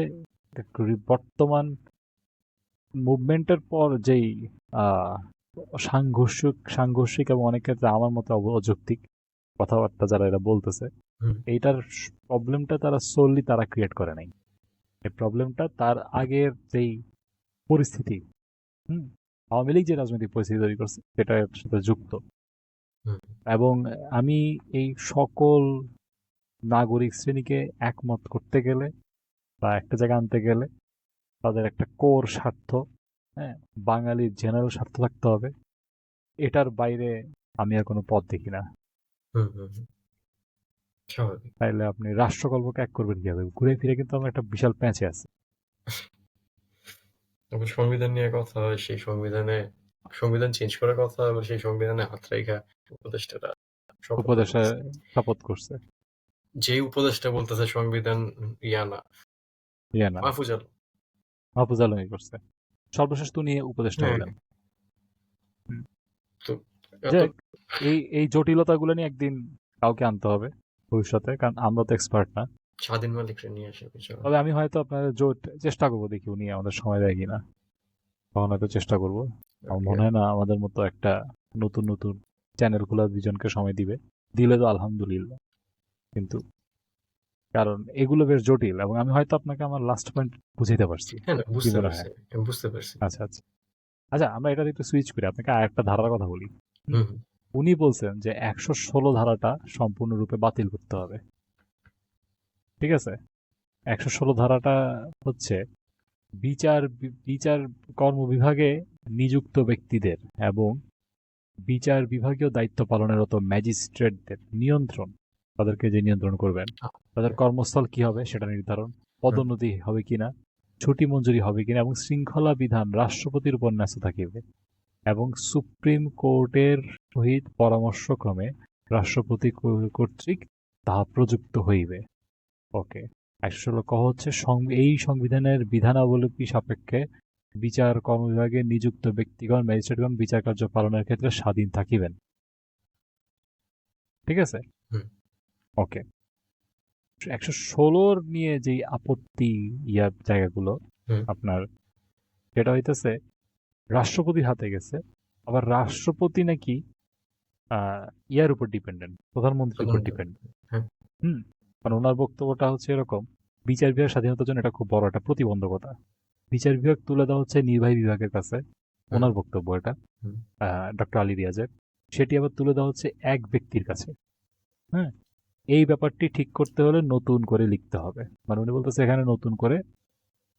বর্তমান মুভমেন্টের পর যেই আহ, সাংঘর্ষিক এবং অনেক ক্ষেত্রে আমার মতে অযৌক্তিক কথাবার্তা যারা এরা বলতেছে, হুম, এইটার প্রবলেমটা তারা সোললি তারা ক্রিয়েট করে নাই। এই প্রবলেমটা তার আগের যেই পরিস্থিতি, হুম, আওয়ামী লীগ যে রাজনৈতিক পরিস্থিতি তৈরি করছে সেটার সাথে যুক্ত। হুম, এবং আমি এই সকল নাগরিক শ্রেণীকে একমত করতে গেলে বা একটা জায়গায় আনতে গেলে তাদের একটা কোর স্বার্থ, হ্যাঁ, বাঙালির জেনারেল স্বার্থ থাকতে হবে। এটার বাইরে আমি আর কোনো পথ দেখি না। হুম, হুম, হুম। স্বাভাবিক। তাইলে আপনি রাষ্ট্রকল্পকে এক করবেন কিভাবে? ঘুরে ফিরে কিন্তু আমরা একটা বিশাল প্যাঁচে আছি। তারপর সংবিধান নিয়ে কথা হয়, সেই সংবিধান চেঞ্জ করার কথা, আবার সেই সংবিধানে হাত রেখা উপদেষ্টারা শপথ উপদেশে করতেছে। শপথ করছে। যে উপদেষ্টা বলতেছে সংবিধান ইয়া না, ইয়ে না, মাহফুজ আলম। মাহফুজ আলমই করছে। সর্বশেষ তো উনি উপদেষ্টা হ্যাঁ, হইলেন। হুম। তো এত যাক, এই জটিলতাগুলো নিয়ে একদিন কাউকে আনতে হবে ভবিষ্যতে, কারণ আমরা তো এক্সপার্ট না। স্বাধীন মালিকরা নিয়ে আসে বিচার। তবে আমি হয়তো আপনাদের জোট চেষ্টা করবো, দেখি উনি আমাদের সময় দেয় কিনা। তখন হয়তো চেষ্টা করবো। আমার মনে হয় না আমাদের মতো একটা নতুন নতুন চ্যানেল খোলা দুজনকে সময় দিবে। দিলে তো আলহামদুলিল্লাহ। কিন্তু কারণ এগুলো বেশ জটিল এবং আমি হয়তো আপনাকে আমার লাস্ট পয়েন্ট বুঝাইতে পারছি। হ্যাঁ, না, কি বুঝতে মনে পারছি, হয়? আমি বুঝতে পারছি। আচ্ছা আচ্ছা। আচ্ছা, আমরা এটা একটু সুইচ করি, আপনাকে আর একটা ধারার কথা বলি। হুম। হুম, হুম, উনি বলছেন যে 116 ধারাটা সম্পূর্ণরূপে বাতিল করতে হবে। ঠিক আছে? 116 ধারাটা হচ্ছে বিচার কর্মবিভাগে নিযুক্ত ব্যক্তিদের এবং বিচার বিভাগীয় দায়িত্ব পালনেরত ম্যাজিস্ট্রেটদের নিয়ন্ত্রণ, তাদেরকে যে নিয়ন্ত্রণ করবেন, তাদের কর্মস্থল কি হবে সেটা নির্ধারণ, হুম, পদোন্নতি হবে কিনা, ছুটি মঞ্জুরি হবে কিনা এবং শৃঙ্খলা বিধান রাষ্ট্রপতির উপর ন্যস্ত থাকিবে এবং সুপ্রিম কোর্টের সহিত পরামর্শক্রমে রাষ্ট্রপতি কর্তৃক তাহা প্রযুক্ত হইবে। ওকে। ১১৬ ক হচ্ছে এই সংবিধানের বিধানাবলী সাপেক্ষে বিচার কর্মবিভাগে নিযুক্ত ব্যক্তিগণ ম্যাজিস্ট্রেটগণ বিচার কার্য পালনের ক্ষেত্রে স্বাধীন থাকিবেন। ঠিক আছে? হুম, ওকে। ১১৬ নিয়ে যেই আপত্তি জায়গাগুলো হুম, আপনার, যেটা হইতেছে রাষ্ট্রপতির হাতে গেছে। আবার রাষ্ট্রপতি নাকি ইয়ার উপর ডিপেন্ডেন্ট, প্রধানমন্ত্রীর উপর প্রধানমন্ত্রী। ডিপেন্ড। হ্যাঁ, হুম। মানে ওনার বক্তব্যটা হচ্ছে এরকম, বিচার বিভাগের স্বাধীনতার জন্য এটা খুব বড় একটা প্রতিবন্ধকতা। বিচার বিভাগ তুলে দেওয়া হচ্ছে নির্বাহী বিভাগের কাছে। হুম, ওনার বক্তব্য এটা, হুম, ডক্টর আলী রিয়াজের। সেটি আবার তুলে দেওয়া হচ্ছে এক ব্যক্তির কাছে। হ্যাঁ, এই ব্যাপারটি ঠিক করতে হলে নতুন করে লিখতে হবে। মানে উনি বলতেছে এখানে নতুন করে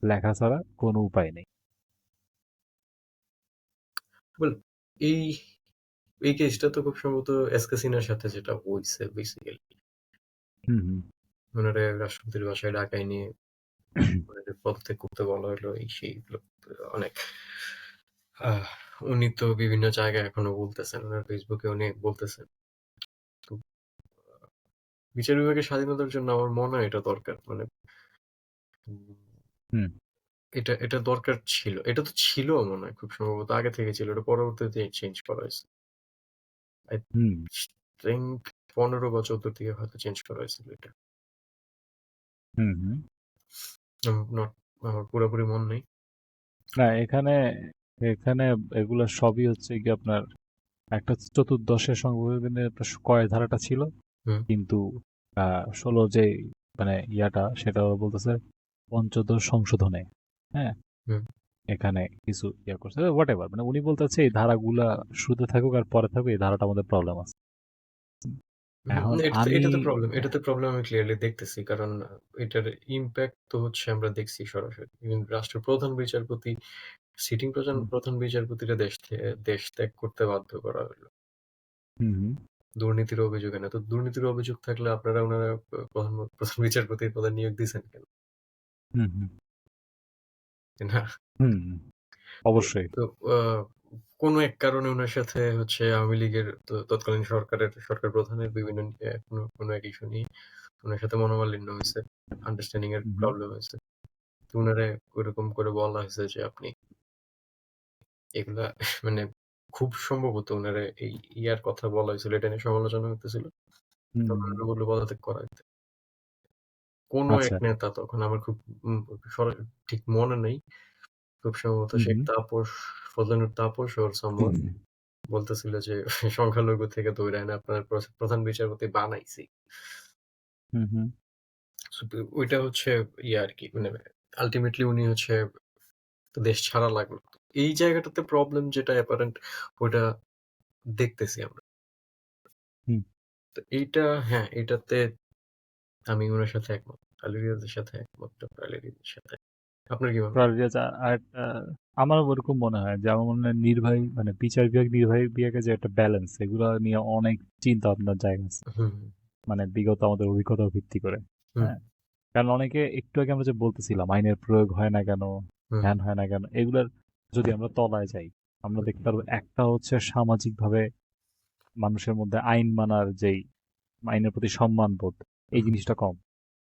লেখা ছাড়া কোনো উপায় নেই। বল, এই এই কেসটা তো খুব সম্ভবত এসকে সিনহার সাথে যেটা হয়েছে বেসিক্যালি, হুম হুম। ওনারে রাষ্ট্রপতির বাসায় ডাকায় নিয়ে ওনারে পদত্যাগ করতে বলা হলো, এই সেই এগুলো অনেক। আহ, উনি তো বিভিন্ন জায়গায় এখনো বলতেছেন, ওনার ফেসবুকে উনি বলতেছেন বিচার বিভাগের স্বাধীনতার জন্য আমার মনে হয় এটা দরকার। মানে উম হুম, এটা দরকার ছিল। এটা তো ছিলও মনে হয় খুব সম্ভবত আগে থেকে ছিল। এটা পরবর্তীতে চেঞ্জ করা হইছে। আই হুম, থিংক ১৫ বা ১৪ দিকে হয়তো চেঞ্জ করা হয়েছিল এটা। হুম, হুম। নট আমার পুরোপুরি মন নেই। না এখানে এখানে এগুলা সবই হচ্ছে কি আপনার একটা চতুর্দশের সংবিধানের একটা কয় ধারাটা ছিল হুম, কিন্তু ১৬ যে মানে ইয়াটা সেটা ওরা বলতেছে পঞ্চদশ সংশোধনে হ্যাঁ হুম। এখানে কিছু ইয়া করছে হোয়াট এভার মানে উনি বলতেছে এই ধারাগুলা শুরুতে থাকুক আর পরে থাকুক এই ধারাটা আমাদের প্রবলেম আছে হুম, এখন এটাতে আমি এটাতে প্রবলেম এটাতে প্রবলেম আমি ক্লিয়ারলি দেখতেছি। কারণ এটার ইমপ্যাক্ট তো হচ্ছে আমরা দেখছি সরাসরি। ইভেন রাষ্ট্রের প্রধান বিচারপতি সিটিং হুম প্রধান বিচারপতিরা দেশ ত্যাগ করতে বাধ্য করা হলো। হুম হুম দুর্নীতির অভিযোগ এনে। তো দুর্নীতির অভিযোগ থাকলে আপনারা উনারা প্রধান বিচারপতির পদে নিয়োগ দিছেন কেন? হুম হুম তাই না? হুম, হুম, তো অবশ্যই তো আ কোনো এক কারণে উনার সাথে হচ্ছে আওয়ামী লীগের তৎকালীন সরকার প্রধানের বিভিন্ন কোনো এক ইস্যু নিয়ে উনার সাথে মনোমালিন্য হইছে। আন্ডারস্ট্যান্ডিং এর হুম হুম প্রবলেম হইছে। তো উনারে ওইরকম করে বলা হয়েছে যে আপনি এগুলা মানে খুব সম্ভবত উনারে এই ইয়ার কথা বলা হয়েছিল। এটা নিয়ে সমালোচনা হইতেছিল। হুম, তখন হুম। উনারে বলল পদত্যাগ করা হইতে। কোনো এক আচ্ছা নেতা তখন আমার খুব উম সর ঠিক মনে নেই। খুব সম্ভবত হুম শেখ হুম তাপস, ফজলানুর তাপস or someone বলতেছিল যে সংখ্যালঘু থেকে ধইরা এনে আপনার প্রধান বিচারপতি বানাইছি। হুম হুম সো ওইটা হচ্ছে ইয়ে আরকি মানে আল্টিমেটলি উনি হচ্ছে দেশ ছাড়া লাগলো। এই জায়গাটাতে প্রবলেম যেটা অ্যাপারেন্ট ওইটা দেখতেছি আমরা। হুম তো এইটা হ্যাঁ, এটাতে আমি উনার সাথে একমত। আলী রিয়াজের সাথে একমত, ডক্টর আলী রিয়াজের সাথে। আপনার কি মনে হয়? রিয়াজ আরেকটা আমারও ওরকম মনে হয় যে আমার মনে হয় নির্বাহী মানে বিচার বিভাগ নির্বাহী বিভাগের যে একটা ব্যালেন্স এগুলো নিয়ে অনেক চিন্তা ভাবনার জায়গা আছে হুম, মানে বিগত আমাদের অভিজ্ঞতার ভিত্তি করে হুম, হ্যাঁ কারণ অনেকে একটু আগে আমরা যে বলতেছিলাম আইনের প্রয়োগ হয় না কেন হুম, ধ্যান হয় না কেন এগুলার যদি আমরা তলায় যাই আমরা দেখতে পারবো একটা হচ্ছে সামাজিকভাবে মানুষের মধ্যে আইন মানার যেই আইনের প্রতি সম্মান বোধ এই হুম, জিনিসটা কম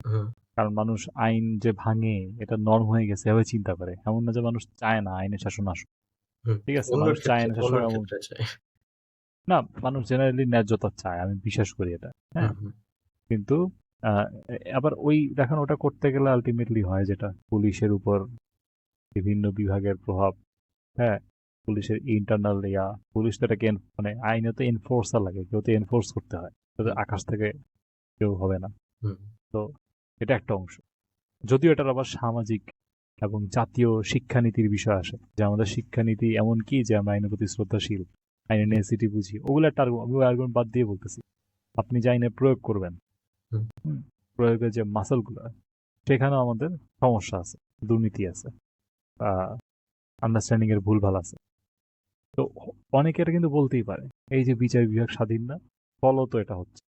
হুম, কারণ মানুষ আইন যে ভাঙে এটা নরম হয়ে গেছে এভাবে চিন্তা করে এমন না যে মানুষ চায় না আইনের শাসন আসুক হুম। ঠিক আছে মানুষ চায় না শাসন অন্যর এমন ক্ষেত্রে চাই। না মানুষ জেনারেলি ন্যায্যতা চায় আমি বিশ্বাস করি এটা হুম, হ্যাঁ হুম, কিন্তু আহ, আবার ওই দেখেন ওটা করতে গেলে আলটিমেটলি হয় যেটা পুলিশের উপর বিভিন্ন বিভাগের প্রভাব হ্যাঁ পুলিশের ইন্টারনাল ইয়া পুলিশ তো এটাকে মানে আইনে তো এনফোর্সার লাগে কেউ তো এনফোর্স করতে হয় তো হুম, আকাশ থেকে কেউ হবে না হুম, তো এটা একটা অংশ যদিও এটার আবার সামাজিক এবং জাতীয় শিক্ষানীতির বিষয় আসে যে আমাদের শিক্ষানীতি এমন কি যে আমরা আইনের প্রতি শ্রদ্ধাশীল আইনের নেসিটি বুঝি ওগুলো একটা আর্গুমেন্ট বাদ দিয়ে বলতেছি আপনি যে আইনে প্রয়োগ করবেন হুম, হুম, প্রয়োগের যে মাসলগুলো সেখানেও আমাদের সমস্যা আছে দুর্নীতি আছে আন্ডারস্ট্যান্ডিং এর ভুলভাল আছে তো অনেকে এটা কিন্তু বলতেই পারে এই যে বিচার বিভাগ স্বাধীন না ফলত এটা হচ্ছে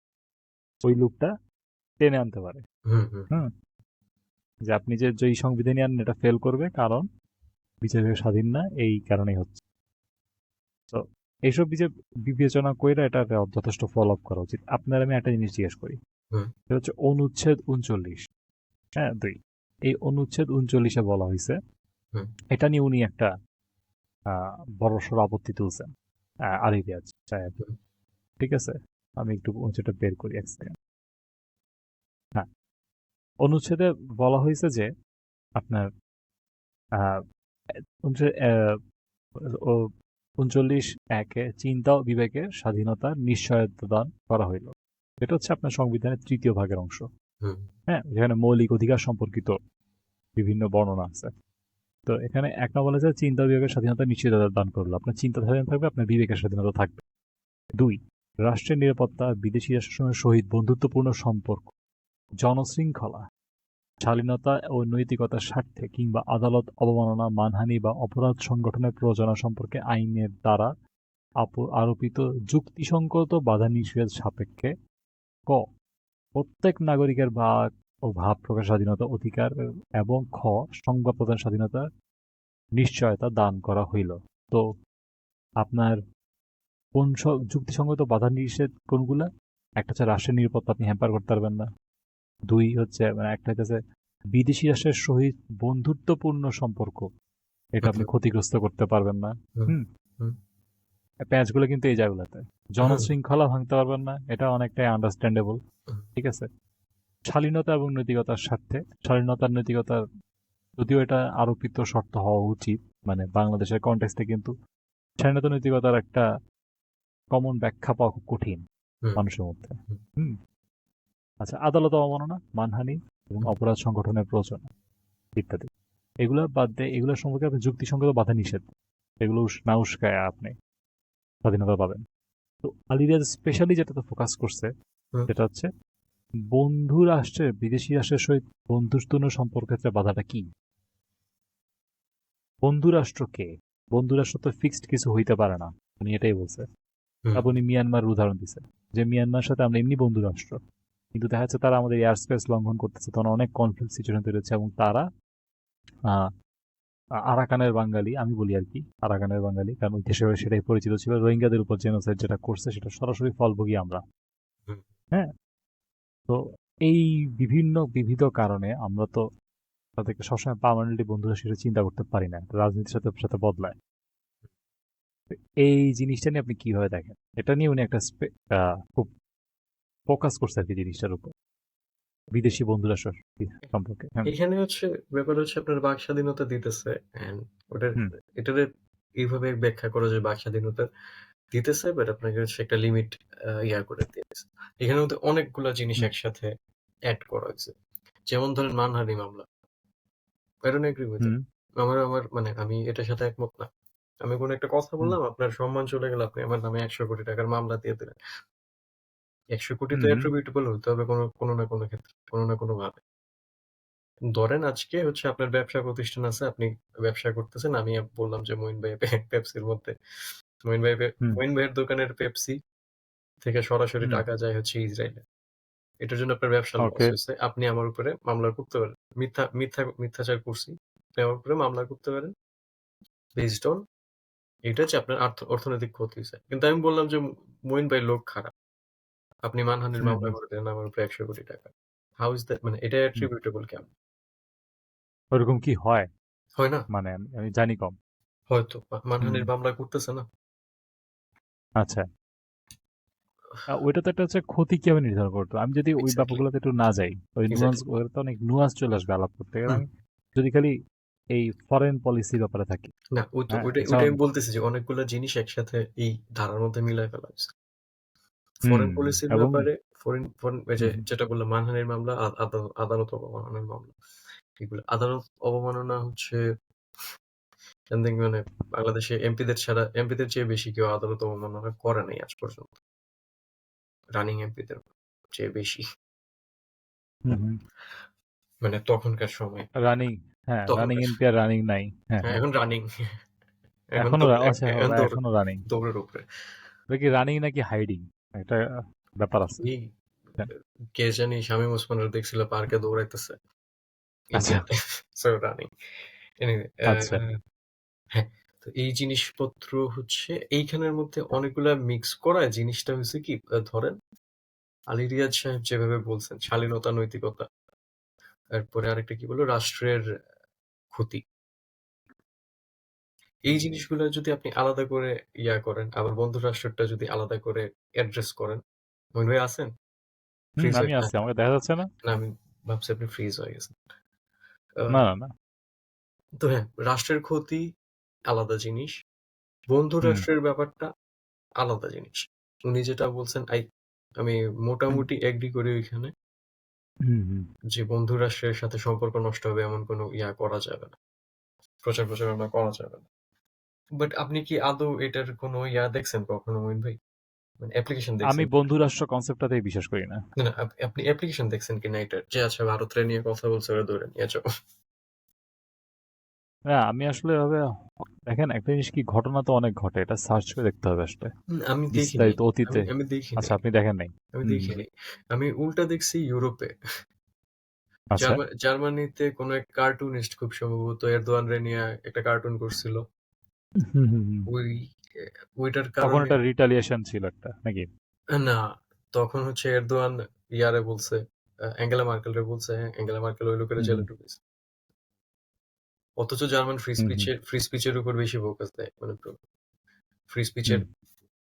ওই লুপটা টেনে আনতে পারে হুম, হুম, হুম যে আপনি যে যেই সংবিধানই আনেন এটা ফেল করবে কারণ বিচার বিভাগ স্বাধীন না এই কারণেই হচ্ছে তো এইসব বিচার বিবেচনা করে এটা যথেষ্ট ফলো আপ করা উচিত আপনার আমি একটা জিনিস জিজ্ঞেস করি হুম, সেটা হচ্ছে অনুচ্ছেদ ৩৯ হ্যাঁ ২ এই অনুচ্ছেদ ৩৯-এ বলা হয়েছে হুম, এটা নিয়ে উনি একটা বড়সড় আপত্তি তুলছেন আলী রিয়াজ সাহেব হুম, ঠিক আছে আমি একটু অনুচ্ছেদটা বের করি এক সেকেন্ড হ্যাঁ অনুচ্ছেদে বলা হয়েছে যে আপনার আহ, অনুচ্ছেদ, ৩৯-১-এ চিন্তা ও বিবেকের স্বাধীনতার নিশ্চয়তা দান করা হইল এটা হচ্ছে আপনার সংবিধানের ৩য় ভাগের অংশ হুম, হ্যাঁ যেখানে মৌলিক অধিকার সম্পর্কিত বিভিন্ন বর্ণনা আছে তো এখানে এক নম্বর বলা যায় চিন্তা ও বিবেকের স্বাধীনতা নিশ্চয়তা দান করলো আপনার চিন্তা স্বাধীনতা থাকবে আপনার বিবেকের স্বাধীনতা থাকবে ২ রাষ্ট্রের নিরাপত্তা বিদেশি রাষ্ট্রের সহিত বন্ধুত্বপূর্ণ সম্পর্ক জনশৃঙ্খলা শালীনতা ও নৈতিকতার স্বার্থে কিংবা আদালত অবমাননা মানহানি বা অপরাধ সংগঠনের প্রযোজনা সম্পর্কে আইনের দ্বারা আরোপিত যুক্তিসঙ্গত বাধা নিষেধ সাপেক্ষে ক প্রত্যেক নাগরিকের বাক ও ভাব প্রকাশ স্বাধীনতা অধিকার এবং খ সংবাদ প্রদান স্বাধীনতা নিশ্চয়তা দান করা হইল তো আপনার কোন যুক্তিসঙ্গত বাধা নিষেধ কোনগুলা একটা হচ্ছে রাষ্ট্রের নিরাপত্তা আপনি হ্যাম্পার করতে পারবেন না। ২ হচ্ছে মানে একটা হচ্ছে বিদেশি রাষ্ট্রের সহিত বন্ধুত্বপূর্ণ সম্পর্ক, এটা আপনি আচ্ছা। ক্ষতিগ্রস্ত করতে পারবেন না। হুম, হুম? হুম, প্যাঁচগুলো কিন্তু এই জায়গাগুলোতে। হুম, জনশৃঙ্খলা ভাঙতে পারবেন না, এটা অনেকটাই আন্ডারস্ট্যান্ডেবল। হুম, ঠিক আছে? শালীনতা এবং নৈতিকতার স্বার্থে, শালীনতার নৈতিকতার যদিও এটা আরোপিত শর্ত হওয়া উচিত, মানে বাংলাদেশের কনটেক্সটে কিন্তু স্বাধীনতা নৈতিকতার একটা কমন ব্যাখ্যা পাওয়া খুব কঠিন হুম, মানুষের মধ্যে। হুম, হুম। আচ্ছা, আদালত অবমাননা, মানহানি এবং হুম, অপরাধ সংগঠনের প্ররোচনা ইত্যাদি, এগুলা বাদ দিয়ে এগুলোর সম্পর্কে আপনি যুক্তিসঙ্গত বাধা নিষেধ, এগুলো না উস্কায় আপনি স্বাধীনতা পাবেন। তো আলিরাজ স্পেশালি যেটাতে ফোকাস করছে হুম, সেটা হচ্ছে বন্ধু রাষ্ট্রের বিদেশি রাষ্ট্রের সহিত বন্ধুত্বপূর্ণ সম্পর্কের ক্ষেত্রে বাধাটা কি। বন্ধু রাষ্ট্র কে? বন্ধু রাষ্ট্র তো ফিক্সড কিছু হইতে পারে না, উনি এটাই বলছে। হুম, তারপর উনি মিয়ানমার উদাহরণ দিছে যে মিয়ানমার সাথে আমরা এমনি বন্ধু রাষ্ট্র, কিন্তু দেখা যাচ্ছে তারা আমাদের এয়ার স্পেস লঙ্ঘন করতেছে, তখন অনেক কনফ্লিক্ট সিচুয়েশন তৈরি হচ্ছে এবং তারা আহ, আরাকানের বাঙালি, আমি বলি আর কি আরাকানের বাঙালি, কারণ ওই দেশে সেটাই পরিচিত ছিল, রোহিঙ্গাদের উপর জেনোসাইড যেটা করছে সেটা সরাসরি ফলভোগী আমরা। হুম, হ্যাঁ। তো এই বিবিধ কারণে আমরা তো তাদেরকে সবসময় পার্মানেন্টলি বন্ধুরা সেটা চিন্তা করতে পারি না, রাজনীতির সাথে সাথে বদলায়। তো এই জিনিসটা নিয়ে আপনি কিভাবে দেখেন? এটা নিয়ে উনি একটা খুব ফোকাস করছে আর কি জিনিসটার উপর, বিদেশি বন্ধুরা সম্পর্কে। হ্যাঁ। এখানে হচ্ছে ব্যাপার হচ্ছে আপনার বাক স্বাধীনতা দিতেছে এন্ড ওটার হুম। এটার এইভাবে ব্যাখ্যা করা যে বাক স্বাধীনতা দিতেছে বাট আপনাকে হচ্ছে একটা লিমিট ইয়া করে দিয়েছে। এখানের মধ্যে অনেকগুলা জিনিস হুম। একসাথে এড করা হয়েছে। যেমন ধরেন মানহানি মামলা। I don't agree with it. হুম। আমার মানে আমি এটার সাথে একমত না। আমি কোনো একটা কথা হুম। বললাম, আপনার সম্মান চলে গেল, আপনি আমার নামে ১০০ কোটি টাকার মামলা দিয়ে দিলেন। ১০০ কোটি তো হুম। attributable হইতে হবে কোনো না কোনো ক্ষেত্রে, কোনো না কোনোভাবে। ধরেন আজকে হচ্ছে আপনার ব্যবসা প্রতিষ্ঠান আছে, আপনি ব্যবসা করতেছেন। আমি বললাম যে মঈন ভাই পেপসির মধ্যে হুম। মঈন ভাইয়ের দোকানের পেপসি থেকে সরাসরি হুম। টাকা যায় হচ্ছে ইসরায়েলে। এটার জন্য আপনার ব্যবসার লস ওকে। হইছে। আপনি আমার উপরে মামলা করতে পারেন। মিথ্যাচার করছি। আপনি আমার উপরে মামলা করতে পারেন। বেসড অন এটা হচ্ছে আপনার অর্থনৈতিক ক্ষতি হইছে। কিন্তু আমি বললাম যে মঈন ভাই লোক খারাপ। আপনি মানহানির হুম। মামলা হুম। করে দিলেন আমার উপরে ১০০ কোটি টাকা। হাউ ইস দ্যাট, মানে এটা হুম। attributable কেমন? ওরকম কি হয়? হয় না? মানে আমি আমি জানি কম। হয়তো হুম। মানহানির মামলা করতেছে না। আচ্ছা। ওইটা তো একটা হচ্ছে ক্ষতি কিভাবে নির্ধারণ করতো, আমি যদি ওই এক্সাক্টলি, ব্যাপারগুলোতে একটু না যাই, ওই নুয়ান্স, এক্সাক্টলি। ওটা তো অনেক নুয়ান্স চলে আসবে আলাপ করতে গেলে। হুম। আমি যদি খালি এই ফরেন পলিসি ব্যাপারে থাকি। না হ্যাঁ, ওইটাই যেমন আমি বলতেছি যে অনেকগুলা জিনিস একসাথে এই ধারার মধ্যে মিলায় ফেলা হইছে। হুম। ফরেন পলিসির এবং ব্যাপারে ফরেন ফরেন এই যে হুম। যেটা বললাম মানহানির মামলা, আদালত অবমাননার মামলা। এগুলো আদালত অবমাননা হচ্ছে something মানে বাংলাদেশে এমপিদের চেয়ে বেশি কেউ আদালত অবমাননা করে নাই আজ পর্যন্ত। রানিং এমপিদের চেয়ে বেশি। হুম। হুম। মানে তখনকার সময়ে। রানিং, হ্যাঁ, রানিং তখনকার এমপি আর রানিং নাই। হ্যাঁ, হ্যাঁ, হ্যাঁ। এখন রানিং। এখন এখনো তো আচ্ছা, এখন ওরা দৌড় এখনো রানিং। দৌড়ের উপরে। ওটা কি রানিং নাকি হাইডিং? একটা ব্যাপার আছে। এই কে জানি শামীম ওসমানের দেখছিল পার্কে দৌড়াইতেছে আচ্ছা। ইন্ডিয়াতে। So running. এনিওয়ে আচ্ছা। হ্যাঁ, তো এই জিনিসপত্র হচ্ছে এইখানের মধ্যে অনেকগুলা মিক্স করায় জিনিসটা হইছে কি ধরেন আলী রিয়াজ সাহেব যেভাবে বলছেন শালীনতা, নৈতিকতা। তারপরে আরেকটা কি বলল? রাষ্ট্রের ক্ষতি। এই জিনিসগুলা যদি আপনি আলাদা করে ইয়া করেন, আবার বন্ধু রাষ্ট্রটা যদি আলাদা করে এড্রেস করেন। মইন ভাই আছেন? হুম, ফ্রিজ আমি হয়ে আছি, আমাকে দেখা যাচ্ছে না। না আমি ভাবছি আপনি ফ্রিজ হয়ে গেছেন। আ না, না, না। তো হ্যাঁ, রাষ্ট্রের ক্ষতি আলাদা জিনিস। বন্ধু হুম। রাষ্ট্রের ব্যাপারটা আলাদা জিনিস। উনি যেটা বলছেন আমি হুম। মোটামুটি এগ্রি করি ওইখানে হুম। হুম। যে বন্ধু রাষ্ট্রের সাথে সম্পর্ক নষ্ট হবে এমন কোনো ইয়া করা যাবে না। প্রচারণা করা যাবে না। বাট আপনি কি আদৌ এটার কোনো ইয়া দেখছেন কখনো মইন ভাই? মানে অ্যাপ্লিকেশন আমি দেখছেন কিনা? বন্ধু রাষ্ট্র কনসেপ্টটাতেই বিশ্বাস করি না। না, না আপনি অ্যাপ্লিকেশন দেখছেন কিনা এটার? যে আচ্ছা ভারতরে নিয়ে কথা বলছে ওরা ধরে নিয়ে যাও। না, আমি আসলে এভাবে, দেখেন একটা জিনিস কি, ঘটনা তো অনেক ঘটে, এটা সার্চ করে দেখতে হবে আসলে আমি দেখি নাই। বিস্তারিত অতীতে। আমি দেখি আচ্ছা, নাই। আপনি দেখেন নাই? আমি হুম। দেখি নাই। আমি উল্টা দেখছি ইউরোপে। আচ্ছা। জার্মানিতে কোনো এক কার্টুনিস্ট খুব সম্ভবত এরদোয়ানরে নিয়ে একটা কার্টুন করছিল। হুম। হুম। হুম। ওই ওইটার তখন কারণে এটা রিটালিয়েশন ছিল একটা নাকি? না তখন হচ্ছে এরদোয়ান ইয়ারে বলছে, অ্যাঙ্গেলা মার্কেলরে বলছে, হ্যাঁ, অ্যাঙ্গেলা মার্কেল ওই লোকেরা হুম জেলে হুম ঢুকাইছে। অথচ জার্মান হুম হুম ফ্রি স্পিচের উপর বেশি ফোকাস দেয়, মানে ফ্রি স্পিচের হুম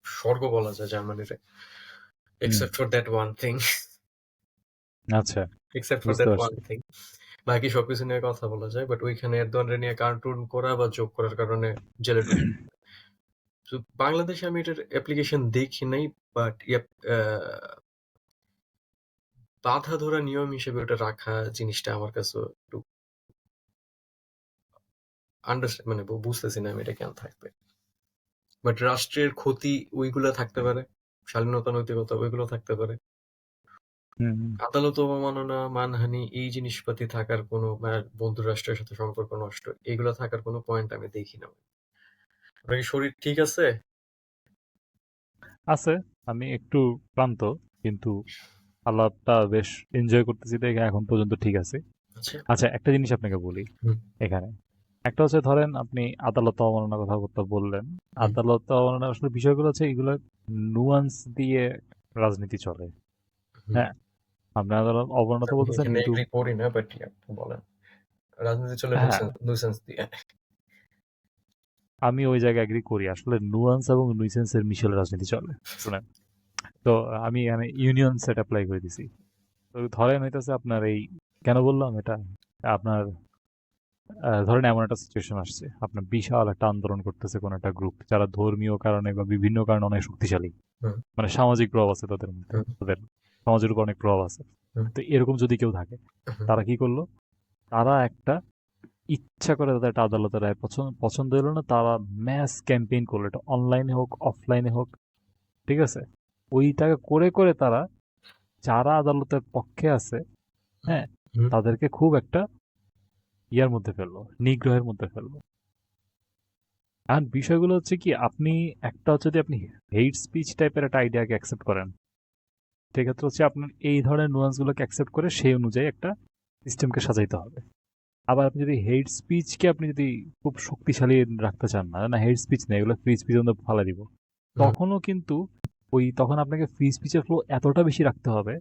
স্বর্গ বলা যায় জার্মানিরে, hmm, except for that one thing, আচ্ছা, এক্সেপ্ট ফর বুঝতে দ্যাট পারছি। ওয়ান থিং বাকি সবকিছু নিয়ে কথা বলা যায়, বাট ওইখানে এরদোয়ানরে নিয়ে কার্টুন করা বা জোক করার কারণে জেলে ঢুকে। তো বাংলাদেশে আমি এটার অ্যাপ্লিকেশন দেখি নাই, বাট বাঁধা ধরা নিয়ম হিসেবে ওটা রাখা জিনিসটা আমার কাছে একটু মানে বুঝতেছি না আমি এটা কেন থাকবে। বাট রাষ্ট্রের ক্ষতি ওইগুলা থাকতে পারে, স্বাধীনতা নৈতিকতা ওইগুলো থাকতে পারে। হুম হুম। আদালত অবমাননা, মানহানি এই জিনিসপাতি থাকার কোনো, বন্ধু রাষ্ট্রের সাথে সম্পর্ক নষ্ট, এগুলো থাকার কোনো পয়েন্ট আমি দেখি না। আপনার কি শরীর ঠিক আছে? আছে, আমি একটু ক্লান্ত, কিন্তু আলাপটা বেশ এনজয় করতেছি দেখে এখন পর্যন্ত ঠিক আছে। আচ্ছা। আচ্ছা, একটা জিনিস আপনাকে বলি হুম, এখানে। একটা হচ্ছে ধরেন আপনি আদালত অবমাননার কথাবার্তা বললেন। হুম, আদালত অবমাননার আসলে বিষয়গুলো হচ্ছে এগুলো নুয়ান্স দিয়ে রাজনীতি চলে। হুম। হ্যাঁ, আপনি আদালত অবমাননা তো আমি বলতেছেন, এখানে কিন্তু এগ্রি করি না, বাট বলেন। রাজনীতি চলে হ্যাঁ, নুইসেন্স দিয়ে। আমি ওই জায়গায় এগ্রি করি। আসলে নুয়ান্স এবং নুইসেন্সের মিশেল রাজনীতি চলে। শুনেন, তো আমি এখানে ইউনিয়ন সেট অ্যাপ্লাই করে দিছি। তো ধরেন হইতেছে আপনার এই, কেন বললাম এটা, আপনার ধরেন এমন একটা সিচুয়েশন আসছে, আপনার বিশাল একটা আন্দোলন করতেছে কোন একটা গ্রুপ, যারা ধর্মীয় কারণে বা বিভিন্ন কারণে অনেক শক্তিশালী, হুম, মানে সামাজিক প্রভাব আছে তাদের মধ্যে, হুম, তাদের সমাজের উপর অনেক প্রভাব আছে। হুম, তো এরকম যদি কেউ থাকে, হুম, তারা কি করলো, তারা একটা ইচ্ছা করে তাদের একটা আদালতের রায় পছন্দ পছন্দ হলো না, তারা ম্যাস ক্যাম্পেইন করলো, এটা অনলাইনে হোক অফলাইনে হোক, ঠিক আছে, ওইটাকে করে করে তারা যারা আদালতের পক্ষে আছে, হ্যাঁ, হুম, তাদেরকে খুব একটা ইয়ার মধ্যে ফেললো, নিগ্রহের মধ্যে ফেললো। আর বিষয়গুলো হচ্ছে কি, আপনি একটা হচ্ছে যদি আপনি হেইট স্পিচ টাইপের একটা আইডিয়াকে অ্যাকসেপ্ট করেন, সেক্ষেত্রে হচ্ছে আপনার এই ধরনের নুয়ান্সগুলোকে অ্যাকসেপ্ট করে সেই অনুযায়ী একটা সিস্টেমকে সাজাইতে হবে। আবার আপনি যদি হেইট স্পিচকে আপনি যদি খুব শক্তিশালী রাখতে চান, না না হেইট স্পিচ নেই, এগুলো ফ্রি স্পিচের মধ্যে ফালা দিব, হুম, তখনও কিন্তু তখন আপনাকে ফ্রি স্পিচের ফ্লো এতটা বেশি রাখতে হবে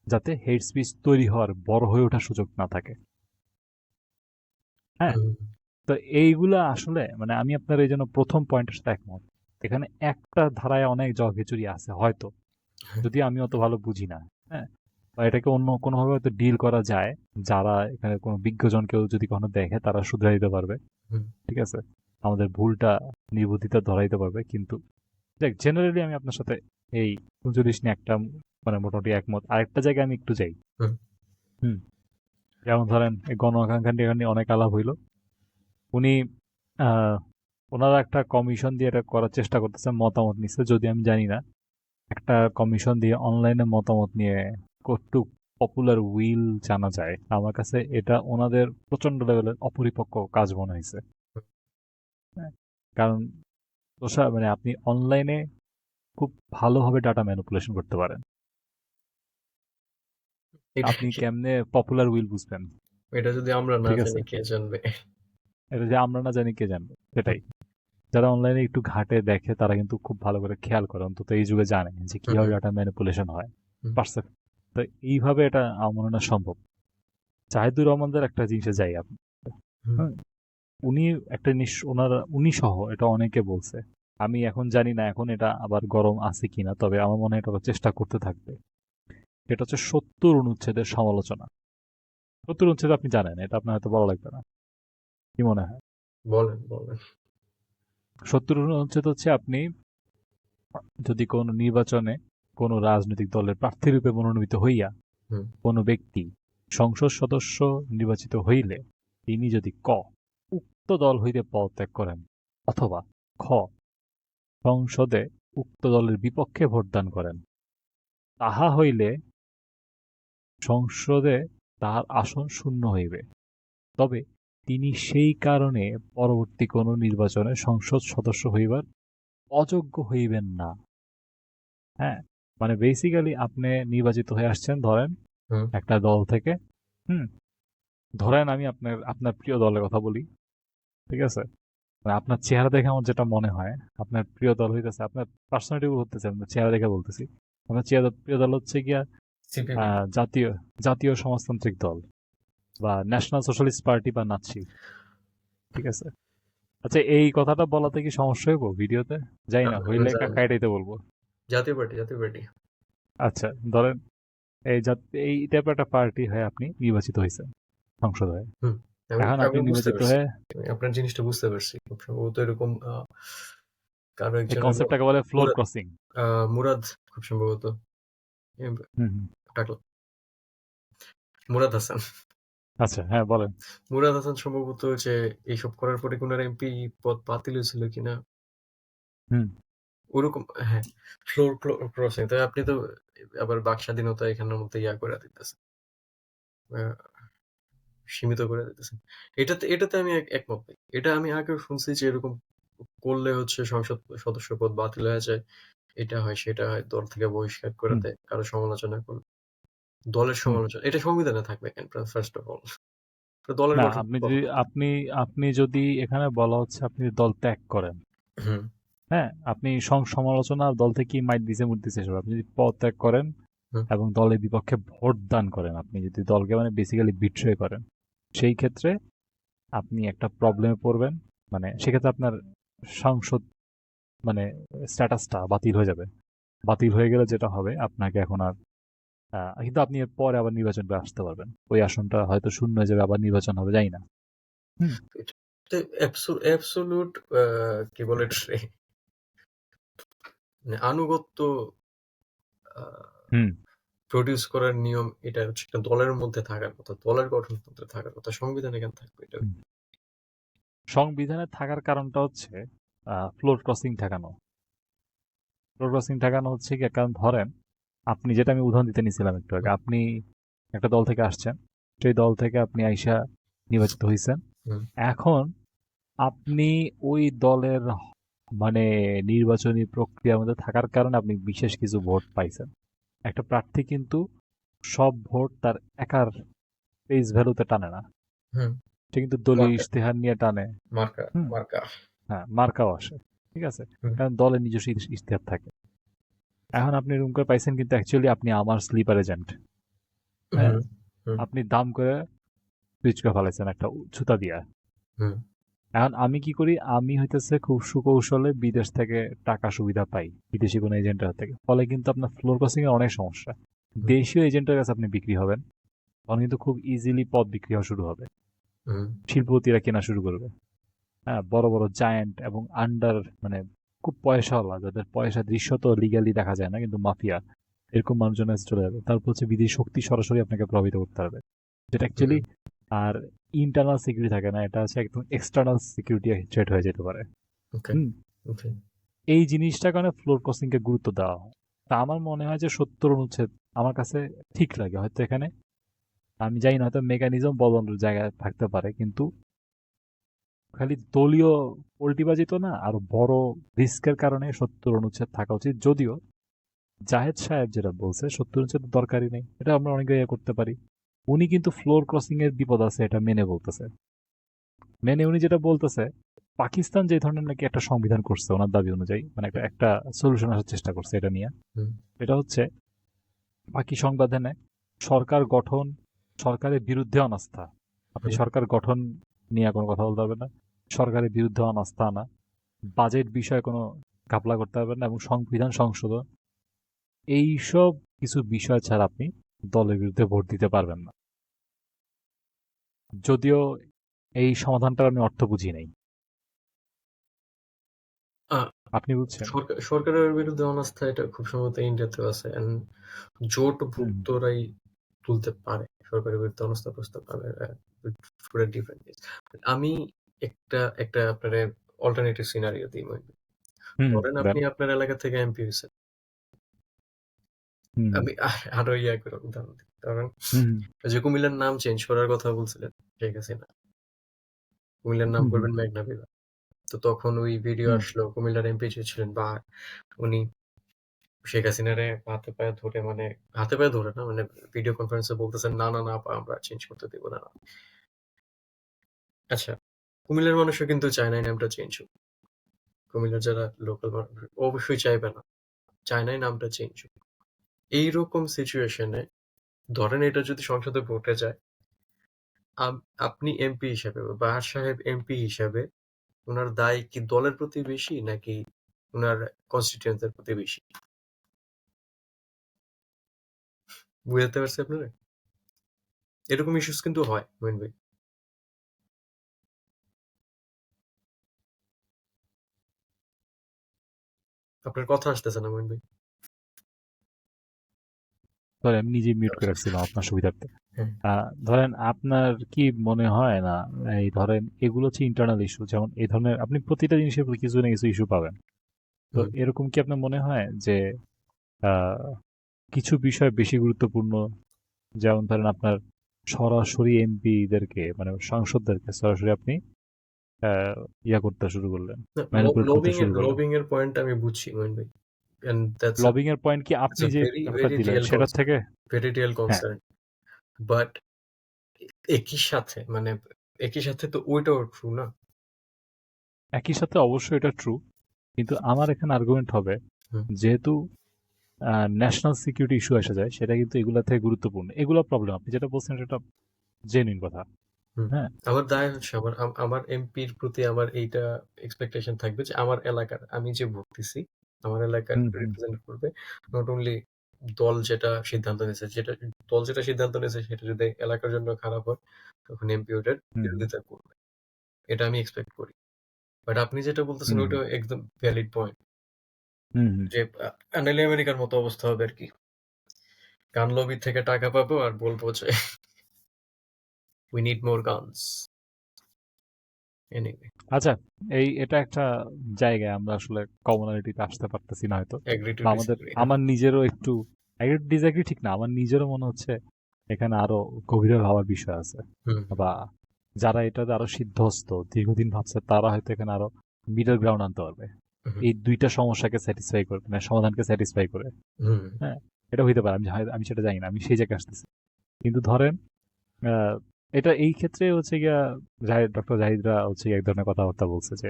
যাতে হেইট স্পিচ তৈরি হওয়ার, বড় হয়ে ওঠার সুযোগ না থাকে। হ্যাঁ, হুম, তো এইগুলা আসলে মানে আমি আপনার এই জন্য প্রথম পয়েন্টের সাথে একমত। এখানে একটা ধারায় অনেক জগখিচুড়ি আছে হয়তো, যদি আমি অত ভালো বুঝি না। হ্যাঁ, বা এটাকে অন্য কোনোভাবে হয়তো ডিল করা যায়, যারা এখানে কোনো বিজ্ঞজন কেউ যদি কখনো দেখে তারা শুধরে দিতে পারবে। হুম। ঠিক আছে, আমাদের ভুলটা নির্বুদ্ধিতা ধরাইতে পারবে, কিন্তু দেখ জেনারেলি আমি আপনার সাথে এই ৩৯ নিয়ে একটা মানে মোটামুটি একমত। আরেকটা জায়গায় আমি একটু যাই। হুম, হুম, যেমন ধরেন এই গণ আকাঙ্ক্ষা নিয়ে অনেক আলাপ হইলো। উনি আহ ওনারা একটা কমিশন দিয়ে এটা করার চেষ্টা করতেছে, মতামত নিচ্ছে, যদি আমি জানি না একটা কমিশন দিয়ে অনলাইনে মতামত নিয়ে কতটুক পপুলার উইল জানা যায়। আমার কাছে এটা ওনাদের প্রচন্ড লেভেলের অপরিপক্ক কাজ মনে হয়েছে। হ্যাঁ, কারণ মানে আপনি অনলাইনে খুব ভালোভাবে ডাটা ম্যানিপুলেশন করতে পারেন। এটা আপনি কেমনে পপুলার উইল বুঝবেন? এটা যদি আমরা না ঠিক আছে, জানি কে জানবে? এটা যে আমরা না জানি কে জানবে, হুম, সেটাই। যারা অনলাইনে একটু ঘাটে দেখে তারা কিন্তু খুব ভালো করে খেয়াল করে, অন্তত এই যুগে জানে যে কিভাবে হুম, ডাটা ম্যানিপুলেশন হয়। হুম, পারছে। তো এইভাবে এটা আমার মনে হয় না সম্ভব। জাহিদুর রহমানদের একটা জিনিসে যাই আপনি, হুম, হ্যাঁ, উনি একটা জিনিস উনি সহ এটা অনেকে বলছে, আমি এখন জানি না এখন এটা আবার গরম আছে কিনা, তবে আমার মনে হয় এটা ওরা চেষ্টা করতে থাকবে। এটা হচ্ছে ৭০ অনুচ্ছেদের সমালোচনা। ৭০ অনুচ্ছেদ আপনি জানেন, এটা আপনার হয়তো বলা লাগবে না, কি মনে হয়? বলেন, বলেন। ৭০ অনুচ্ছেদ হচ্ছে আপনি যদি কোনো নির্বাচনে কোনো রাজনৈতিক দলের প্রার্থী রূপে মনোনীত হইয়া হুম, কোনো ব্যক্তি সংসদ সদস্য নির্বাচিত হইলে তিনি যদি ক উক্ত দল হইতে পদত্যাগ করেন, অথবা খ সংসদে উক্ত দলের বিপক্ষে ভোটদান করেন, তাহা হইলে সংসদে তাহার আসন শূন্য হইবে, তবে তিনি সেই কারণে পরবর্তী কোন নির্বাচনে সংসদ সদস্য হইবার অযোগ্য হইবেন না। হ্যাঁ, মানে বেসিক্যালি আপনি নির্বাচিত হয়ে আসছেন ধরেন হুম, একটা দল থেকে। হুম, ধরেন আমি আপনার আপনার প্রিয় দলের কথা বলি, ঠিক আছে, মানে আপনার চেহারা দেখে আমার যেটা মনে হয় আপনার প্রিয় দল হইতেছে, আপনার পার্সোনালিটি হতেছে, আপনার চেহারা দেখে বলতেছি, আমরা প্রিয় দল হচ্ছে গিয়া সিপিবি। জাতীয় জাতীয় সমাজতান্ত্রিক দল বা ন্যাশনাল সোশ্যালিস্ট পার্টি বা নাৎসি। ঠিক আছে? আচ্ছা, এই কথাটা বলাতে কি সমস্যা হইব ভিডিওতে? যাই না, হইলে জানেন কাইটাইতে বলবো। জাতীয় পার্টি, জাতীয় পার্টি। আচ্ছা, ধরেন এই টাইপের একটা পার্টি হয়ে আপনি নির্বাচিত হয়েছেন সংসদ হয়ে। হুম, আমি এখন আমি আপনি বুঝতে নির্বাচিত পারছি। হয়ে আমি আপনার জিনিসটা বুঝতে পারছি। খুব সম্ভবত এরকম কারো এই একজনের কনসেপ্টটাকে বলে ফ্লোর মুরাদ, ক্রসিং। মুরাদ খুব সম্ভবত এ হুম হুম। টাকলা মুরাদ হাসান। আচ্ছা, হ্যাঁ বলেন। মুরাদ হাসান সম্ভবত যে এইসব করার পরে কোন এমপি পদ বাতিল হয়েছিল কিনা হুম ওরকম। হ্যাঁ, ফ্লোর ক্রসিং। তাই আপনি তো আবার বাক স্বাধীনতা এখানের মধ্যে করে দিতেছেন, সীমিত করে দিতেছেন। এটাতে আমি একমত ভাই। এটা আমি আগেও শুনছি যে এরকম করলে হচ্ছে সংসদ সদস্য পদ বাতিল হয়ে যায়। এটা হয়, সেটা হয়, দল থেকে বহিষ্কার করে হুম দেয় কারো সমালোচনা করলে। দলের হুম। সমালোচনা এটা সংবিধানে থাকবে কেন? ফার্স্ট অফ অল দলের না, গঠন কখন? আপনি যদি এখানে বলা হচ্ছে আপনি দল ত্যাগ করেন, হুম, হ্যাঁ, আপনি সমালোচনা দল থেকে মাইট দিছে মুট দিছে এসব। আপনি যদি পদ ত্যাগ করেন হুম, এবং দলের বিপক্ষে ভোট দান করেন, আপনি যদি দলকে মানে বেসিক্যালি বিট্রে করেন, সেই ক্ষেত্রে আপনি একটা প্রবলেমে পড়বেন। মানে সেক্ষেত্রে আপনার সংসদ মানে স্ট্যাটাসটা বাতিল হয়ে যাবে। বাতিল হয়ে গেলে যেটা হবে, আপনাকে এখন আর কিন্তু আপনি এর পরে আবার নির্বাচন করে আসতে পারবেন। ওই আসনটা হয়তো শূন্য হয়ে যাবে, আবার নির্বাচন হবে, জানি না। হুম এটা অ্যাবসোলুট কি বলে এটারে? মানে আনুগত্য হুম প্রডিউস করার নিয়ম এটা হচ্ছে একটা দলের মধ্যে থাকার কথা, দলের গঠনতন্ত্রে থাকার কথা। সংবিধানে কেন থাকবে এটা? হুম। সংবিধানে থাকার কারণটা হচ্ছে ফ্লোর ক্রসিং ঠেকানো। ফ্লোর ক্রসিং ঠেকানো হচ্ছে কি, কারণ ধরেন আপনি, যেটা আমি উদাহরণ দিতে নিছিলাম একটু আগে, হুম, আপনি একটা দল থেকে আসছেন, সেই দল থেকে আপনি আইসা নির্বাচিত হয়েছেন। হুম, এখন আপনি ওই দলের মানে নির্বাচনী প্রক্রিয়ার মধ্যে থাকার কারণে আপনি বিশেষ কিছু ভোট পাইছেন। একটা প্রার্থী কিন্তু সব ভোট তার একার ফেস ভ্যালুতে টানে না, হুম। সে কিন্তু দলীয় মার্কা, ইশতেহার নিয়ে টানে। মার্কা, হুম মার্কা। হ্যাঁ, মার্কাও আসে। ঠিক আছে? হুম, কারণ দলের নিজস্ব ইশতেহার থাকে। এখন আপনি রুম করে পাইছেন, কিন্তু অ্যাকচুয়ালি আপনি আমার স্লিপার এজেন্ট। হ্যাঁ, হুম, হুম, আপনি দাম করে সুইচ করে ফেলাইছেন একটা ছুতা দিয়া। হুম, এখন আমি কি করি, আমি হইতেছে খুব সুকৌশলে বিদেশ থেকে টাকা সুবিধা পাই বিদেশি কোনো এজেন্টের হাত থেকে। ফলে কিন্তু আপনার ফ্লোর ক্রসিং এর অনেক সমস্যা। হুম, দেশীয় এজেন্টের কাছে আপনি বিক্রি হবেন, তখন কিন্তু খুব ইজিলি পদ বিক্রি হওয়া শুরু হবে। হুম, শিল্পপতিরা কেনা শুরু করবে। হ্যাঁ, বড় বড় জায়ান্ট এবং আন্ডার মানে খুব পয়সাওয়ালা, যাদের পয়সা দৃশ্যত লিগ্যালি দেখা যায় না কিন্তু মাফিয়া, এরকম মানুষজন কাছে চলে যাবে। তারপর হচ্ছে বিদেশি শক্তি সরাসরি আপনাকে প্রভাবিত করতে পারবে, যেটা হুম। অ্যাকচুয়ালি আর ইন্টারনাল সিকিউরিটি থাকে না, এটা হচ্ছে একদম এক্সটার্নাল সিকিউরিটি থ্রেট হয়ে যেতে পারে। ওকে, হুম ওকে। এই জিনিসটার কারণে ফ্লোর ক্রসিং কে গুরুত্ব দেওয়া হয়। তা আমার মনে হয় যে ৭০ অনুচ্ছেদ আমার কাছে ঠিক লাগে। হয়তো এখানে আমি জানি না, হয়তো মেকানিজম বদলানোর জায়গায় থাকতে পারে, কিন্তু খালি দলীয় পোল্টিবাজি তো না, আরো বড় রিস্কের কারণে ৭০ অনুচ্ছেদ থাকা উচিত। যদিও জাহেদ সাহেব যেটা বলছে ৭০ অনুচ্ছেদ দরকারই নেই, এটা আমরা অনেক জায়গায় করতে পারি। উনি কিন্তু ফ্লোর ক্রসিং এর বিপদ আছে এটা মেনে বলতেছে। মেনে উনি যেটা বলতেছে, পাকিস্তান যে ধরনের নাকি একটা সংবিধান করছে ওনার দাবি অনুযায়ী, মানে একটা একটা সলিউশন আসার চেষ্টা করছে এটা নিয়ে। হুম, এটা হচ্ছে বাকি সংবিধানে সরকার গঠন, সরকারের বিরুদ্ধে অনাস্থা। আপনি হুম, সরকার গঠন নিয়ে কোনো কথা বলতে পারবেন না, সরকারের বিরুদ্ধে অনাস্থা আনা, বাজেট বিষয়ে কোনো ঘাপলা করতে পারবেন না, এবং সংবিধান সংশোধন, এইসব কিছু বিষয় ছাড়া আপনি দলের বিরুদ্ধে ভোট দিতে পারবেন না। যদিও এই সমাধানটার আমি অর্থ বুঝি নাই। আ আপনি বুঝছেন? সরকারের বিরুদ্ধে অনাস্থা এটা খুব সম্ভবত ইন্ডিয়াতেও আছে। অ্যান্ড হুম জোটভুক্তরাই তুলতে পারে সরকারের বিরুদ্ধে অনাস্থা প্রস্তাব। পুরা ডিফারেন্ট জিনিস। আমি একটা একটা আপনারে অল্টারনেটিভ সিনারিও দিই মইন। হুম ধরেন দেন। আপনি আপনার এলাকা থেকে এমপি হইছেন। হুম আমি আরো করে উদাহরণ দিই। ধরেন হুম যে কুমিল্লার নাম চেঞ্জ করার কথা বলছিলেন শেখ হাসিনা। কুমিল্লার নাম হুম হুম করবেন মেঘনা বিভাগ। তো তখন ওই ভিডিও হুম আসলো কুমিল্লার এমপি যে ছিলেন বা উনি শেখ হাসিনারে হাতে পায়ে ধরে মানে হাতে পায়ে ধরে না মানে ভিডিও কনফারেন্সে বলতেছেন, "না, না, না আপা আমরা চেঞ্জ করতে দিব না।" আচ্ছা, কুমিল্লার মানুষও কিন্তু চায় না এই নামটা চেঞ্জ হোক। কুমিল্লার যারা লোকাল মানুষ অবশ্যই চাইবে না। চায় না এই নামটা চেঞ্জ হোক। এইরকম সিচুয়েশনে ধরেন এটা যদি সংসদে ভোটে যায়, আপনি এমপি হিসাবে বা বাহার সাহেব এমপি হিসাবে উনার দায় কি দলের প্রতি বেশি নাকি উনার কনস্টিটিউয়েন্সির প্রতি বেশি? বুঝাতে পারছি আপনারে? এরকম ইস্যুস কিন্তু হয় মঈন ভাই। আপনার কথা আসতেছে না মঈন ভাই। ধরেন আমি নিজেই মিউট করে আচ্ছা, রাখছিলাম আপনার সুবিধার্থে। হ্যাঁ, ধরেন আপনার কি মনে হয় না এই ধরেন এগুলো হচ্ছে ইন্টারনাল ইস্যু, যেমন এই ধরনের আপনি প্রতিটা জিনিসের প্রতি কিছু না কিছু ইস্যু পাবেন। তো হুম। এরকম কি আপনার মনে হয় যে আহ, কিছু বিষয় বেশি গুরুত্বপূর্ণ, যেমন ধরেন আপনার সরাসরি এমপিদেরকে মানে সাংসদদেরকে সরাসরি আপনি আহ, ইয়া করতে শুরু করলেন, না, ম্যানিপুলেট করতে লবিং এর শুরু করলেন। লবিং এর পয়েন্ট আমি বুঝছি মঈন ভাই। এন্ড লবিং এর পয়েন্ট কি দ্যাটস আপনি আ যে ভেরি ব্যাপারটা ভেরি দিলেন রিয়াল সেটার কনসার্ন, থেকে? ভেরি রিয়াল হ্যাঁ, কনসার্ন। বাট একই সাথে মানে একই সাথে তো ওইটাও ট্রু না? একই সাথে অবশ্যই এটা ট্রু, কিন্তু আমার এখানে আর্গুমেন্ট হবে হুম, যেহেতু ন্যাশনাল সিকিউরিটি ইস্যু এসে যায়, সেটা কিন্তু এগুলা থেকে গুরুত্বপূর্ণ। এগুলো প্রবলেম, আপনি যেটা বলছেন সেটা জেনুইন কথা। হুম। হ্যাঁ। আমার দায় হচ্ছে আমার এমপির প্রতি আমার এইটা এক্সপেকটেশন থাকবে যে আমার এলাকার আমি যে ভোট দিছি, আমার এলাকার হুম হুম রিপ্রেজেন্ট করবে। নট অনলি দল যেটা সিদ্ধান্ত নিয়েছে, দল যেটা সিদ্ধান্ত নিয়েছে সেটা যদি এলাকার জন্য খারাপ হয়, তখন এমপি ওটার হুম হুম বিরোধিতা করবে। এটা আমি এক্সপেক্ট করি। বাট আপনি যেটা বলতেছেন হুম ওইটা একদম ভ্যালিড পয়েন্ট। হুম হুম। যে নাইলে আমেরিকার মতো অবস্থা হবে আরকি। গান লবি থেকে টাকা পাবো আর বলবো যে "We need more guns." Anyway, আচ্ছা, এটা একটা জায়গায় আমরা আসলে কমনালিটিতে আসতে পারতেছি না হয়তো, agree to বা আমাদের disagree, হ্যাঁ? আমার নিজেরও একটু ডিসএগ্রি ঠিক না, আমার নিজেরও মনে হচ্ছে এখানে আরো গভীরে ভাবার বিষয় আছে, হুম, বা যারা এটাতে আরো সিদ্ধহস্ত দীর্ঘদিন ভাবছে তারা হয়তো এখানে আরো মিডল গ্রাউন্ড আনতে পারবে, হুম, এই দুইটা সমস্যাকে স্যাটিসফাই করে মানে সমাধানকে স্যাটিসফাই করে। হুম, হ্যাঁ, এটা হইতে পারে, আমি সেটা জানি না, আমি সেই জায়গায় আসতেছি। কিন্তু ধরেন আহ, এটা এই ক্ষেত্রে হচ্ছে গিয়া ডক্টর জাহিদরা হচ্ছে গিয়া এক ধরনের কথাবার্তা বলছে যে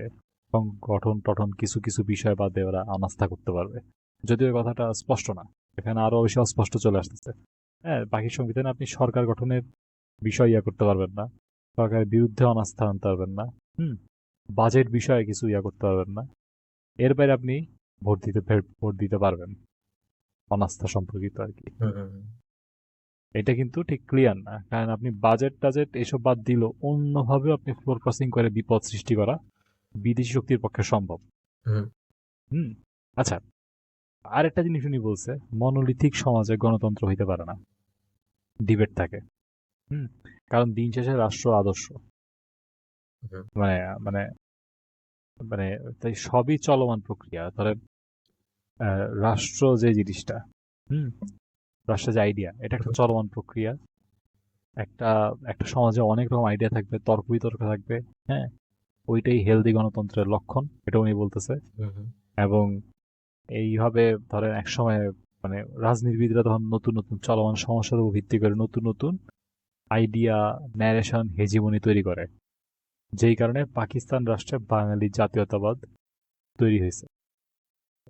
গঠন টঠন কিছু কিছু বিষয় বাদে ওরা অনাস্থা করতে পারবে, যদিও এই কথাটা স্পষ্ট না, এখানে আরো বেশি অস্পষ্ট চলে আসতেছে। হ্যাঁ, বাকি সংবিধানে আপনি সরকার গঠনের বিষয় ইয়া করতে পারবেন না, সরকারের বিরুদ্ধে অনাস্থা আনতে পারবেন না। হুম, বাজেট বিষয়ে কিছু ইয়া করতে পারবেন না। এর বাইরে আপনি ভোট দিতে পারবেন অনাস্থা সম্পর্কিত আর কি। হুম, হুম, এটা কিন্তু ঠিক ক্লিয়ার না, কারণ আপনি বাজেট টাজেট এসব বাদ দিলেও অন্যভাবেও আপনি ফ্লোর ক্রসিং করে বিপদ সৃষ্টি করা বিদেশি শক্তির পক্ষে সম্ভব। হুম, হুম। আচ্ছা, আর একটা জিনিস উনি বলছে, মনোলিথিক সমাজে গণতন্ত্র হইতে পারে না, ডিবেট থাকে। হুম, কারণ দিন শেষে রাষ্ট্র আদর্শ হুম, মানে মানে মানে তাই সবই চলমান প্রক্রিয়া। ধরেন রাষ্ট্র যে জিনিসটা, হুম, রাষ্ট্রের যে আইডিয়া, এটা একটা হুম, চলমান প্রক্রিয়া। একটা একটা সমাজে অনেক রকম আইডিয়া থাকবে, তর্ক বিতর্ক থাকবে। হ্যাঁ, ওইটাই হেলদি গণতন্ত্রের লক্ষণ, এটা উনি বলতেছে। হুম, হুম, এবং এইভাবে ধরেন একসময় মানে রাজনীতিবিদরা তখন নতুন নতুন চলমান সমস্যার উপর ভিত্তি করে নতুন নতুন আইডিয়া, ন্যারেশন, হেজিমনি তৈরি করে, যেই কারণে পাকিস্তান রাষ্ট্রে বাঙালি জাতীয়তাবাদ তৈরি হয়েছে।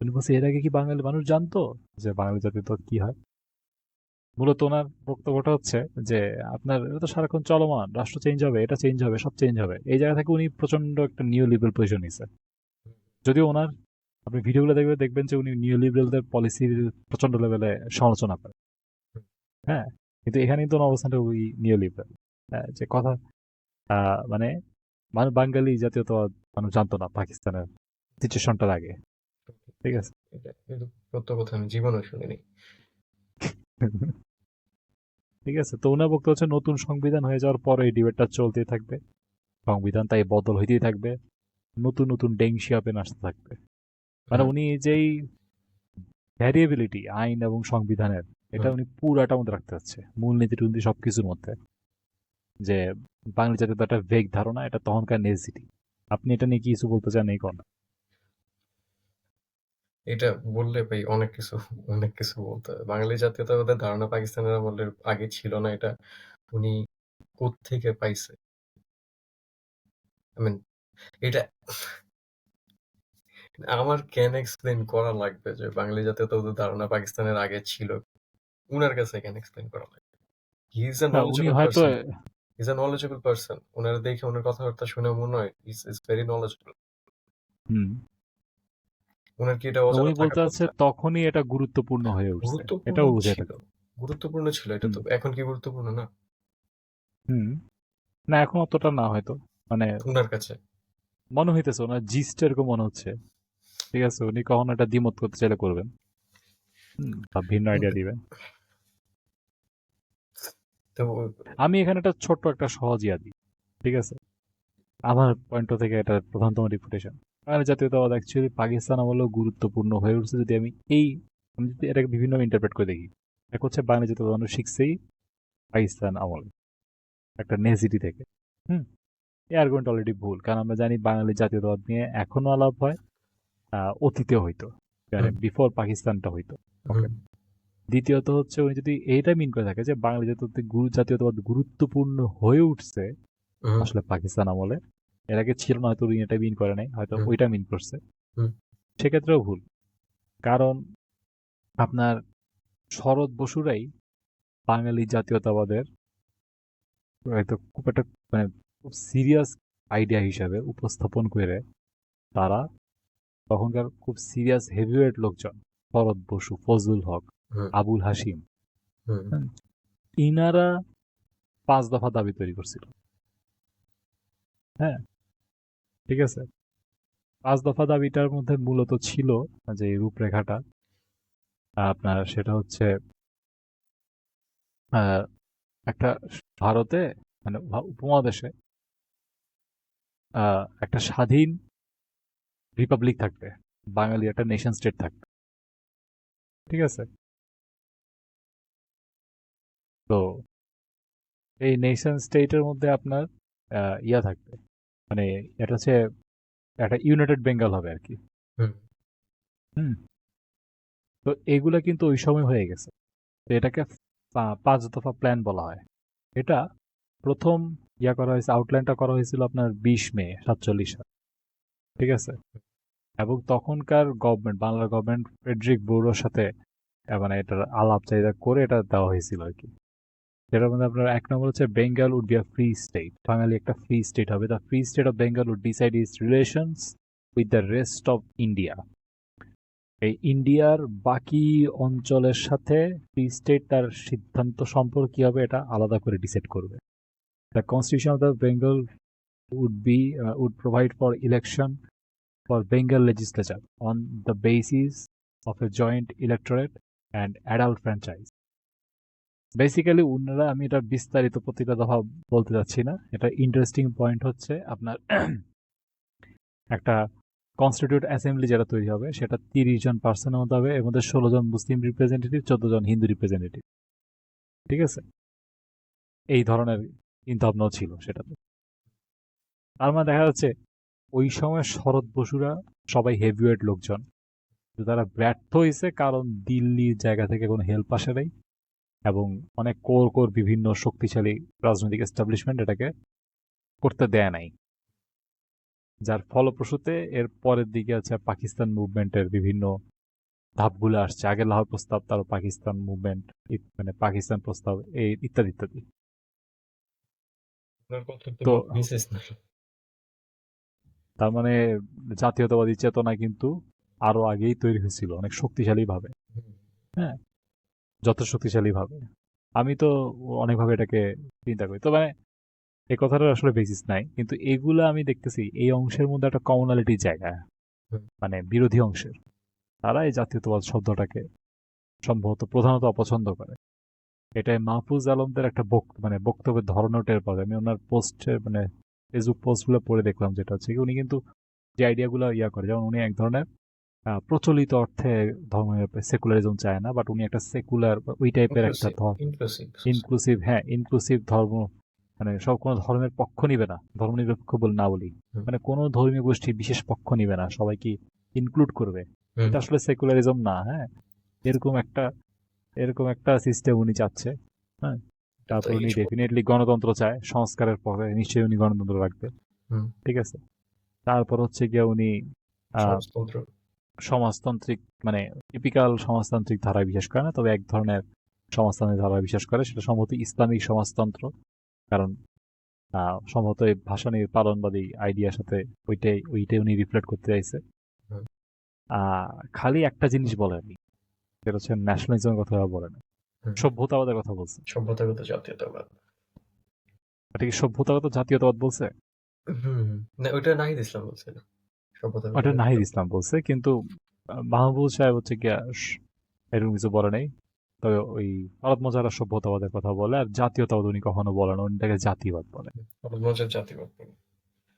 উনি বলছে এর আগে কি বাঙালি মানুষ জানতো যে বাঙালি জাতীয়তাবাদ কি হয়? মূলত ওনার বক্তব্যটা হচ্ছে যে আপনার এটা তো সারাক্ষণ চলমান, রাষ্ট্র চেঞ্জ হবে, এটা চেঞ্জ হবে, সব চেঞ্জ হবে, এই জায়গা থেকে উনি প্রচন্ড একটা নিউ লিবারেল পজিশন নিছে। যদিও ওনার আপনি ভিডিওগুলো দেখবেন যে উনি নিউ লিবারেলদের পলিসির প্রচন্ড লেভেলে সমালোচনা করেন। হ্যাঁ, কিন্তু এখানে কিন্তু ওনার অবস্থানটা ওই নিউ লিবারেল। হ্যাঁ, যে কথা মানে বাঙালি জাতীয়তাবাদ মানুষ জানতো না পাকিস্তানের সিচুয়েশনটার আগে। ঠিক আছে। এটা কিন্তু সত্য কথা, আমি জীবনেও শুনিনি। ঠিক আছে, তো ওনার বক্তব্য হচ্ছে নতুন সংবিধান হয়ে যাওয়ার পরে এই ডিবেটটা চলতেই থাকবে, সংবিধান তাই বদল হইতেই থাকবে, নতুন নতুন ডেংশিয়া পেন আসতে থাকবে। মানে হুম, উনি যেই ভ্যারিয়েবিলিটি আইন এবং সংবিধানের, এটা হুম। উনি পুরাটা মধ্যে রাখতে চাচ্ছে, মূলনীতি টুলনীতি সবকিছুর মধ্যে, যে বাঙালি জাতীয় একটা ভেগ ধারণা, এটা তখনকার নেসিটি। আপনি এটা নিয়ে কি কিছু বলতে চান এই কোন? এটা বললে ভাই অনেক কিছু বলতে হবে। বাঙালি জাতীয়তাবাদের ধারণা পাকিস্তানের আমলের আগে ছিল না, এটা উনি কোত্থেকে পাইছে? I mean, এটা আমার কেন এক্সপ্লেইন করা লাগবে যে বাঙালি জাতীয়তাবাদের ধারণা পাকিস্তানের আগে ছিল? উনার কাছে কেন এক্সপ্লেইন করা লাগে? হি ইজ আ না উনি knowledgeable হয়তো person. He's a knowledgeable person. উনার দেখে উনার কথাবার্তা শুনে মনে হয় is very knowledgeable. হুম উনার কি এটা তো অজানা উনি বলতে থাকার চাচ্ছে কথা? তখনই এটা গুরুত্বপূর্ণ হয়ে উঠছে, গুরুত্বপূর্ণ এটাও বুঝে ছিল। থাকে। গুরুত্বপূর্ণ ছিল, এটা হুম তো এখন কি গুরুত্বপূর্ণ না হুম না এখন অতটা না হয়তো, মানে উনার কাছে? মনে হইতেছে ওনার জিস্ট এরকম মনে হচ্ছে। ঠিক আছে, উনি কখনো এটা দ্বিমত করতে চাইলে করবেন, বা ভিন্ন আইডিয়া দিবেন। তো আমি এখানে একটা ছোট্ট একটা সহজ ইয়া দিই, ঠিক আছে? আমার পয়েন্ট থেকে এটা প্রধানতম রিপুটেশন, বাঙালি জাতীয়তাবাদ অ্যাকচুয়ালি পাকিস্তান আমলেও গুরুত্বপূর্ণ হয়ে উঠছে যদি আমি যদি এটাকে বিভিন্ন ইন্টারপ্রেট করে দেখি। এক হচ্ছে বাঙালি জাতীয়তাবাদ আমরা শিখছেই পাকিস্তান আমল, একটা নেসিটি থেকে। হুম এই আর্গুমেন্ট অলরেডি ভুল, কারণ আমরা জানি বাঙালি জাতীয়তাবাদ নিয়ে এখনো আলাপ হয়, অতীতে হইতো, মানে হুম, বিফোর পাকিস্তানটা হইতো। হুম, ওকে, দ্বিতীয়ত হচ্ছে উনি যদি এইটা মিন করে থাকে যে বাঙালি জাতীয়তাবাদ গুরুত্বপূর্ণ হয়ে উঠছে হুম, আসলে পাকিস্তান আমলে, এর আগে ছিল না, হয়তো উনি এটা মিন করে নাই, হয়তো হুম, ওইটা মিন করছে, হুম, সেক্ষেত্রেও ভুল। কারণ আপনার শরৎ বসুরাই বাঙালি জাতীয়তাবাদের হয়তো খুব একটা, মানে খুব সিরিয়াস আইডিয়া হিসাবে উপস্থাপন করে। তারা তখনকার খুব সিরিয়াস হেভিওয়েট লোকজন, শরৎ বসু, ফজলুল হক, হুম, আবুল হাসিম, হুম, হুম, ইনারা 5 দফা দাবি তৈরি করছিল। হ্যাঁ, ঠিক আছে। 5 দফা দাবিটার মধ্যে মূলত ছিল যে রূপরেখাটা আপনার, সেটা হচ্ছে আহ, একটা ভারতে, মানে উপমহাদেশে একটা স্বাধীন রিপাবলিক থাকবে, বাঙালি একটা নেশন স্টেট থাকবে, ঠিক আছে। তো এই নেশন স্টেটের মধ্যে আপনার ইয়া থাকবে, মানে এটা হচ্ছে একটা ইউনাইটেড বেঙ্গল হবে আর কি। হুম, হুম তো এগুলা কিন্তু ওই সময় হয়ে গেছে। তো এটাকে 5 দফা প্ল্যান বলা হয়। এটা প্রথম ইয়া করা হয়েছে, আউটলাইনটা করা হয়েছিল আপনার 20 মে 47 সাল, ঠিক আছে। এবং তখনকার গভর্নমেন্ট, বাংলার গভর্নমেন্ট ফ্রেডরিক বড়োর সাথে মানে এটার আলাপ চাহিদা করে এটা দেওয়া হয়েছিল আর কি। যেটার মধ্যে আপনার 1 নম্বর হচ্ছে Bengal would be a free state, Bangali একটা ফ্রি স্টেট হবে। The free state of Bengal would decide its relations with the rest of India. এই ইন্ডিয়ার বাকি অঞ্চলের সাথে ফ্রি স্টেট তার সিদ্ধান্ত সম্পর্ক কি হবে এটা আলাদা করে ডিসাইড করবে। The constitution of the Bengal would provide for election for Bengal legislature on the basis of a joint electorate and adult franchise. Basically উনারা, আমি এটা বিস্তারিত প্রতিটা দফা বলতে যাচ্ছি না, এটা ইন্টারেস্টিং পয়েন্ট হচ্ছে আপনার একটা কনস্টিটিউট অ্যাসেম্বলি যেটা তৈরি হবে সেটা 30 জন পার্সনের মধ্যে হবে, এর মধ্যে 16 জন মুসলিম রিপ্রেজেন্টেটিভ, 14 জন হিন্দু রিপ্রেজেন্টেটিভ, ঠিক আছে। এই ধরনের চিন্তা ভাবনাও ছিল সেটাতে। তার মানে দেখা যাচ্ছে ওই সময় শরৎ বসুরা সবাই হেভিওয়েট লোকজন, তো তারা ব্যর্থ হয়েছে কারণ দিল্লির জায়গা থেকে কোনো হেল্প আসে নাই, এবং অনেক কোর কোর বিভিন্ন শক্তিশালী রাজনৈতিক এস্টাবলিশমেন্ট এটাকে করতে দেয় নাই। যার ফলপ্রসূতে এর পরের দিকে আছে পাকিস্তান মুভমেন্টের বিভিন্ন ধাপগুলো আসছে, আগে লাহোর প্রস্তাব, তারপর পাকিস্তান মুভমেন্ট, মানে পাকিস্তান প্রস্তাব, এই ইত্যাদি ইত্যাদি। উনার কথা তো তো মিসেস না। তার মানে জাতীয়তাবাদী চেতনা কিন্তু আরো আগেই তৈরি হয়েছিল অনেক শক্তিশালী ভাবে। হুম, হ্যাঁ, যত শক্তিশালী ভাবে। আমি তো অনেকভাবে এটাকে চিন্তা করি, তো মানে এই কথাটার আসলে বেসিস নাই, কিন্তু এগুলা আমি দেখতেছি এই অংশের মধ্যে একটা কমনালিটির জায়গা, হুম, মানে বিরোধী অংশের। তারা এই জাতীয়তাবাদ শব্দটাকে সম্ভবত প্রধানত অপছন্দ করে। এটাই মাহফুজ আলমদের একটা মানে বক্তব্যের ধরনও টের পাবে। আমি ওনার পোস্টের, মানে ফেসবুক পোস্টগুলো পড়ে দেখলাম, যেটা হচ্ছে কি উনি কিন্তু যে আইডিয়াগুলো ইয়া করে, যেমন উনি এক ধরনের প্রচলিত অর্থে ধর্ম সেকুলারিজম চায় না, বাট উনি একটা সেকুলার ওই টাইপের একটা ইনক্লুসিভ। ইনক্লুসিভ, হ্যাঁ ইনক্লুসিভ ধর্ম, মানে সব কোনো ধর্মের পক্ষ নিবে না, ধর্মনিরপেক্ষ বলে না বলি, হুম, মানে কোনো ধর্মীয় গোষ্ঠী বিশেষ পক্ষ নিবে না, সবাইকে ইনক্লুড করবে। হুম, এটা আসলে সেকুলারিজম না। হ্যাঁ, এরকম একটা এরকম একটা সিস্টেম উনি চাচ্ছে। হ্যাঁ, এটা তো তারপর এই উনি ডেফিনেটলি গণতন্ত্র চায়, সংস্কারের পরে নিশ্চয়ই উনি গণতন্ত্র রাখবে, হুম, ঠিক আছে। তারপর হচ্ছে গিয়ে উনি আহ, সমাজতন্ত্র। সমাজতান্ত্রিক, মানে টিপিক্যাল সমাজতান্ত্রিক ধারায় বিশ্বাস করে না, তবে এক ধরনের সমাজতন্ত্রে যারা বিশ্বাস করে সেটা সম্ভবত ইসলামিক সমাজতন্ত্র। কারণ সম্ভবত এই ভাসানী পালনবাদী আইডিয়ার সাথে ওইটাই উনি রিফ্লেক্ট করতে চাইছে। হুম, খালি একটা জিনিস বলেনি, সেটা হচ্ছে ন্যাশনালিজমের কথা বলে না, হুম। সভ্যতাবাদের কথা বলছে। সভ্যতাগত জাতীয়তাবাদ। এটা কি সভ্যতাগত জাতীয়তাবাদ বলছে? হুম। না, ওইটা নাহিদ ইসলাম বলছিল। সভ্যতাগত ওটা নাহিদ জাতীয়তাবাদ। ইসলাম বলছে, কিন্তু মাহবুব সাহেব হচ্ছে গিয়া এরকম কিছু বলে নাই। তবে ওই আরব মজারা সভ্যতাবাদের কথা বলে, আর জাতীয়তাবাদ উনি কখনো বলে না, উনি তাকে জাতিবাদ বলে। মজার জাতীয়বাদ।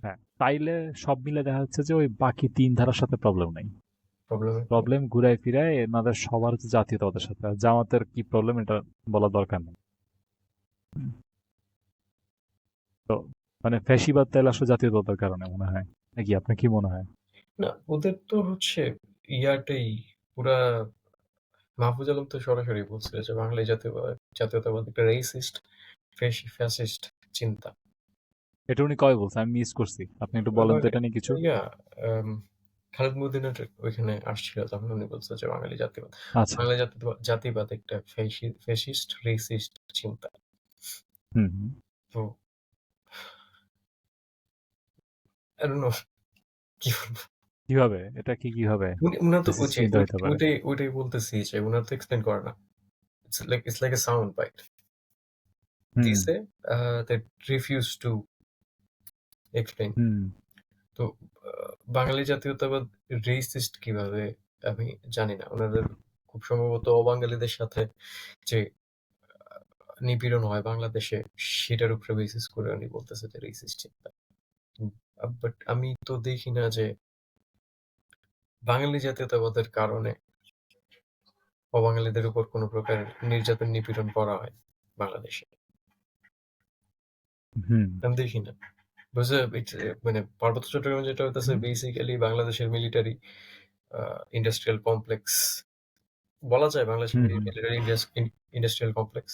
হ্যাঁ, তাইলে সব মিলে দেখা যাচ্ছে যে ওই বাকি তিন ধারার সাথে প্রবলেম নাই। প্রবলেম। প্রবলেম ঘুরায় ফিরায় এনাদের সবার হচ্ছে জাতীয়তাবাদের সাথে। আর জামাতের কি প্রবলেম এটা বলার দরকার নেই। হুম। তো মানে ফ্যাসিবাদ তাইলে আসলে জাতীয়তাবাদের কারণে মনে হয়, নাকি আপনার কি মনে হয়? না, ওদের তো হচ্ছে ইয়াটাই পুরা মাহফুজ আলম তো সরাসরি বলছিল যে বাঙালি জাতীয়তাবাদ একটা রেসিস্ট ফ্যাসিস্ট চিন্তা। এটা উনি কবে বলছে? আমি মিস করছি, আপনি একটু বলেন তো এটা নিয়ে কিছু। ইয়া আম, খালিদ মুদ্দিনের ওইখানে আসছিল তখন উনি বলছে যে বাঙালি জাতীয়বাদ আচ্ছা। বাঙালি জাতিবাদ একটা ফ্যাসিস্ট রেসিস্ট চিন্তা। হুম হুম। তো I don't know কি বলবো। কিভাবে এটা কিভাবে উনার তো ওই রেসিস্ট যে চিন্তা হতে পারে? ওইটাই বলতেছি যে উনার তো এক্সপ্লেন করে না। It's like a sound bite. হুম দিছে that refuse to explain. হুম তো বাঙালি জাতীয়তাবাদ রেসিস্ট কিভাবে আমি জানি না। ওনাদের খুব সম্ভবত অবাঙালিদের সাথে যে নিপীড়ন হয় বাংলাদেশে সেটার উপরে বেসিস করে উনি বলতেছে যে রেসিস্ট চিন্তা। বাট আমি তো দেখি না যে বাঙালি জাতীয়তাবাদের কারণে অবাঙালিদের উপর কোনো প্রকার নির্যাতন নিপীড়ন করা হয় বাংলাদেশে। হুম আমি দেখি না। মানে পার্বত্য চট্টগ্রামে যেটা হইতেছে হুম বেসিক্যালি বাংলাদেশের মিলিটারি ইন্ডাস্ট্রিয়াল কমপ্লেক্স বলা যায় বাংলাদেশের hmm hmm. Military industrial complex.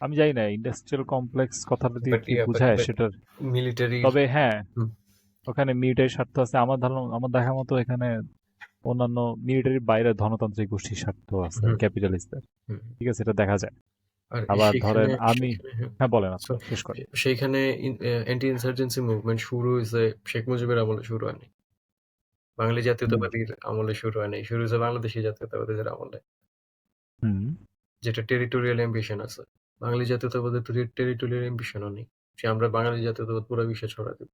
আমি জানি না ইন্ডাস্ট্রিয়াল কমপ্লেক্স কথাটা দিয়ে বাট কি বোঝায় সেটার। মিলিটারি। তবে হ্যাঁ, ওখানে মিলিটারি স্বার্থ আছে, আমার ধারণা, আমার দেখা মতো এখানে অন্যান্য মিলিটারির বাইরে ধনতান্ত্রিক গোষ্ঠীর স্বার্থ আছে, ক্যাপিটালিস্টদের। ঠিক আছে, এটা দেখা যায়। আর আবার ধরেন সেখানে আমি, হ্যাঁ, হ্যাঁ বলেন, so, আপনি শেষ করেন। সেইখানে অ্যান্টি ইনসার্জেন্সি মুভমেন্ট শুরু হয়েছে শেখ মুজিবের আমলে শুরু হয়নি। বাঙালি হুম জাতীয়তাবাদীর আমলে শুরু হয়নি। শুরু হয়েছে বাংলাদেশী জাতীয়তাবাদীদের আমলে। হুম যেটা টেরিটোরিয়াল অ্যাম্বিশন আছে। বাঙালি জাতীয়তাবাদের তো টেরিটোরিয়াল অ্যাম্বিশনও নেই। যে আমরা বাঙালি জাতীয়তাবাদ পুরা বিশ্বে ছড়ায় দেব।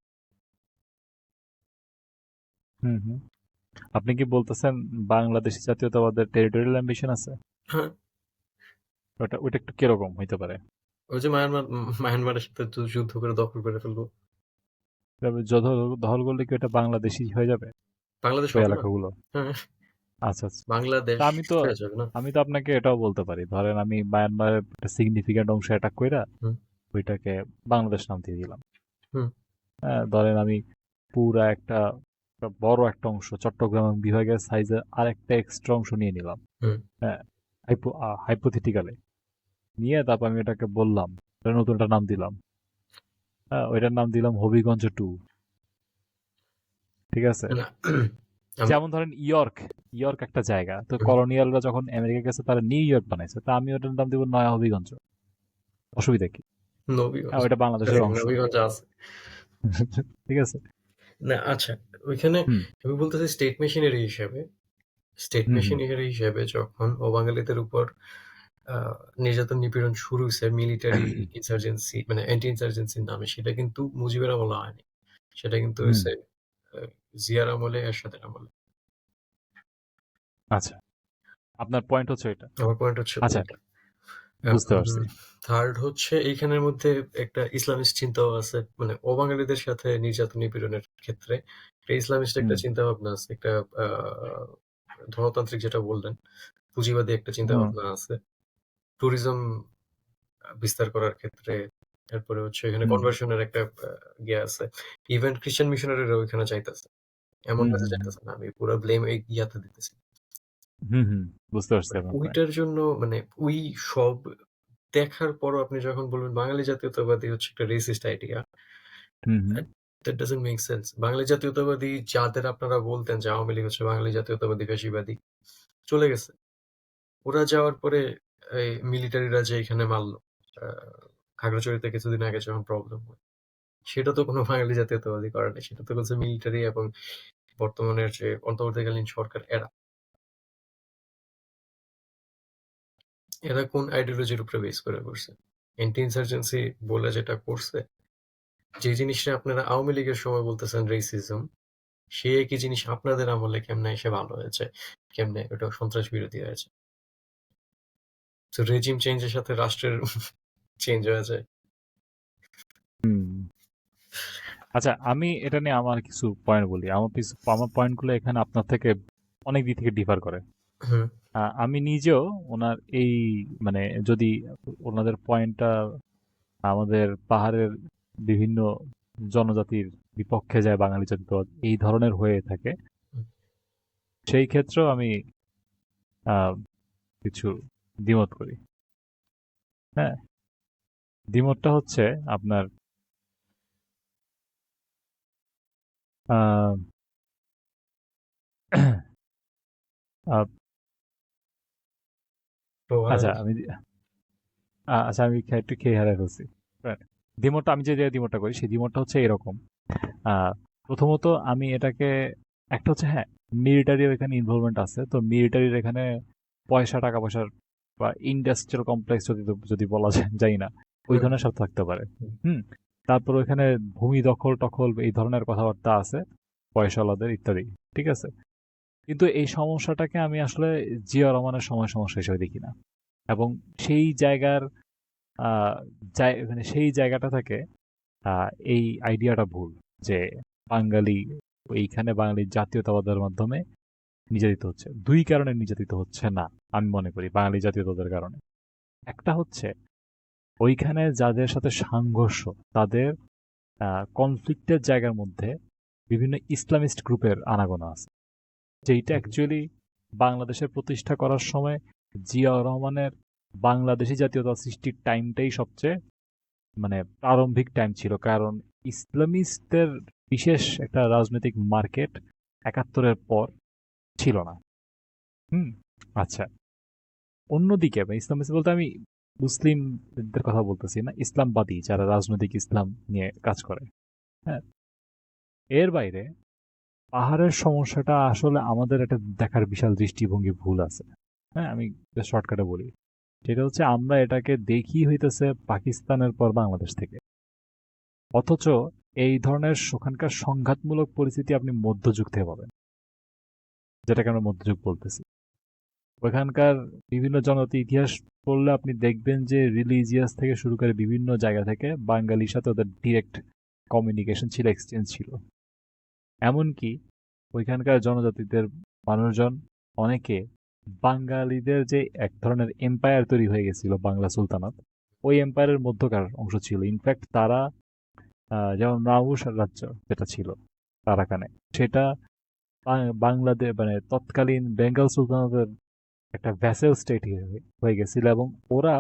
হুম হুম। আপনি কি বলতেছেন বাংলাদেশি জাতীয়তাবাদের টেরিটোরিয়াল অ্যাম্বিশন আছে? হ্যাঁ, ওটা একটু কিরকম হইতে পারে? ওই যে মায়ানমারের সাথে যুদ্ধ করে দখল করে ফেলবো। তবে দখল করলে কি ওটা বাংলাদেশি হয়ে যাবে বাংলাদেশ ওই হবে না? এলাকাগুলো? হ্যাঁ, আচ্ছা আচ্ছা। বাংলাদেশ তা আমি তো হয়ে যাবে না? আমি তো আপনাকে এটাও বলতে পারি, ধরেন আমি মায়ানমারের একটা সিগনিফিকেন্ট অংশ অ্যাটাক কইরা হুম, ওইটাকে বাংলাদেশ নাম দিয়ে দিলাম। হুম, হ্যাঁ, ধরেন আমি পুরা একটা বড় একটা অংশ চট্টগ্রাম বিভাগের সাইজে আর একটা এক্সট্রা অংশ নিয়ে নিলাম। হুম, হ্যাঁ, হাইপোথেটিক্যালি নিয়ে তারপর আমি এটাকে বললাম, এটা নতুন একটা নাম দিলাম। হ্যাঁ, ওইটার নাম দিলাম হবিগঞ্জ 2। ঠিক আছে? না, আমি যেমন ধরেন ইয়র্ক, ইয়র্ক একটা জায়গা, তো হুম, কলোনিয়ালরা যখন আমেরিকা গেছে তারা নিউ ইয়র্ক বানাইছে, তা আমি ওটার নাম দিব নয়া হবিগঞ্জ। অসুবিধা কি? হ্যাঁ, নবীগঞ্জ। ওইটা বাংলাদেশের অংশ। নবীগঞ্জ আছে। ঠিক আছে। না, আচ্ছা, ওইখানে হুম আমি বলতেছি স্টেট হুম হুম মেশিনারি হিসেবে যখন অবাঙালিদের উপর নির্যাতন নিপীড়ন শুরু হয়েছে মিলিটারি ইনসার্জেন্সি মানে অ্যান্টি ইনসার্জেন্সির নামে সেটা কিন্তু মুজিবের আমলে হয়নি। সেটা কিন্তু হুম। হয়েছে জিয়ার আমলে এরশাদের আমলে। আচ্ছা, আপনার পয়েন্ট হচ্ছে এটা। আমার পয়েন্ট হচ্ছে আচ্ছা, এটা। বুঝতে পারছি। থার্ড হচ্ছে এইখানের মধ্যে একটা ইসলামিস্ট চিন্তাও আছে মানে অবাঙালিদের সাথে নির্যাতন নিপীড়নের ক্ষেত্রে একটা ইসলামিস্ট একটা হুম চিন্তা ভাবনা আছে একটা আহ, ধনতান্ত্রিক যেটা বললেন পুঁজিবাদী একটা চিন্তা হুম ভাবনা আছে ট্যুরিজম বিস্তার করার ক্ষেত্রে তারপরে হচ্ছে এখানে হুম কনভার্সনের একটা ইয়ে আছে ইভেন খ্রিস্টান মিশনারিরা ওইখানে যাইতেছে এমন হুম কাছে হুম হুম যাইতেছে না আমি পুরো ব্লেম এই ইয়াতে দিতেছি হুম হুম, বুঝতে পারছি আপনার পয়েন্ট। ওইটার জন্য মানে ওই সব দেখার পরও আপনি যখন বলবেন বাঙালি জাতীয়তাবাদী হচ্ছে একটা racist idea hmm hmm that doesn't make sense Bangali জাতীয়তাবাদী যাদের আপনারা বলতেন যে আওয়ামী লীগ হচ্ছে বাঙালি জাতীয়তাবাদী ফ্যাসিবাদী চলে গেছে ওরা যাওয়ার পরে এই মিলিটারিরা যে এখানে মারলো, আ খাগড়াছড়িতে কিছুদিন আগে যখন প্রবলেম হয়, সেটা তো কোনো বাঙালি জাতীয়তাবাদী করে নাই। সেটা তো করছে মিলিটারি এবং বর্তমানের যে অন্তর্বর্তীকালীন সরকার এরা। এরা কোন আইডিওলজির উপরে বেস করে করছে? অ্যান্টি ইনসার্জেন্সি বলে যেটা করছে, যে জিনিসটা আপনারা আওয়ামী লীগের সময় বলতেছেন রেসিজম, সেই একই জিনিস আপনাদের আমলে কেমনে এসে ভালো হয়েছে? কেমনে ওটা সন্ত্রাস বিরোধী হয়েছে? তো রেজিম চেঞ্জের সাথে রাষ্ট্রের চেঞ্জ হয়ে যায়। হুম। আচ্ছা, আমি এটা নিয়ে আমার কিছু পয়েন্ট বলি। আমার পয়েন্টগুলো এখানে আপনার থেকে অনেক দিক থেকে ডিফার করে। হুম, আমি নিজেও ওনার এই মানে যদি ওনাদের পয়েন্টটা আমাদের পাহাড়ের বিভিন্ন জনজাতির বিপক্ষে যায় বাঙালি জাতীয়তাবাদ এই ধরনের হয়ে থাকে, হুম। সেই ক্ষেত্রেও আমি আহ, কিছু দ্বিমত করি। হ্যাঁ, দ্বিমতটা হচ্ছে আপনার আহ, আহ, তো আচ্ছা আমি একটু খেয়ে হারাই ফেলছি। Right. দ্বিমতটা আমি যে দ্বিমতটা করি সেই দ্বিমতটা হচ্ছে এরকম। আহ, প্রথমত আমি এটাকে একটা হচ্ছে হ্যাঁ, মিলিটারির এখানে ইনভলভমেন্ট আছে, তো মিলিটারির এখানে টাকা পয়সার বা ইন্ডাস্ট্রিয়াল কমপ্লেক্স যদি যদি বলা যায় যাই না, ওই হুম, ধরনের স্বার্থ থাকতে পারে। হুম, হুম। তারপর ওইখানে ভূমি দখল টখল এই ধরনের কথাবার্তা আছে পয়সাওয়ালাদের ইত্যাদি। ঠিক আছে, কিন্তু এই সমস্যাটাকে আমি আসলে জিয়া রহমানের সমস্যা হিসেবে দেখি না। এবং সেই জায়গার মানে সেই জায়গাটা থেকে এই আইডিয়াটা ভুল যে বাঙালি এইখানে বাঙালি জাতীয়তাবাদের মাধ্যমে নির্যাতিত হচ্ছে। দুই কারণে নির্যাতিত হচ্ছে না আমি মনে করি বাঙালি জাতীয়তাবাদের কারণে। একটা হচ্ছে ওইখানে যাদের সাথে সংঘর্ষ, তাদের কনফ্লিক্টের জায়গার মধ্যে বিভিন্ন ইসলামিস্ট গ্রুপের আনাগোনা আছে, যেইটা হুম, অ্যাকচুয়ালি বাংলাদেশের প্রতিষ্ঠা করার সময় জিয়াউর রহমানের বাংলাদেশি জাতীয়তা সৃষ্টির টাইমটাই সবচেয়ে মানে প্রারম্ভিক টাইম ছিল, কারণ ইসলামিস্টদের বিশেষ একটা রাজনৈতিক মার্কেট ৭১-এর পর ছিল না। হুম। আচ্ছা, অন্যদিকে ইসলামিস্ট বলতে আমি মুসলিমদের কথা বলতেছি না, ইসলামবাদী যারা রাজনৈতিক ইসলাম নিয়ে কাজ করে। হ্যাঁ, এর বাইরে পাহাড়ের সমস্যাটা আসলে আমাদের একটা দেখার বিশাল দৃষ্টিভঙ্গি ভুল আছে। হ্যাঁ, আমি শর্টকাটে বলি, সেটা হচ্ছে আমরা এটাকে দেখি হইতেছে পাকিস্তানের পর বাংলাদেশ থেকে, অথচ এই ধরনের ওখানকার সংঘাতমূলক পরিস্থিতি আপনি মধ্যযুগ থেকে পাবেন, যেটাকে আমরা মধ্যযুগ বলতেছি। ওখানকার বিভিন্ন জনজাতি ইতিহাস পড়লে আপনি দেখবেন যে রিলিজিয়াস থেকে শুরু করে বিভিন্ন জায়গা থেকে বাঙালির সাথে ওদের ডিরেক্ট কমিউনিকেশন ছিল, এক্সচেঞ্জ ছিল। এমনকি ওইখানকার জনজাতিদের মানুষজন অনেকে বাঙালিদের যে এক ধরনের এম্পায়ার তৈরি হয়ে গেছিল বাংলা সুলতানাত, ওই এম্পায়ারের মধ্যকার অংশ ছিল। ইনফ্যাক্ট তারা যেমন রাউস রাজ্য যেটা ছিল আরাকানে, সেটা বাংলাদেশ মানে তৎকালীন বেঙ্গল সুলতানাতের একটা ভ্যাসেল স্টেট হয়ে গেছিল, এবং ওরা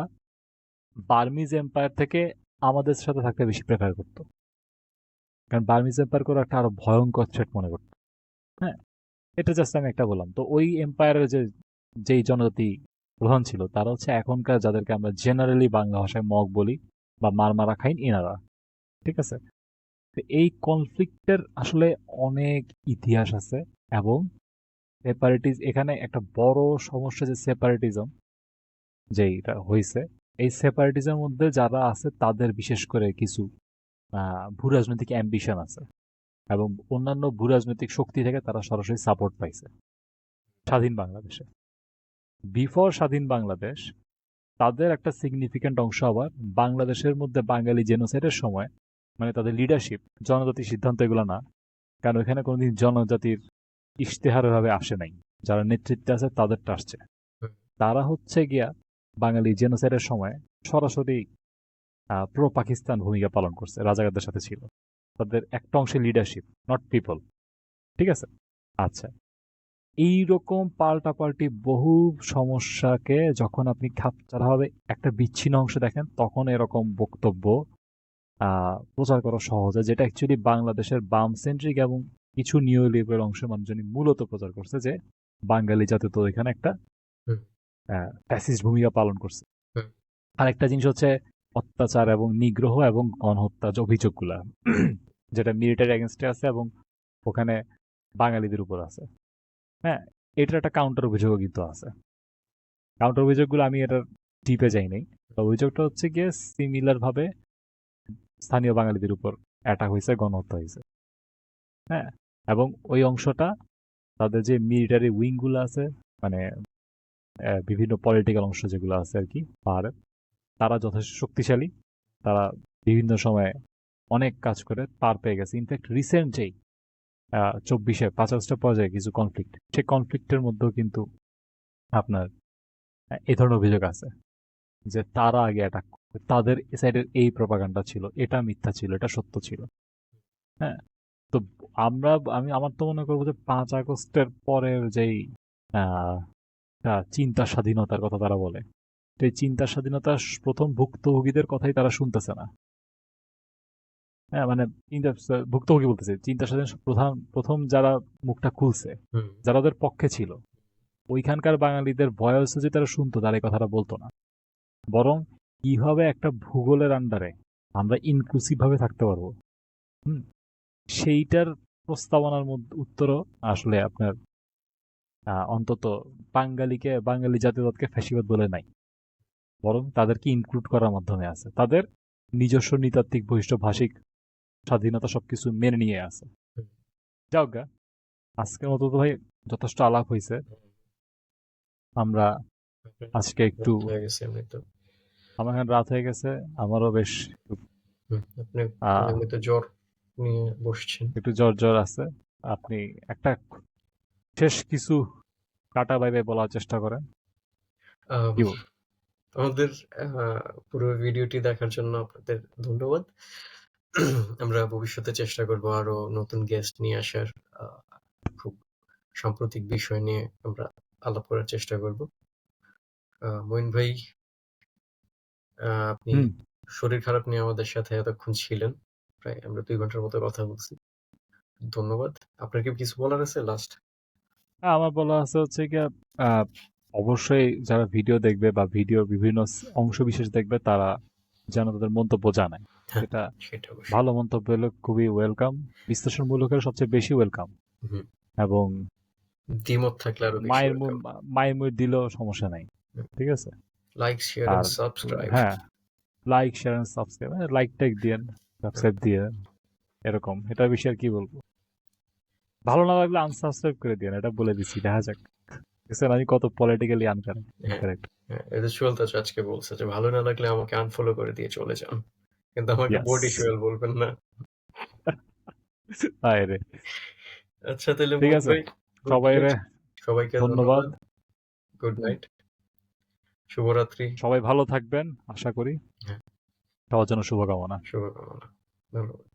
বার্মিজ এম্পায়ার থেকে আমাদের সাথে থাকতে বেশি প্রেফার করতো, কারণ বার্মিজ এম্পায়ার করে একটা আরো ভয়ঙ্কর থ্রেট মনে করতো। হ্যাঁ, এটা জাস্ট আমি একটা বললাম। তো ওই এম্পায়ারের যেই জনজাতি প্রধান ছিল তারা হচ্ছে এখনকার যাদেরকে আমরা জেনারেলি বাংলা ভাষায় মগ বলি বা মারমারা খাইন এনারা। ঠিক আছে, তো এই কনফ্লিক্টের আসলে অনেক ইতিহাস আছে। এবং এখানে একটা বড় সমস্যা যে সেপারেটিজম যেটা হয়েছে, এই সেপারেটিজমের মধ্যে যারা আছে তাদের বিশেষ করে কিছু ভূ রাজনৈতিক অ্যাম্বিশন আছে, এবং অন্যান্য ভূ রাজনৈতিক শক্তি থেকে তারা সরাসরি সাপোর্ট পাইছে স্বাধীন বাংলাদেশে। বিফোর স্বাধীন বাংলাদেশ তাদের একটা সিগনিফিক্যান্ট অংশ আবার বাংলাদেশের মধ্যে বাঙালি জেনোসাইডের সময়, মানে তাদের লিডারশিপ, জনজাতির সিদ্ধান্ত এগুলো না, কারণ ওইখানে কোনোদিন জনজাতির ইশতেহার ভাবে আসে নাই, যারা নেতৃত্বে আছে তাদেরটা আসছে। হুম। তারা হচ্ছে গিয়া বাঙালি জেনোসাইডের সময় সরাসরি প্রো পাকিস্তান ভূমিকা পালন করছে, রাজাকারদের সাথে ছিল। তাদের একটা অংশের লিডারশিপ, নট পিপল। ঠিক আছে, আচ্ছা, এইরকম পাল্টাপাল্টি বহু সমস্যাকে যখন আপনি খাপছাড়াভাবে একটা বিচ্ছিন্ন অংশ দেখেন, তখন এরকম বক্তব্য প্রচার করা সহজ হয়, যেটা অ্যাকচুয়ালি বাংলাদেশের বাম সেন্ট্রিক এবং কিছু নিও লিবারেল অংশের মানুষজনই মূলত প্রচার করছে যে বাঙালি জাতীয়তা এখানে একটা হুম। ফ্যাসিস্ট ভূমিকা পালন করছে। হুম, আরেকটা জিনিস হচ্ছে অত্যাচার এবং নিগ্রহ এবং গণহত্যা যে অভিযোগগুলা যেটা মিলিটারি এগেনস্টে আছে এবং ওখানে বাঙালিদের উপর আছে। হ্যাঁ, এটার একটা কাউন্টার অভিযোগও কিন্তু আছে। কাউন্টার অভিযোগগুলো আমি এটার ডিপে যাই নাই। তো অভিযোগটা হচ্ছে গিয়ে সিমিলার ভাবে স্থানীয় বাঙালিদের উপর অ্যাটাক হয়েছে, গণহত্যা হয়েছে। হ্যাঁ, এবং ওই অংশটা তাদের যে মিলিটারি উইং গুলো আছে, মানে বিভিন্ন পলিটিক্যাল অংশ যেগুলো আছে আর কি পাহাড়ের, তারা যথেষ্ট শক্তিশালী। তারা বিভিন্ন সময়ে অনেক কাজ করে পার পেয়ে গেছে। ইনফ্যাক্ট রিসেন্ট যেই 24-এ ৫ পর্যায়ে কিছু কনফ্লিক্ট, সেই কনফ্লিক্টের মধ্যেও কিন্তু আপনার এই ধরনের অভিযোগ আছে যে তারা আগে অ্যাটাক করবে, তাদের সাইডের এই প্রপাগান্ডা ছিল, এটা মিথ্যা ছিল, এটা সত্য ছিল। হ্যাঁ, তো আমি আমার তো মনে করবো যে 5 আগস্টের পরের যেই আহ, চিন্তা স্বাধীনতার কথা তারা বলে, তো এই চিন্তা স্বাধীনতা প্রথম ভুক্তভোগীদের কথাই তারা শুনতেছে না। হ্যাঁ, মানে ভুক্তভোগী বলতেছে, চিন্তা স্বাধীন প্রথম যারা মুখটা খুলছে, হুম, যারা ওদের পক্ষে ছিল, ওইখানকার বাঙালিদের ভয়েস যদি তারা শুনতো, তারা এই কথাটা বলতো না। বরং কিভাবে একটা ভূগোলের আন্ডারে আমরা ইনক্লুসিভ ভাবে থাকতে পারবো, হুম, সেইটার প্রস্তাবনার মধ্যে উত্তরও আসলে আপনার অন্তত বাঙালি জাতীয়তাকে ফ্যাসিবাদ বলে নাই, বরং তাদেরকে ইনক্লুড করার মাধ্যমে আছে, তাদের নিজস্ব নৃতাত্ত্বিক বৈশিষ্ট্য, ভাষিক স্বাধীনতা সবকিছু মেনে নিয়ে আছে। হুম, যাও গা, আজকের মতো তো ভাই যথেষ্ট আলাপ হয়েছে। হুম। আমরা আপনার আজকে একটু, রাত হয়ে গেছে এমনি তো। আমার এখানে রাত হয়ে গেছে, আমারও বেশ আপনি আহ, এমনিতে জ্বর নিয়ে বসছেন। একটু জ্বর জ্বর আছে। আপনি একটা শেষ কিছু কাটা বাইবে বলার চেষ্টা করেন, আম, কি বল? আমাদের পুরো ভিডিওটি দেখার জন্য আপনাদের ধন্যবাদ। আমরা ভবিষ্যতে চেষ্টা করব আরো নতুন গেস্ট নিয়ে আসার। আহ, খুব সাম্প্রতিক বিষয় নিয়ে আমরা আলাপ করার চেষ্টা করব। মঈন ভাই, আপনি হুম। শরীর খারাপ নিয়ে আমাদের সাথে এতক্ষণ ছিলেন। প্রায় আমরা 2 ঘন্টার মতো কথা বলছি। ধন্যবাদ। আপনার কি কিছু বলার আছে লাস্ট? আমার বলা আছে হচ্ছে গিয়ে, আহ, অবশ্যই যারা ভিডিও দেখবে বা ভিডিও বিভিন্ন অংশ বিশেষ দেখবে, তারা যেন তাদের মন্তব্য জানায়। হ্যাঁ, এটা সেটা অবশ্যই। ভালো মন্তব্য হলে খুবই ওয়েলকাম, বিশ্লেষণমূলকের সবচেয়ে বেশি ওয়েলকাম। হুম, এবং দ্বিমত থাকলে আরো বেশি মায়ের মুখ ওয়েলকাম। মায়ের মুখ দিলেও সমস্যা নাই, ঠিক আছে। লাইক, শেয়ার আর এন্ড সাবস্ক্রাইব। হ্যাঁ, like share and subscribe, like টাইক দিয়েন, সাবস্ক্রাইব দিয়ে এরকম, এটা বেশি আর কি বলবো। ভালো না লাগলে আনসাবস্ক্রাইব করে দিয়েন, এটা বলে দিচ্ছি, দেখা যাক। দেখছেন আমি কত পলিটিক্যালি হ্যাঁ, আনকারেক্ট। হ্যাঁ, এটা চলতেছে। আজকে বলছে যে ভালো না লাগলে আমাকে আনফলো করে দিয়ে চলে যান, কিন্তু আমাকে ইয়াস। বডি শেয়ার বলবেন না। হায় রে। আচ্ছা, তাহলে ঠিক মঈন আছে, ভাই, গুড সবাই নাইট। রে সবাইকে ধন্যবাদ। ধন্যবাদ। গুড হুম, নাইট, শুভরাত্রি। সবাই ভালো থাকবেন আশা করি। হ্যাঁ, সবার জন্য শুভকামনা। শুভকামনা। ধন্যবাদ।